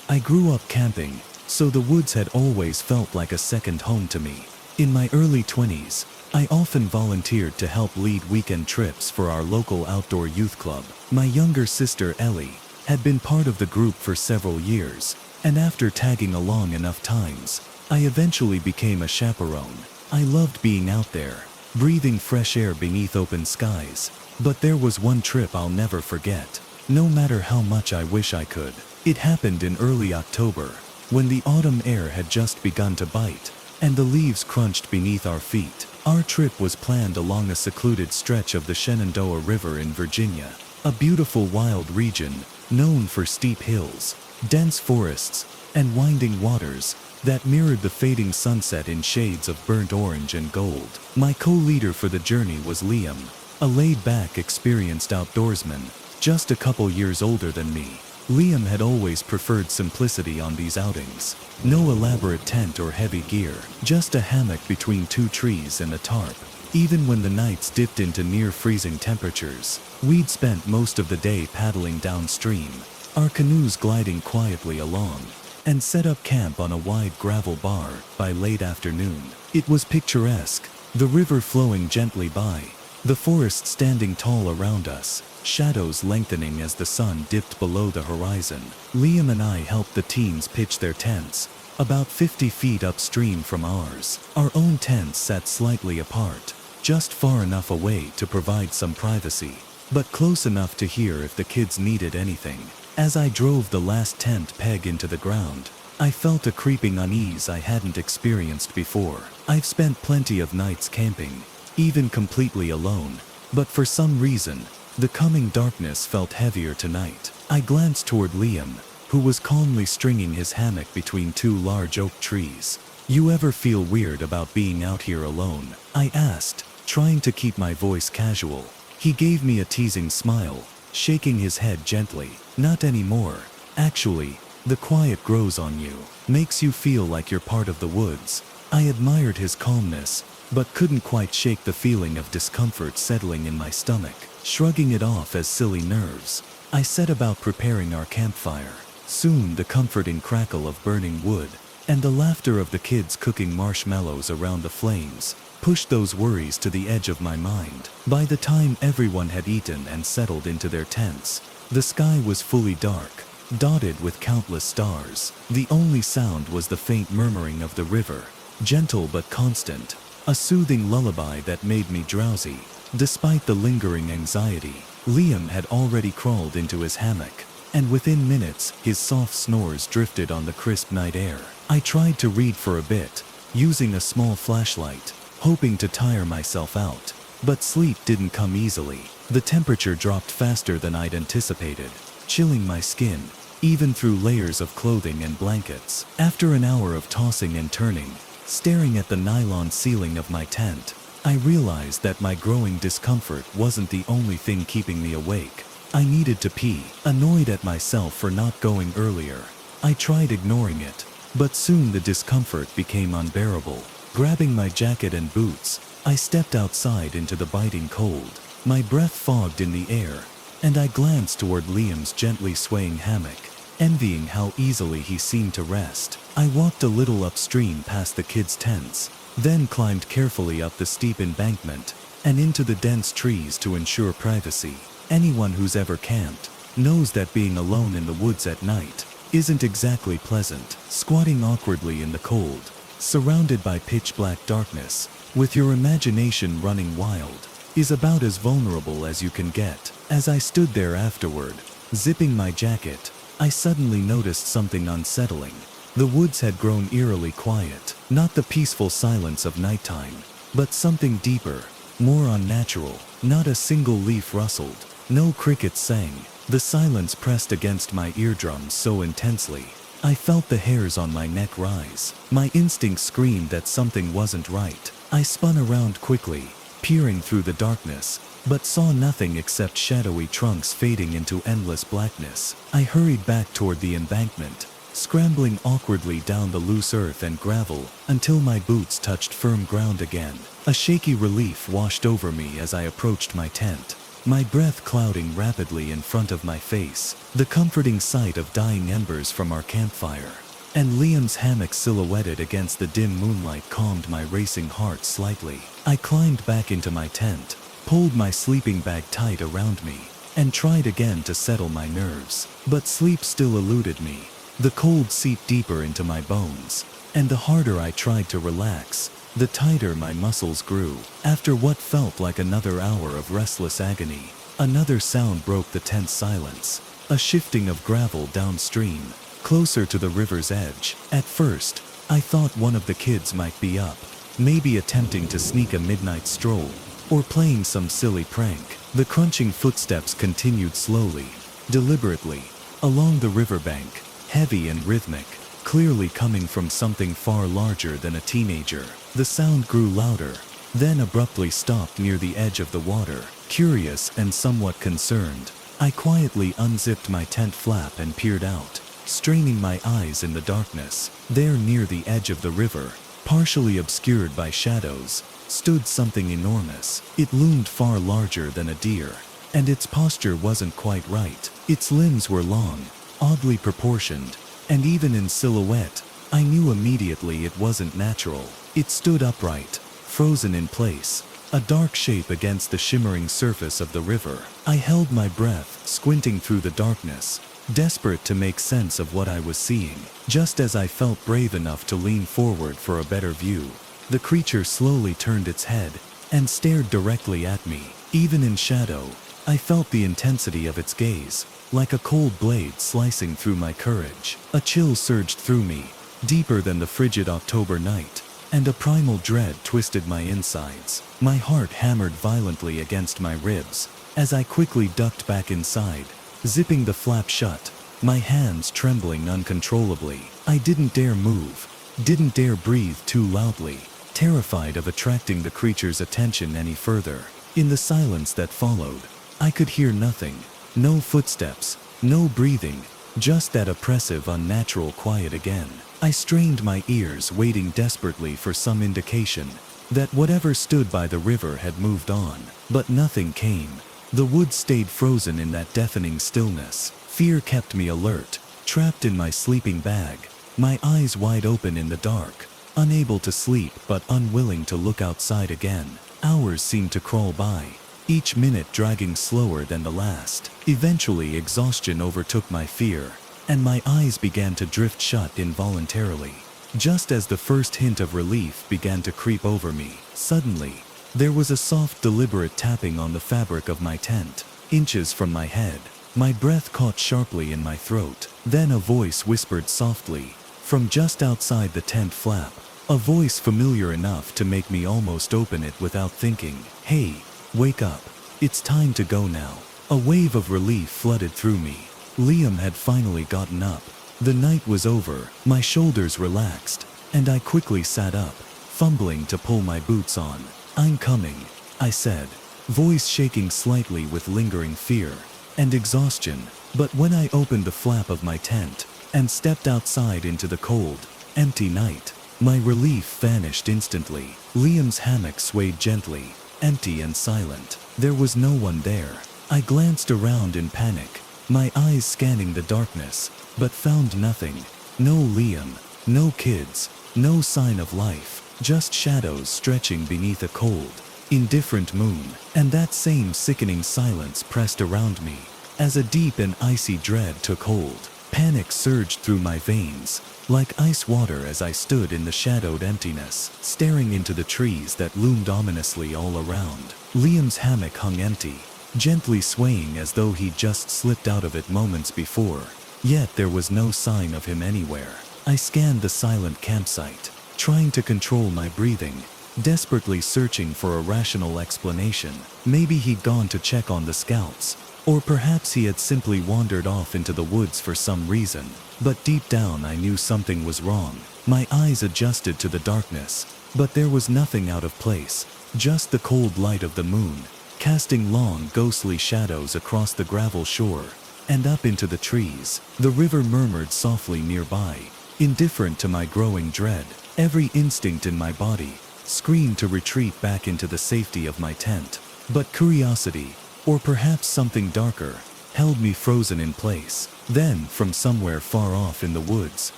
I grew up camping, so the woods had always felt like a second home to me. In my early 20s, I often volunteered to help lead weekend trips for our local outdoor youth club. My younger sister Ellie had been part of the group for several years, and after tagging along enough times, I eventually became a chaperone. I loved being out there, breathing fresh air beneath open skies. But there was one trip I'll never forget, no matter how much I wish I could. It happened in early October, when the autumn air had just begun to bite, and the leaves crunched beneath our feet. Our trip was planned along a secluded stretch of the Shenandoah River in Virginia, a beautiful wild region known for steep hills, dense forests, and winding waters that mirrored the fading sunset in shades of burnt orange and gold. My co-leader for the journey was Liam, a laid-back, experienced outdoorsman, just a couple years older than me. Liam had always preferred simplicity on these outings. No elaborate tent or heavy gear, just a hammock between two trees and a tarp. Even when the nights dipped into near-freezing temperatures, we'd spent most of the day paddling downstream, our canoes gliding quietly along, and set up camp on a wide gravel bar. By late afternoon, it was picturesque, the river flowing gently by, the forest standing tall around us, shadows lengthening as the sun dipped below the horizon. Liam and I helped the teens pitch their tents, about 50 feet upstream from ours. Our own tents sat slightly apart, just far enough away to provide some privacy, but close enough to hear if the kids needed anything. As I drove the last tent peg into the ground, I felt a creeping unease I hadn't experienced before. I've spent plenty of nights camping, even completely alone, but for some reason, the coming darkness felt heavier tonight. I glanced toward Liam, who was calmly stringing his hammock between two large oak trees. "You ever feel weird about being out here alone?" I asked, trying to keep my voice casual. He gave me a teasing smile, shaking his head gently. "Not anymore. Actually, the quiet grows on you, makes you feel like you're part of the woods." I admired his calmness, but couldn't quite shake the feeling of discomfort settling in my stomach. Shrugging it off as silly nerves, I set about preparing our campfire. Soon the comforting crackle of burning wood and the laughter of the kids cooking marshmallows around the flames pushed those worries to the edge of my mind. By the time everyone had eaten and settled into their tents, the sky was fully dark, dotted with countless stars. The only sound was the faint murmuring of the river, gentle but constant, a soothing lullaby that made me drowsy. Despite the lingering anxiety, Liam had already crawled into his hammock, and within minutes, his soft snores drifted on the crisp night air. I tried to read for a bit, using a small flashlight, hoping to tire myself out, but sleep didn't come easily. The temperature dropped faster than I'd anticipated, chilling my skin, even through layers of clothing and blankets. After an hour of tossing and turning, staring at the nylon ceiling of my tent, I realized that my growing discomfort wasn't the only thing keeping me awake. I needed to pee. Annoyed at myself for not going earlier, I tried ignoring it, but soon the discomfort became unbearable. Grabbing my jacket and boots, I stepped outside into the biting cold. My breath fogged in the air, and I glanced toward Liam's gently swaying hammock, envying how easily he seemed to rest. I walked a little upstream past the kids' tents, then climbed carefully up the steep embankment and into the dense trees to ensure privacy. Anyone who's ever camped knows that being alone in the woods at night isn't exactly pleasant. Squatting awkwardly in the cold, surrounded by pitch-black darkness, with your imagination running wild, is about as vulnerable as you can get. As I stood there afterward, zipping my jacket, I suddenly noticed something unsettling. The woods had grown eerily quiet, not the peaceful silence of nighttime, but something deeper, more unnatural. Not a single leaf rustled, no crickets sang. The silence pressed against my eardrums so intensely, I felt the hairs on my neck rise. My instinct screamed that something wasn't right. I spun around quickly, peering through the darkness, but saw nothing except shadowy trunks fading into endless blackness. I hurried back toward the embankment, scrambling awkwardly down the loose earth and gravel until my boots touched firm ground again. A shaky relief washed over me as I approached my tent, my breath clouding rapidly in front of my face. The comforting sight of dying embers from our campfire and Liam's hammock silhouetted against the dim moonlight calmed my racing heart slightly. I climbed back into my tent, pulled my sleeping bag tight around me, and tried again to settle my nerves. But sleep still eluded me. The cold seeped deeper into my bones, and the harder I tried to relax, the tighter my muscles grew. After what felt like another hour of restless agony, another sound broke the tense silence, a shifting of gravel downstream, closer to the river's edge. At first, I thought one of the kids might be up, maybe attempting to sneak a midnight stroll, or playing some silly prank. The crunching footsteps continued slowly, deliberately, along the riverbank, heavy and rhythmic, clearly coming from something far larger than a teenager. The sound grew louder, then abruptly stopped near the edge of the water. Curious and somewhat concerned, I quietly unzipped my tent flap and peered out, straining my eyes in the darkness. There near the edge of the river, partially obscured by shadows, stood something enormous. It loomed far larger than a deer, and its posture wasn't quite right. Its limbs were long, oddly proportioned, and even in silhouette, I knew immediately it wasn't natural. It stood upright, frozen in place, a dark shape against the shimmering surface of the river. I held my breath, squinting through the darkness, desperate to make sense of what I was seeing. Just as I felt brave enough to lean forward for a better view, the creature slowly turned its head and stared directly at me. Even in shadow, I felt the intensity of its gaze, like a cold blade slicing through my courage. A chill surged through me, deeper than the frigid October night, and a primal dread twisted my insides. My heart hammered violently against my ribs as I quickly ducked back inside, zipping the flap shut, my hands trembling uncontrollably. I didn't dare move, didn't dare breathe too loudly, terrified of attracting the creature's attention any further. In the silence that followed, I could hear nothing. No footsteps, no breathing, just that oppressive, unnatural quiet again. I strained my ears, waiting desperately for some indication that whatever stood by the river had moved on. But nothing came. The woods stayed frozen in that deafening stillness. Fear kept me alert, trapped in my sleeping bag, my eyes wide open in the dark, unable to sleep but unwilling to look outside again. Hours seemed to crawl by, each minute dragging slower than the last. Eventually, exhaustion overtook my fear, and my eyes began to drift shut involuntarily. Just as the first hint of relief began to creep over me, suddenly, there was a soft, deliberate tapping on the fabric of my tent, inches from my head. My breath caught sharply in my throat. Then a voice whispered softly, from just outside the tent flap, a voice familiar enough to make me almost open it without thinking. "Hey, wake up. It's time to go now." A wave of relief flooded through me. Liam had finally gotten up. The night was over, my shoulders relaxed, and I quickly sat up, fumbling to pull my boots on. "I'm coming," I said, voice shaking slightly with lingering fear and exhaustion. But when I opened the flap of my tent and stepped outside into the cold, empty night, my relief vanished instantly. Liam's hammock swayed gently, empty and silent. There was no one there. I glanced around in panic, my eyes scanning the darkness, but found nothing. No Liam, no kids, no sign of life, just shadows stretching beneath a cold, indifferent moon. And that same sickening silence pressed around me as a deep and icy dread took hold. Panic surged through my veins, like ice water, as I stood in the shadowed emptiness, staring into the trees that loomed ominously all around. Liam's hammock hung empty, gently swaying as though he'd just slipped out of it moments before. Yet there was no sign of him anywhere. I scanned the silent campsite, trying to control my breathing, desperately searching for a rational explanation. Maybe he'd gone to check on the scouts, or perhaps he had simply wandered off into the woods for some reason. But deep down I knew something was wrong. My eyes adjusted to the darkness, but there was nothing out of place, just the cold light of the moon, casting long, ghostly shadows across the gravel shore and up into the trees. The river murmured softly nearby, indifferent to my growing dread. Every instinct in my body screamed to retreat back into the safety of my tent. But curiosity, or perhaps something darker, held me frozen in place. Then, from somewhere far off in the woods,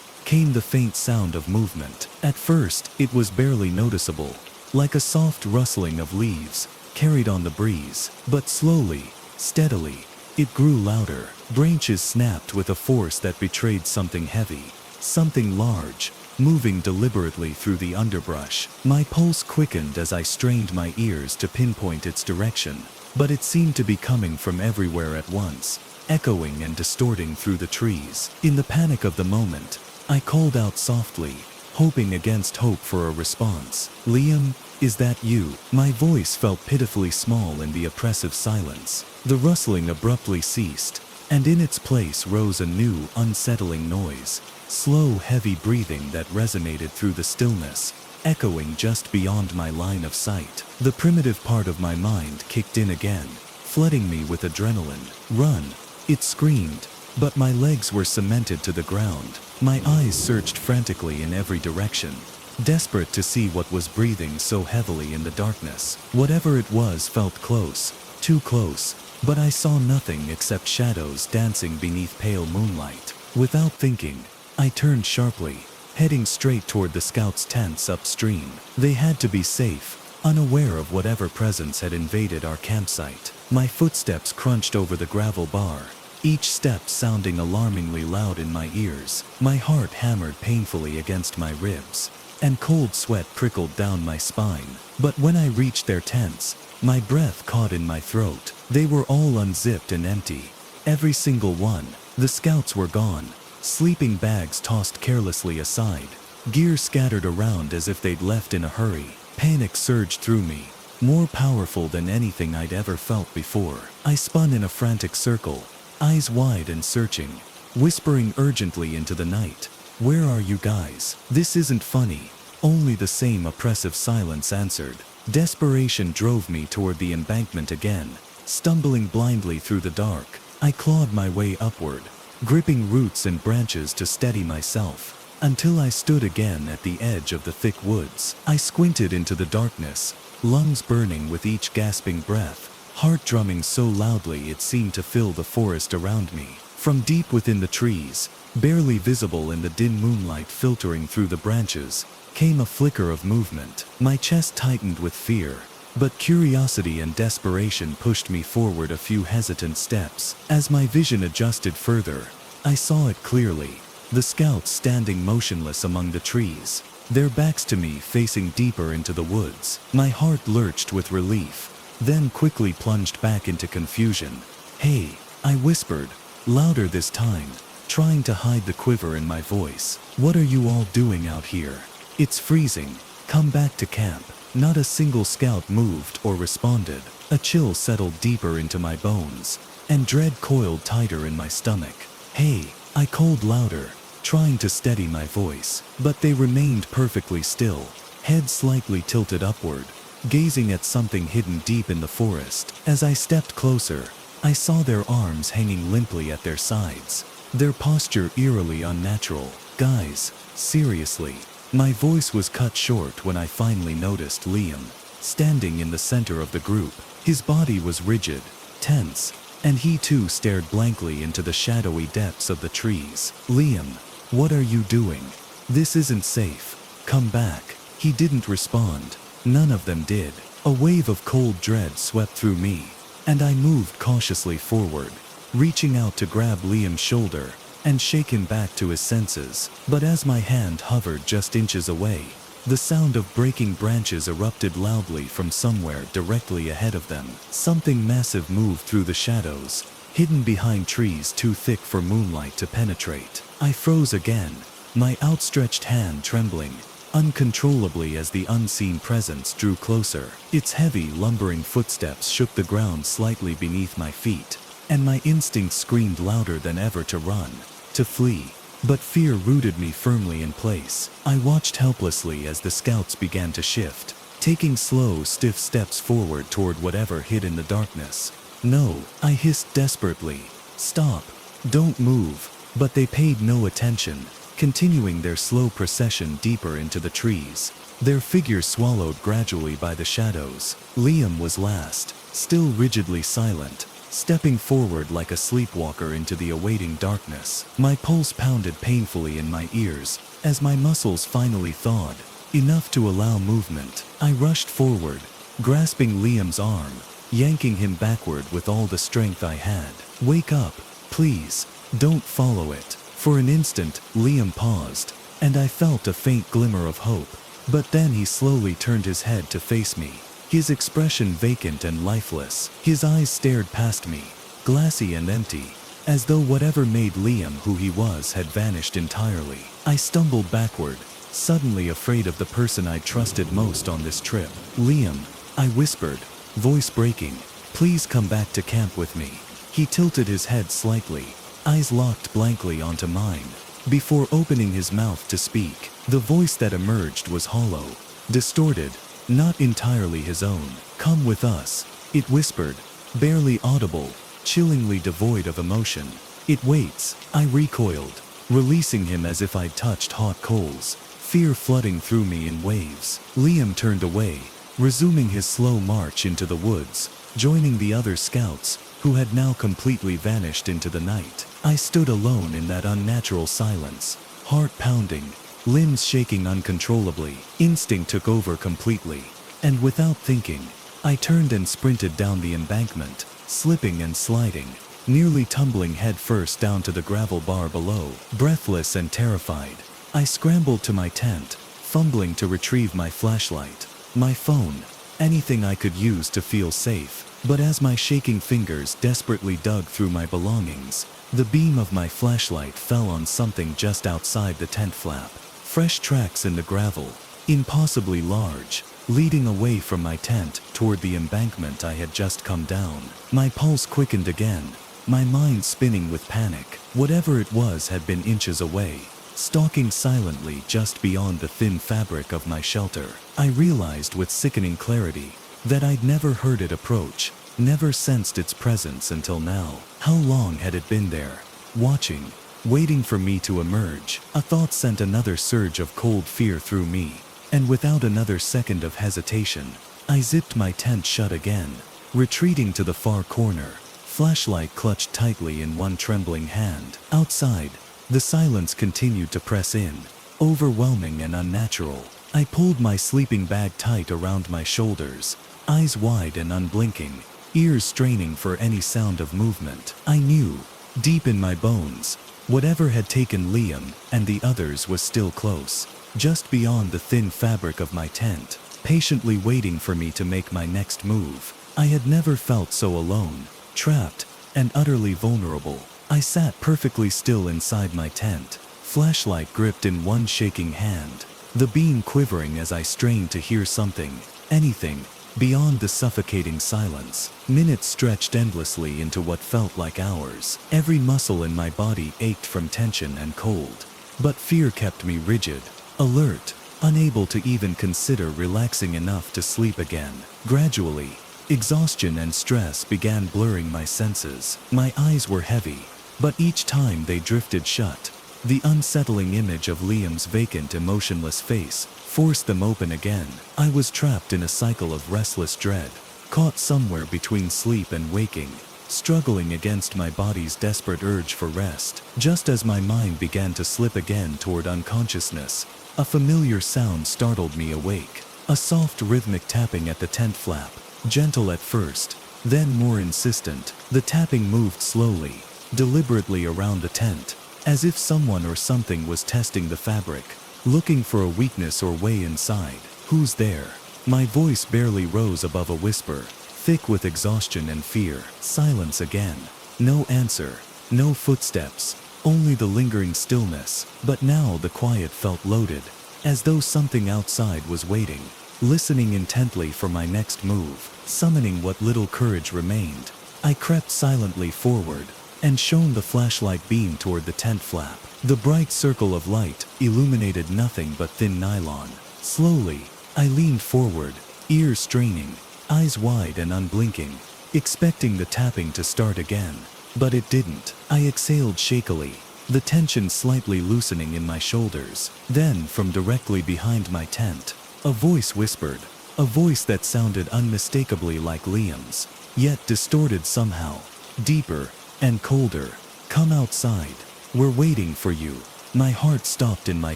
came the faint sound of movement. At first, it was barely noticeable, like a soft rustling of leaves carried on the breeze. But slowly, steadily, it grew louder. Branches snapped with a force that betrayed something heavy, something large, moving deliberately through the underbrush. My pulse quickened as I strained my ears to pinpoint its direction, but it seemed to be coming from everywhere at once, echoing and distorting through the trees. In the panic of the moment, I called out softly, hoping against hope for a response. "Liam, is that you?" My voice felt pitifully small in the oppressive silence. The rustling abruptly ceased, and in its place rose a new, unsettling noise, slow, heavy breathing that resonated through the stillness, echoing just beyond my line of sight. The primitive part of my mind kicked in again, flooding me with adrenaline. "Run!" it screamed, but my legs were cemented to the ground. My eyes searched frantically in every direction, desperate to see what was breathing so heavily in the darkness. Whatever it was felt close, too close, but I saw nothing except shadows dancing beneath pale moonlight. Without thinking, I turned sharply, heading straight toward the scouts' tents upstream. They had to be safe, unaware of whatever presence had invaded our campsite. My footsteps crunched over the gravel bar, each step sounding alarmingly loud in my ears. My heart hammered painfully against my ribs, and cold sweat trickled down my spine. But when I reached their tents, my breath caught in my throat. They were all unzipped and empty. Every single one. The scouts were gone, sleeping bags tossed carelessly aside, gear scattered around as if they'd left in a hurry. Panic surged through me, more powerful than anything I'd ever felt before. I spun in a frantic circle, eyes wide and searching, whispering urgently into the night. "Where are you guys? This isn't funny." Only the same oppressive silence answered. Desperation drove me toward the embankment again. Stumbling blindly through the dark, I clawed my way upward, gripping roots and branches to steady myself, until I stood again at the edge of the thick woods. I squinted into the darkness, lungs burning with each gasping breath, heart drumming so loudly it seemed to fill the forest around me. From deep within the trees, barely visible in the dim moonlight filtering through the branches, came a flicker of movement. My chest tightened with fear, but curiosity and desperation pushed me forward a few hesitant steps. As my vision adjusted further, I saw it clearly. The scouts standing motionless among the trees, their backs to me facing deeper into the woods. My heart lurched with relief, then quickly plunged back into confusion. "Hey," I whispered, louder this time, trying to hide the quiver in my voice. "What are you all doing out here? It's freezing. Come back to camp." Not a single scout moved or responded. A chill settled deeper into my bones, and dread coiled tighter in my stomach. "Hey," I called louder, trying to steady my voice, but they remained perfectly still, head slightly tilted upward, gazing at something hidden deep in the forest. As I stepped closer, I saw their arms hanging limply at their sides, their posture eerily unnatural. "Guys, seriously." My voice was cut short when I finally noticed Liam, standing in the center of the group. His body was rigid, tense, and he too stared blankly into the shadowy depths of the trees. "Liam, what are you doing? This isn't safe. Come back." He didn't respond. None of them did. A wave of cold dread swept through me, and I moved cautiously forward, reaching out to grab Liam's shoulder and shake him back to his senses. But as my hand hovered just inches away, the sound of breaking branches erupted loudly from somewhere directly ahead of them. Something massive moved through the shadows, hidden behind trees too thick for moonlight to penetrate. I froze again, my outstretched hand trembling uncontrollably as the unseen presence drew closer. Its heavy, lumbering footsteps shook the ground slightly beneath my feet, and my instincts screamed louder than ever to run, to flee. But fear rooted me firmly in place. I watched helplessly as the scouts began to shift, taking slow, stiff steps forward toward whatever hid in the darkness. "No," I hissed desperately. "Stop. Don't move." But they paid no attention, continuing their slow procession deeper into the trees, their figures swallowed gradually by the shadows. Liam was last, still rigidly silent, stepping forward like a sleepwalker into the awaiting darkness. My pulse pounded painfully in my ears as my muscles finally thawed, enough to allow movement. I rushed forward, grasping Liam's arm, yanking him backward with all the strength I had. "Wake up, please. Don't follow it." For an instant, Liam paused, and I felt a faint glimmer of hope. But then he slowly turned his head to face me, his expression vacant and lifeless. His eyes stared past me, glassy and empty, as though whatever made Liam who he was had vanished entirely. I stumbled backward, suddenly afraid of the person I trusted most on this trip. "Liam," I whispered, voice breaking, "please come back to camp with me." He tilted his head slightly, eyes locked blankly onto mine, before opening his mouth to speak. The voice that emerged was hollow, distorted, not entirely his own. "Come with us," it whispered, barely audible, chillingly devoid of emotion. "It waits." I recoiled, releasing him as if I'd touched hot coals, fear flooding through me in waves. Liam turned away, resuming his slow march into the woods, joining the other scouts, who had now completely vanished into the night. I stood alone in that unnatural silence, heart pounding, limbs shaking uncontrollably. Instinct took over completely, and without thinking, I turned and sprinted down the embankment, slipping and sliding, nearly tumbling headfirst down to the gravel bar below. Breathless and terrified, I scrambled to my tent, fumbling to retrieve my flashlight, my phone, anything I could use to feel safe. But as my shaking fingers desperately dug through my belongings, the beam of my flashlight fell on something just outside the tent flap. Fresh tracks in the gravel, impossibly large, leading away from my tent toward the embankment I had just come down. My pulse quickened again, my mind spinning with panic. Whatever it was had been inches away, stalking silently just beyond the thin fabric of my shelter. I realized with sickening clarity that I'd never heard it approach, never sensed its presence until now. How long had it been there, watching, waiting for me to emerge? A thought sent another surge of cold fear through me, and without another second of hesitation, I zipped my tent shut again, retreating to the far corner, flashlight clutched tightly in one trembling hand. Outside, the silence continued to press in, overwhelming and unnatural. I pulled my sleeping bag tight around my shoulders, eyes wide and unblinking, ears straining for any sound of movement. I knew, deep in my bones, whatever had taken Liam and the others was still close, just beyond the thin fabric of my tent, patiently waiting for me to make my next move. I had never felt so alone, trapped, and utterly vulnerable. I sat perfectly still inside my tent, flashlight gripped in one shaking hand, the beam quivering as I strained to hear something, anything, beyond the suffocating silence. Minutes stretched endlessly into what felt like hours. Every muscle in my body ached from tension and cold, but fear kept me rigid, alert, unable to even consider relaxing enough to sleep again. Gradually, exhaustion and stress began blurring my senses. My eyes were heavy, but each time they drifted shut, the unsettling image of Liam's vacant, emotionless face forced them open again. I was trapped in a cycle of restless dread, caught somewhere between sleep and waking, struggling against my body's desperate urge for rest. Just as my mind began to slip again toward unconsciousness, a familiar sound startled me awake. A soft rhythmic tapping at the tent flap, gentle at first, then more insistent. The tapping moved slowly, deliberately around the tent, as if someone or something was testing the fabric, looking for a weakness or way inside. "Who's there?" My voice barely rose above a whisper, thick with exhaustion and fear. Silence again. No answer, no footsteps, only the lingering stillness. But now the quiet felt loaded, as though something outside was waiting, listening intently for my next move. Summoning what little courage remained, I crept silently forward and shone the flashlight beam toward the tent flap. The bright circle of light illuminated nothing but thin nylon. Slowly, I leaned forward, ears straining, eyes wide and unblinking, expecting the tapping to start again. But it didn't. I exhaled shakily, the tension slightly loosening in my shoulders. Then, from directly behind my tent, a voice whispered, a voice that sounded unmistakably like Liam's, yet distorted somehow, deeper and colder. "Come outside. We're waiting for you." My heart stopped in my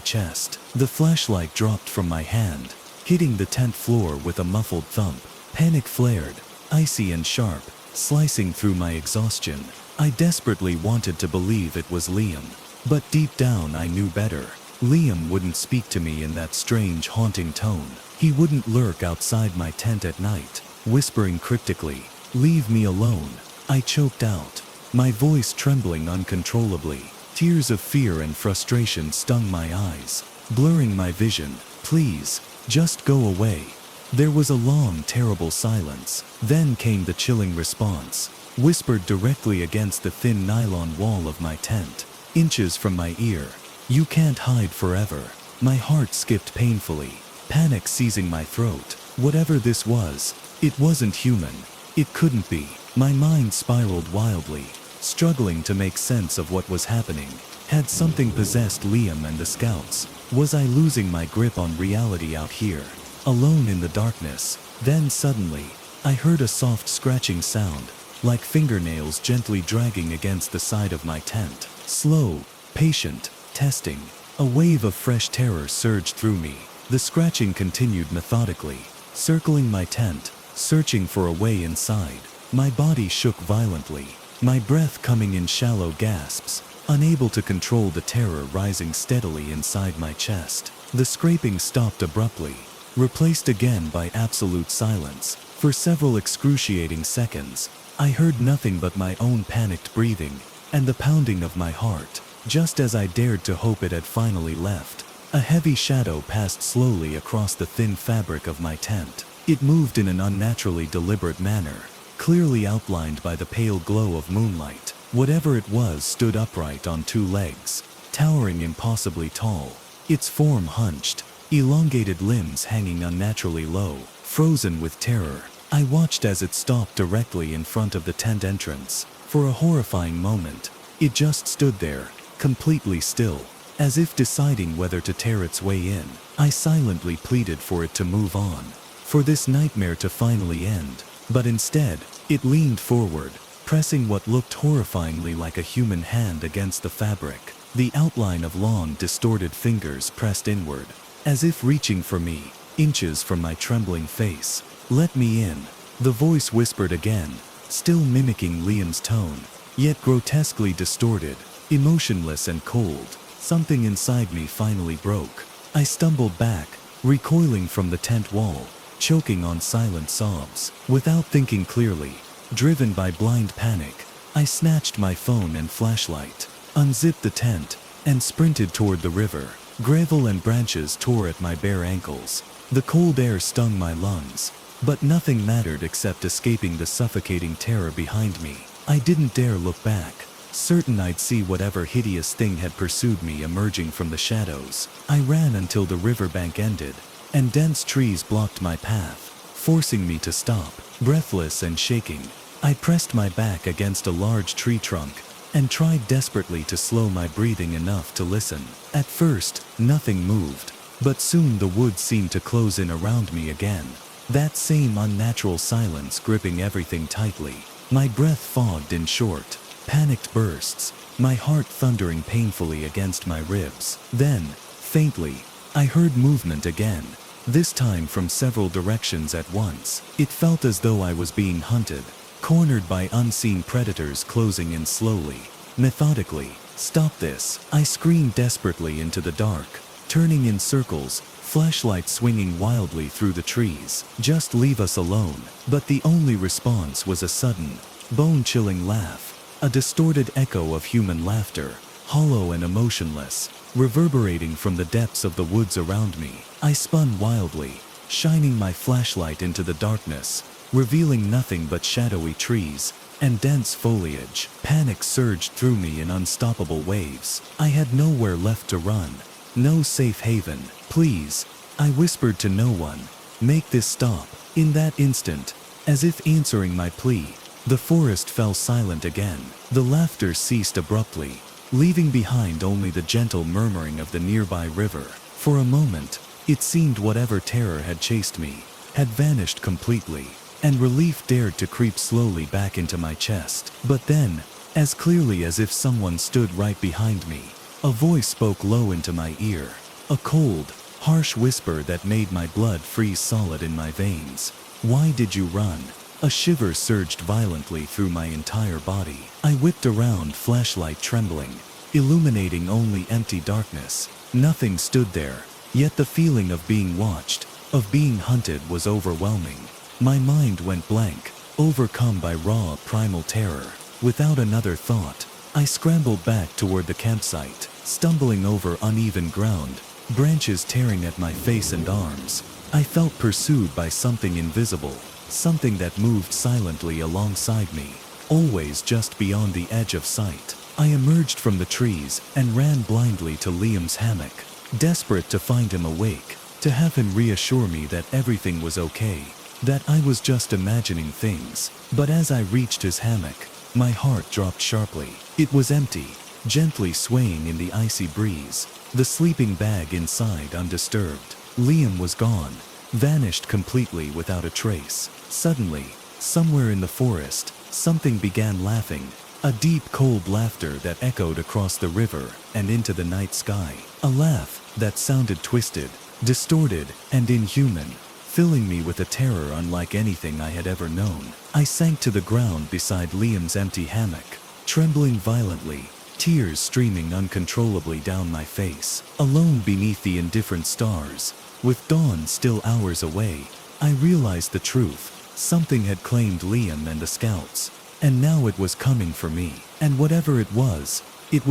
chest. The flashlight dropped from my hand, hitting the tent floor with a muffled thump. Panic flared, icy and sharp, slicing through my exhaustion. I desperately wanted to believe it was Liam, but deep down I knew better. Liam wouldn't speak to me in that strange, haunting tone. He wouldn't lurk outside my tent at night, whispering cryptically, "Leave me alone." I choked out, my voice trembling uncontrollably. Tears of fear and frustration stung my eyes, blurring my vision. "Please, just go away." There was a long, terrible silence. Then came the chilling response, whispered directly against the thin nylon wall of my tent, inches from my ear. "You can't hide forever." My heart skipped painfully, panic seizing my throat. Whatever this was, it wasn't human. It couldn't be. My mind spiraled wildly, struggling to make sense of what was happening. Had something possessed Liam and the scouts? Was I losing my grip on reality out here, alone in the darkness? Then suddenly, I heard a soft scratching sound, like fingernails gently dragging against the side of my tent. Slow, patient, testing. A wave of fresh terror surged through me. The scratching continued methodically, circling my tent, searching for a way inside. My body shook violently, my breath coming in shallow gasps, unable to control the terror rising steadily inside my chest. The scraping stopped abruptly, replaced again by absolute silence. For several excruciating seconds, I heard nothing but my own panicked breathing and the pounding of my heart. Just as I dared to hope it had finally left, a heavy shadow passed slowly across the thin fabric of my tent. It moved in an unnaturally deliberate manner, clearly outlined by the pale glow of moonlight. Whatever it was stood upright on two legs, towering impossibly tall, its form hunched, elongated limbs hanging unnaturally low. Frozen with terror, I watched as it stopped directly in front of the tent entrance. For a horrifying moment, it just stood there, completely still, as if deciding whether to tear its way in. I silently pleaded for it to move on, for this nightmare to finally end. But instead, it leaned forward, pressing what looked horrifyingly like a human hand against the fabric. The outline of long, distorted fingers pressed inward, as if reaching for me, inches from my trembling face. "Let me in," the voice whispered again, still mimicking Liam's tone, yet grotesquely distorted, emotionless and cold. Something inside me finally broke. I stumbled back, recoiling from the tent wall, choking on silent sobs. Without thinking clearly, driven by blind panic, I snatched my phone and flashlight, unzipped the tent, and sprinted toward the river. Gravel and branches tore at my bare ankles. The cold air stung my lungs, but nothing mattered except escaping the suffocating terror behind me. I didn't dare look back, certain I'd see whatever hideous thing had pursued me emerging from the shadows. I ran until the riverbank ended, and dense trees blocked my path, forcing me to stop. Breathless and shaking, I pressed my back against a large tree trunk and tried desperately to slow my breathing enough to listen. At first, nothing moved, but soon the woods seemed to close in around me again, that same unnatural silence gripping everything tightly. My breath fogged in short, panicked bursts, my heart thundering painfully against my ribs. Then, faintly, I heard movement again, this time from several directions at once. It felt as though I was being hunted, cornered by unseen predators closing in slowly, methodically. "Stop this!" I screamed desperately into the dark, turning in circles, flashlight swinging wildly through the trees. "Just leave us alone." But the only response was a sudden, bone-chilling laugh, a distorted echo of human laughter, hollow and emotionless, reverberating from the depths of the woods around me. I spun wildly, shining my flashlight into the darkness, revealing nothing but shadowy trees and dense foliage. Panic surged through me in unstoppable waves. I had nowhere left to run, no safe haven. "Please," I whispered to no one, "make this stop." In that instant, as if answering my plea, the forest fell silent again. The laughter ceased abruptly, leaving behind only the gentle murmuring of the nearby river. For a moment, it seemed whatever terror had chased me had vanished completely, and relief dared to creep slowly back into my chest. But then, as clearly as if someone stood right behind me, a voice spoke low into my ear, a cold, harsh whisper that made my blood freeze solid in my veins. "Why did you run?" A shiver surged violently through my entire body. I whipped around, flashlight trembling, illuminating only empty darkness. Nothing stood there, yet the feeling of being watched, of being hunted, was overwhelming. My mind went blank, overcome by raw, primal terror. Without another thought, I scrambled back toward the campsite, stumbling over uneven ground, branches tearing at my face and arms. I felt pursued by something invisible, something that moved silently alongside me, always just beyond the edge of sight. I emerged from the trees and ran blindly to Liam's hammock, desperate to find him awake, to have him reassure me that everything was okay, that I was just imagining things. But as I reached his hammock, my heart dropped sharply. It was empty, gently swaying in the icy breeze, the sleeping bag inside undisturbed. Liam was gone, vanished completely without a trace. Suddenly, somewhere in the forest, something began laughing, a deep cold laughter that echoed across the river and into the night sky. A laugh that sounded twisted, distorted, and inhuman, filling me with a terror unlike anything I had ever known. I sank to the ground beside Liam's empty hammock, trembling violently, tears streaming uncontrollably down my face. Alone beneath the indifferent stars, with dawn still hours away, I realized the truth. Something had claimed Liam and the scouts, and now it was coming for me. And whatever it was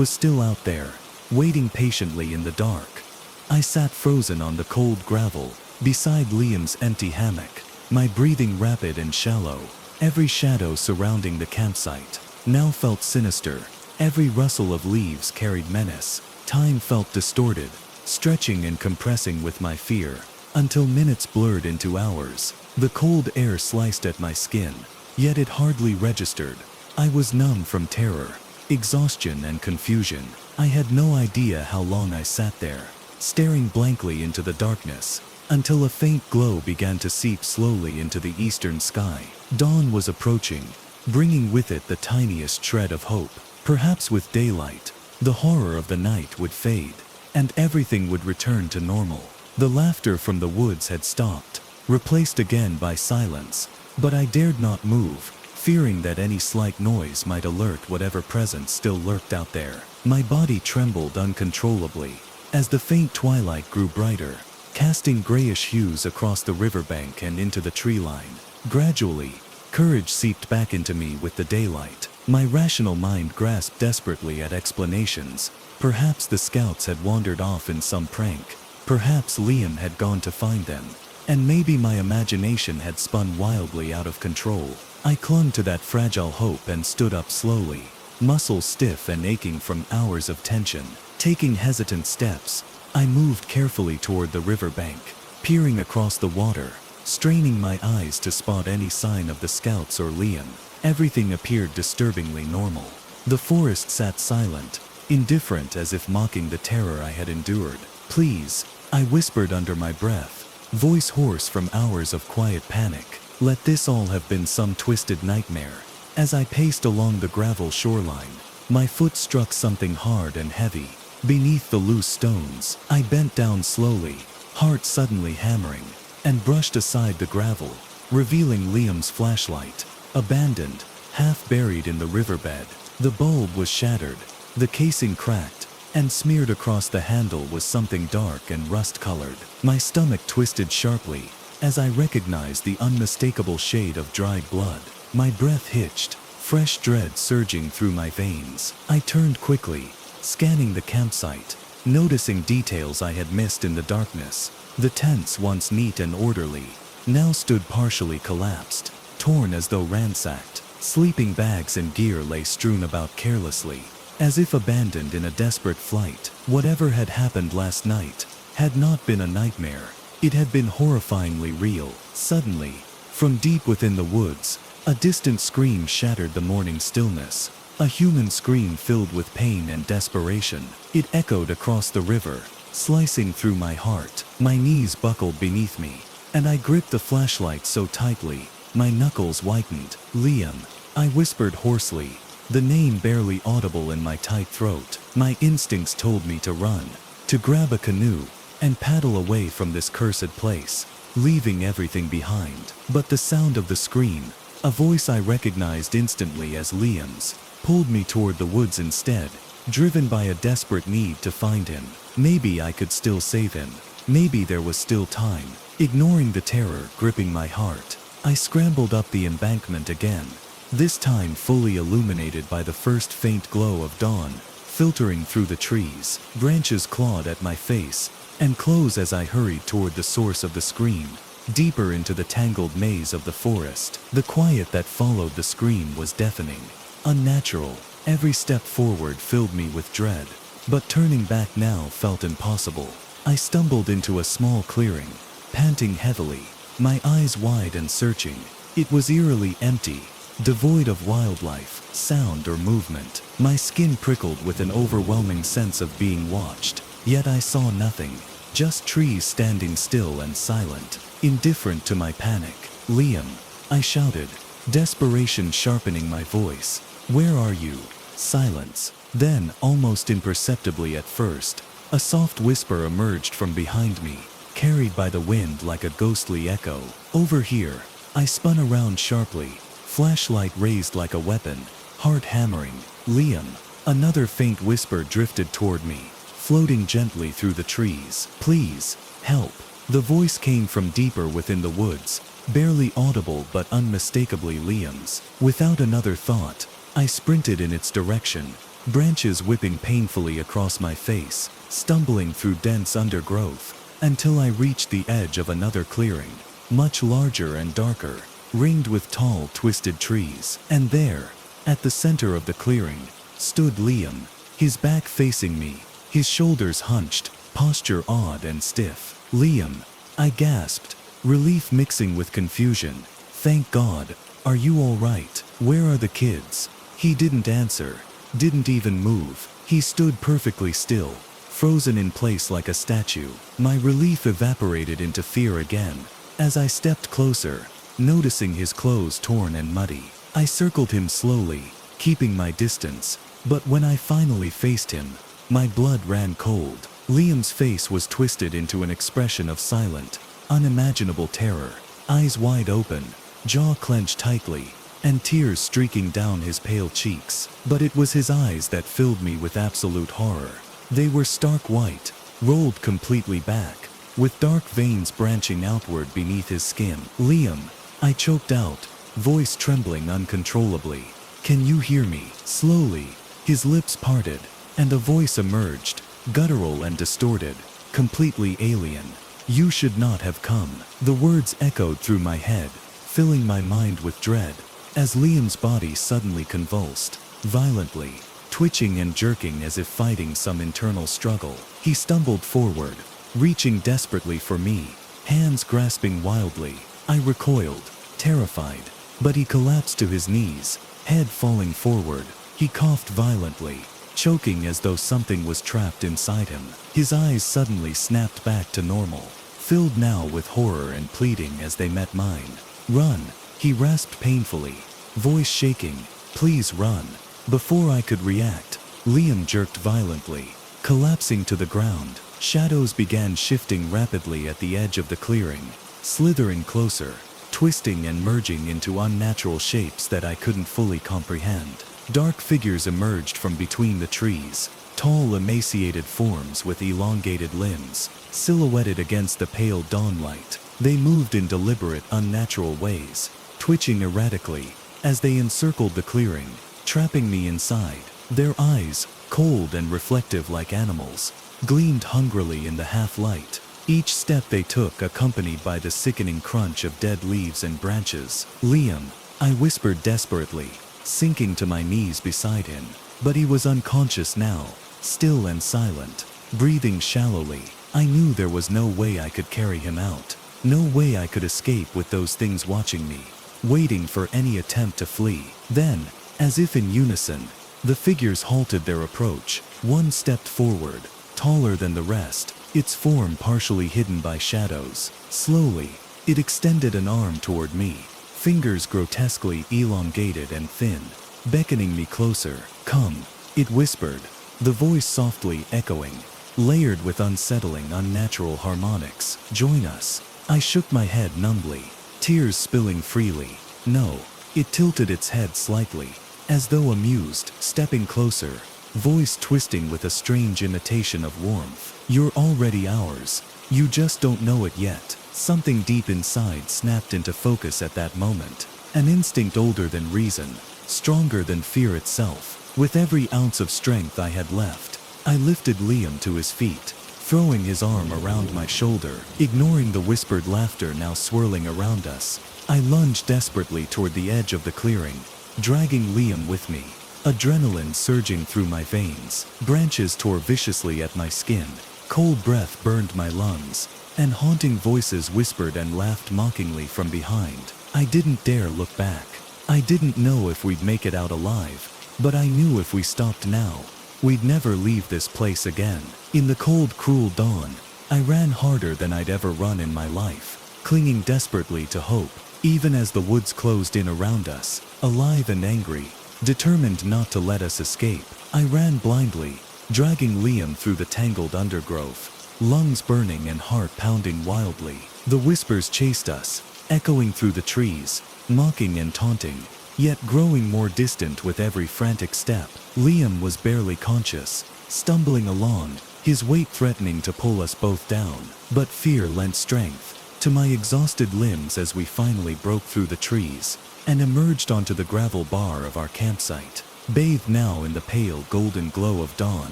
still out there, waiting patiently in the dark. I sat frozen on the cold gravel, beside Liam's empty hammock, my breathing rapid and shallow. Every shadow surrounding the campsite now felt sinister. Every rustle of leaves carried menace. Time felt distorted, stretching and compressing with my fear, until minutes blurred into hours. The cold air sliced at my skin, yet it hardly registered. I was numb from terror, exhaustion, and confusion. I had no idea how long I sat there, staring blankly into the darkness, until a faint glow began to seep slowly into the eastern sky. Dawn was approaching, bringing with it the tiniest shred of hope. Perhaps with daylight, the horror of the night would fade, and everything would return to normal. The laughter from the woods had stopped, replaced again by silence, but I dared not move, fearing that any slight noise might alert whatever presence still lurked out there. My body trembled uncontrollably as the faint twilight grew brighter, casting grayish hues across the riverbank and into the tree line. Gradually, courage seeped back into me with the daylight. My rational mind grasped desperately at explanations. Perhaps the scouts had wandered off in some prank. Perhaps Liam had gone to find them. And maybe my imagination had spun wildly out of control. I clung to that fragile hope and stood up slowly, muscles stiff and aching from hours of tension. Taking hesitant steps, I moved carefully toward the riverbank, peering across the water, straining my eyes to spot any sign of the scouts or Liam. Everything appeared disturbingly normal. The forest sat silent, indifferent, as if mocking the terror I had endured. "Please," I whispered under my breath, voice hoarse from hours of quiet panic. "Let this all have been some twisted nightmare." As I paced along the gravel shoreline, my foot struck something hard and heavy. Beneath the loose stones, I bent down slowly, heart suddenly hammering, and brushed aside the gravel, revealing Liam's flashlight, abandoned, half buried in the riverbed. The bulb was shattered, the casing cracked, and smeared across the handle was something dark and rust-colored. My stomach twisted sharply as I recognized the unmistakable shade of dried blood. My breath hitched, fresh dread surging through my veins. I turned quickly, scanning the campsite, noticing details I had missed in the darkness. The tents, once neat and orderly, now stood partially collapsed, torn as though ransacked. Sleeping bags and gear lay strewn about carelessly, as if abandoned in a desperate flight. Whatever had happened last night had not been a nightmare. It had been horrifyingly real. Suddenly, from deep within the woods, a distant scream shattered the morning stillness. A human scream filled with pain and desperation. It echoed across the river, slicing through my heart. My knees buckled beneath me, and I gripped the flashlight so tightly, my knuckles whitened. "Liam," I whispered hoarsely, the name barely audible in my tight throat. My instincts told me to run, to grab a canoe, and paddle away from this cursed place, leaving everything behind. But the sound of the scream, a voice I recognized instantly as Liam's, pulled me toward the woods instead, driven by a desperate need to find him. Maybe I could still save him. Maybe there was still time. Ignoring the terror gripping my heart, I scrambled up the embankment again, this time fully illuminated by the first faint glow of dawn, filtering through the trees. Branches clawed at my face and closed as I hurried toward the source of the scream, deeper into the tangled maze of the forest. The quiet that followed the scream was deafening, unnatural. Every step forward filled me with dread, but turning back now felt impossible. I stumbled into a small clearing, panting heavily, my eyes wide and searching. It was eerily empty, devoid of wildlife, sound, or movement. My skin prickled with an overwhelming sense of being watched, yet I saw nothing, just trees standing still and silent, indifferent to my panic. "Liam," I shouted, desperation sharpening my voice. "Where are you?" Silence. Then, almost imperceptibly at first, a soft whisper emerged from behind me, carried by the wind like a ghostly echo. "Over here." I spun around sharply, flashlight raised like a weapon, heart hammering. "Liam." Another faint whisper drifted toward me, floating gently through the trees. "Please, help." The voice came from deeper within the woods, barely audible but unmistakably Liam's. Without another thought, I sprinted in its direction, branches whipping painfully across my face, stumbling through dense undergrowth, until I reached the edge of another clearing, much larger and darker, ringed with tall, twisted trees. And there, at the center of the clearing, stood Liam, his back facing me, his shoulders hunched, posture odd and stiff. "Liam," I gasped, relief mixing with confusion. "Thank God. Are you all right? Where are the kids?" He didn't answer, didn't even move. He stood perfectly still, frozen in place like a statue. My relief evaporated into fear again, as I stepped closer, noticing his clothes torn and muddy. I circled him slowly, keeping my distance, but when I finally faced him, my blood ran cold. Liam's face was twisted into an expression of silent, unimaginable terror, eyes wide open, jaw clenched tightly, and tears streaking down his pale cheeks. But it was his eyes that filled me with absolute horror. They were stark white, rolled completely back, with dark veins branching outward beneath his skin. "Liam," I choked out, voice trembling uncontrollably. "Can you hear me?" Slowly, his lips parted, and a voice emerged, guttural and distorted, completely alien. "You should not have come." The words echoed through my head, filling my mind with dread, as Liam's body suddenly convulsed, violently, twitching and jerking as if fighting some internal struggle. He stumbled forward, reaching desperately for me, hands grasping wildly. I recoiled, terrified, but he collapsed to his knees, head falling forward. He coughed violently, choking as though something was trapped inside him. His eyes suddenly snapped back to normal, filled now with horror and pleading as they met mine. "Run," he rasped painfully, voice shaking. "Please run." Before I could react, Liam jerked violently, collapsing to the ground. Shadows began shifting rapidly at the edge of the clearing, slithering closer, twisting and merging into unnatural shapes that I couldn't fully comprehend. Dark figures emerged from between the trees, tall, emaciated forms with elongated limbs, silhouetted against the pale dawnlight. They moved in deliberate, unnatural ways, twitching erratically as they encircled the clearing, trapping me inside. Their eyes, cold and reflective like animals, gleamed hungrily in the half-light, each step they took accompanied by the sickening crunch of dead leaves and branches. "Liam," I whispered desperately, sinking to my knees beside him. But he was unconscious now, still and silent, breathing shallowly. I knew there was no way I could carry him out, no way I could escape with those things watching me, waiting for any attempt to flee. Then, as if in unison, the figures halted their approach. One stepped forward, taller than the rest, its form partially hidden by shadows. Slowly, it extended an arm toward me, fingers grotesquely elongated and thin, beckoning me closer. "Come," it whispered, the voice softly echoing, layered with unsettling, unnatural harmonics. "Join us." I shook my head numbly, tears spilling freely. "No." It tilted its head slightly, as though amused, stepping closer, voice twisting with a strange imitation of warmth. "You're already ours. You just don't know it yet." Something deep inside snapped into focus at that moment, an instinct older than reason, stronger than fear itself. With every ounce of strength I had left, I lifted Liam to his feet, throwing his arm around my shoulder. Ignoring the whispered laughter now swirling around us, I lunged desperately toward the edge of the clearing, dragging Liam with me, adrenaline surging through my veins. Branches tore viciously at my skin, cold breath burned my lungs, and haunting voices whispered and laughed mockingly from behind. I didn't dare look back. I didn't know if we'd make it out alive, but I knew if we stopped now, we'd never leave this place again. In the cold, cruel dawn, I ran harder than I'd ever run in my life, clinging desperately to hope, even as the woods closed in around us, alive and angry, determined not to let us escape. I ran blindly, dragging Liam through the tangled undergrowth, lungs burning and heart pounding wildly. The whispers chased us, echoing through the trees, mocking and taunting, yet growing more distant with every frantic step. Liam was barely conscious, stumbling along, his weight threatening to pull us both down. But fear lent strength to my exhausted limbs as we finally broke through the trees and emerged onto the gravel bar of our campsite. Bathed now in the pale golden glow of dawn,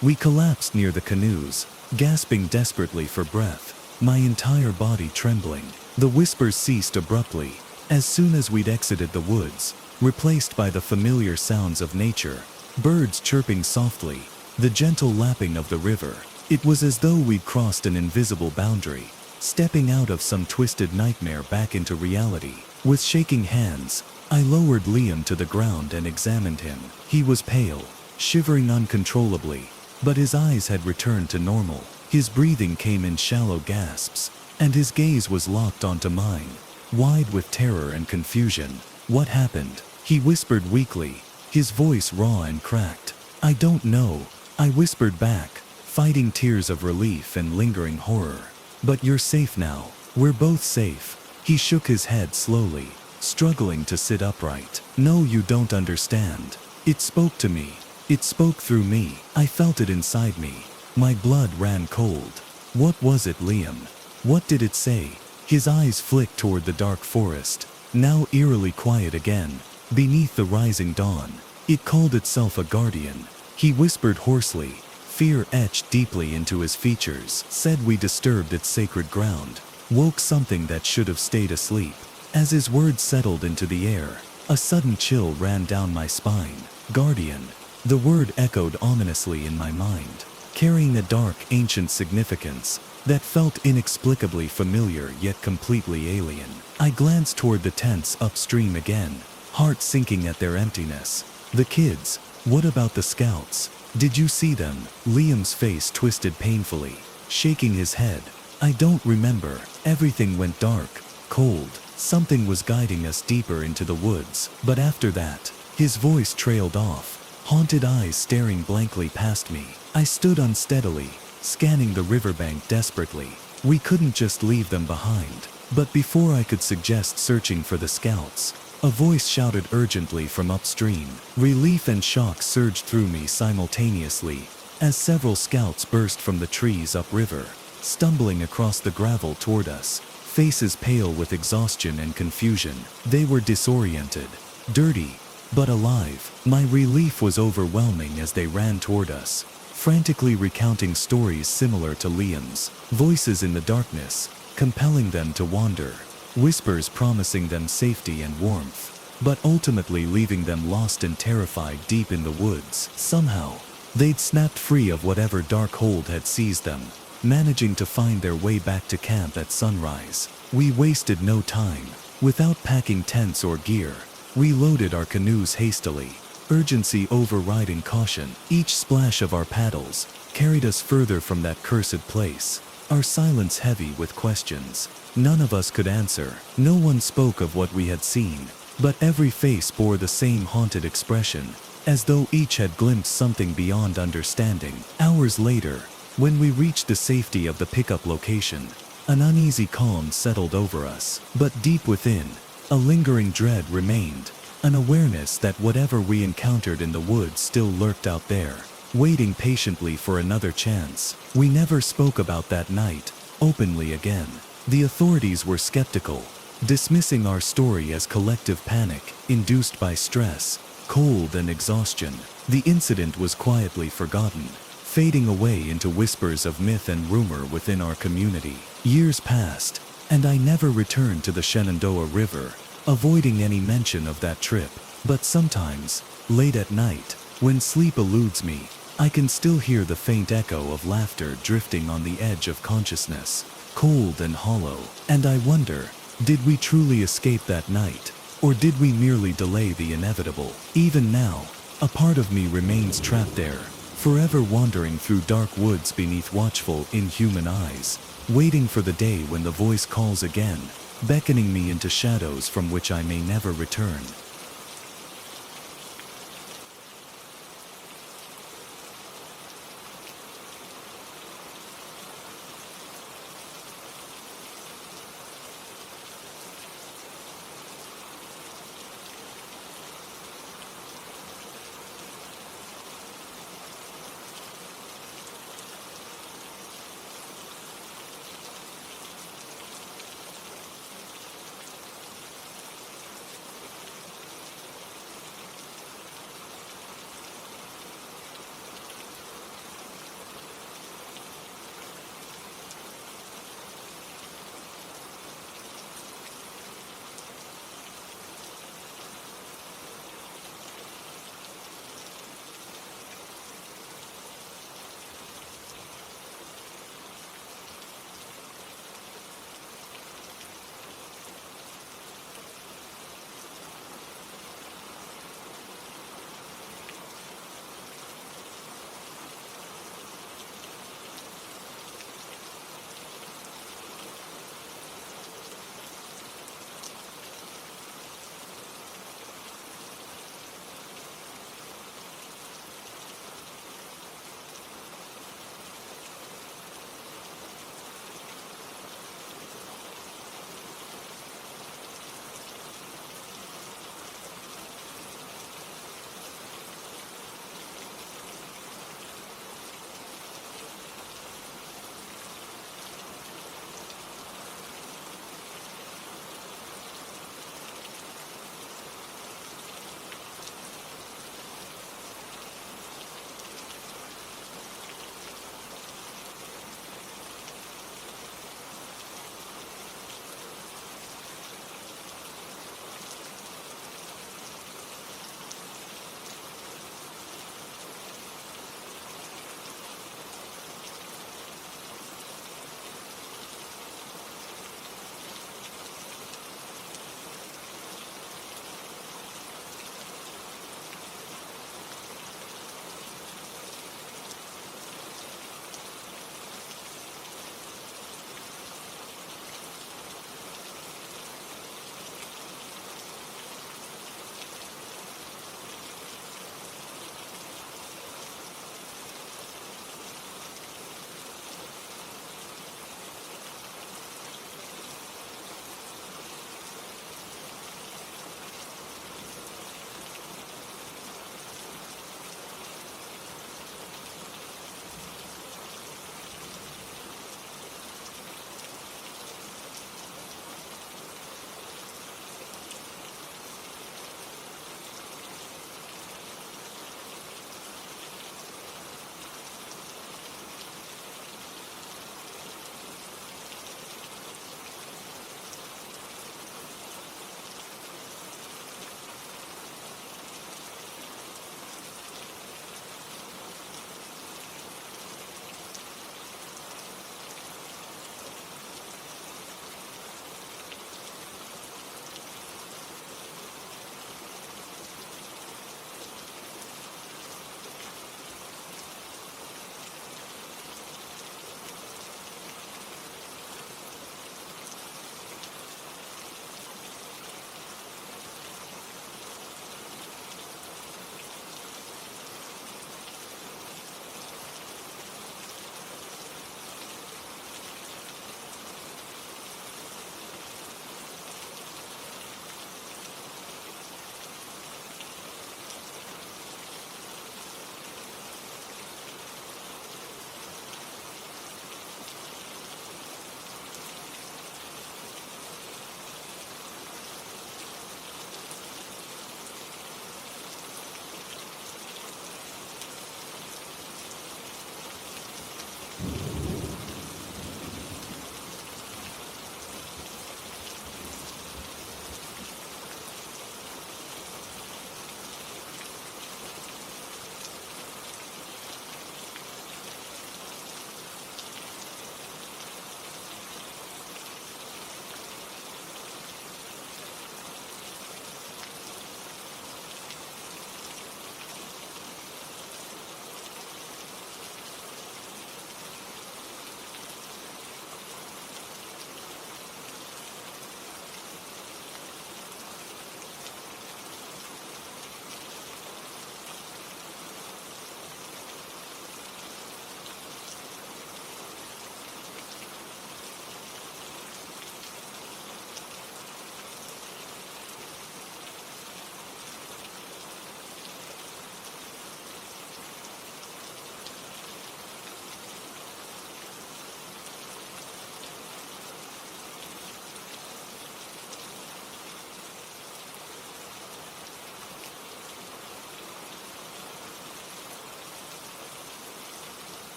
we collapsed near the canoes, gasping desperately for breath, my entire body trembling. The whispers ceased abruptly, as soon as we'd exited the woods, replaced by the familiar sounds of nature, birds chirping softly, the gentle lapping of the river. It was as though we'd crossed an invisible boundary, stepping out of some twisted nightmare back into reality. With shaking hands, I lowered Liam to the ground and examined him. He was pale, shivering uncontrollably, but his eyes had returned to normal. His breathing came in shallow gasps, and his gaze was locked onto mine, wide with terror and confusion. "What happened?" he whispered weakly, his voice raw and cracked. "I don't know," I whispered back, fighting tears of relief and lingering horror. "But you're safe now." "We're both safe." He shook his head slowly, struggling to sit upright. "No, you don't understand. It spoke to me. It spoke through me. I felt it inside me. My blood ran cold." "What was it, Liam? What did it say?" His eyes flicked toward the dark forest, now eerily quiet again, beneath the rising dawn. "It called itself a guardian," he whispered hoarsely, fear etched deeply into his features. "Said we disturbed its sacred ground, woke something that should have stayed asleep." As his words settled into the air, a sudden chill ran down my spine. Guardian. The word echoed ominously in my mind, carrying a dark, ancient significance that felt inexplicably familiar yet completely alien. I glanced toward the tents upstream again, heart sinking at their emptiness. "The kids, what about the scouts? Did you see them?" Liam's face twisted painfully, shaking his head. "I don't remember. Everything went dark, cold. Something was guiding us deeper into the woods. But after that," his voice trailed off, haunted eyes staring blankly past me. I stood unsteadily, scanning the riverbank desperately. We couldn't just leave them behind. But before I could suggest searching for the scouts, a voice shouted urgently from upstream. Relief and shock surged through me simultaneously, as several scouts burst from the trees upriver, stumbling across the gravel toward us, faces pale with exhaustion and confusion. They were disoriented, dirty, but alive. My relief was overwhelming as they ran toward us, frantically recounting stories similar to Liam's, voices in the darkness, compelling them to wander, whispers promising them safety and warmth, but ultimately leaving them lost and terrified deep in the woods. Somehow, they'd snapped free of whatever dark hold had seized them, managing to find their way back to camp at sunrise. We wasted no time. Without packing tents or gear, we loaded our canoes hastily, urgency overriding caution. Each splash of our paddles carried us further from that cursed place, our silence heavy with questions none of us could answer. No one spoke of what we had seen, but every face bore the same haunted expression, as though each had glimpsed something beyond understanding. Hours later, when we reached the safety of the pickup location, an uneasy calm settled over us. But deep within, a lingering dread remained, an awareness that whatever we encountered in the woods still lurked out there, waiting patiently for another chance. We never spoke about that night openly again. The authorities were skeptical, dismissing our story as collective panic induced by stress, cold, and exhaustion. The incident was quietly forgotten, fading away into whispers of myth and rumor within our community. Years passed, and I never returned to the Shenandoah River, avoiding any mention of that trip. But sometimes, late at night, when sleep eludes me, I can still hear the faint echo of laughter drifting on the edge of consciousness, cold and hollow. And I wonder, did we truly escape that night, Or did we merely delay the inevitable? Even now, a part of me remains trapped there, forever wandering through dark woods beneath watchful, inhuman eyes, waiting for the day when the voice calls again, beckoning me into shadows from which I may never return.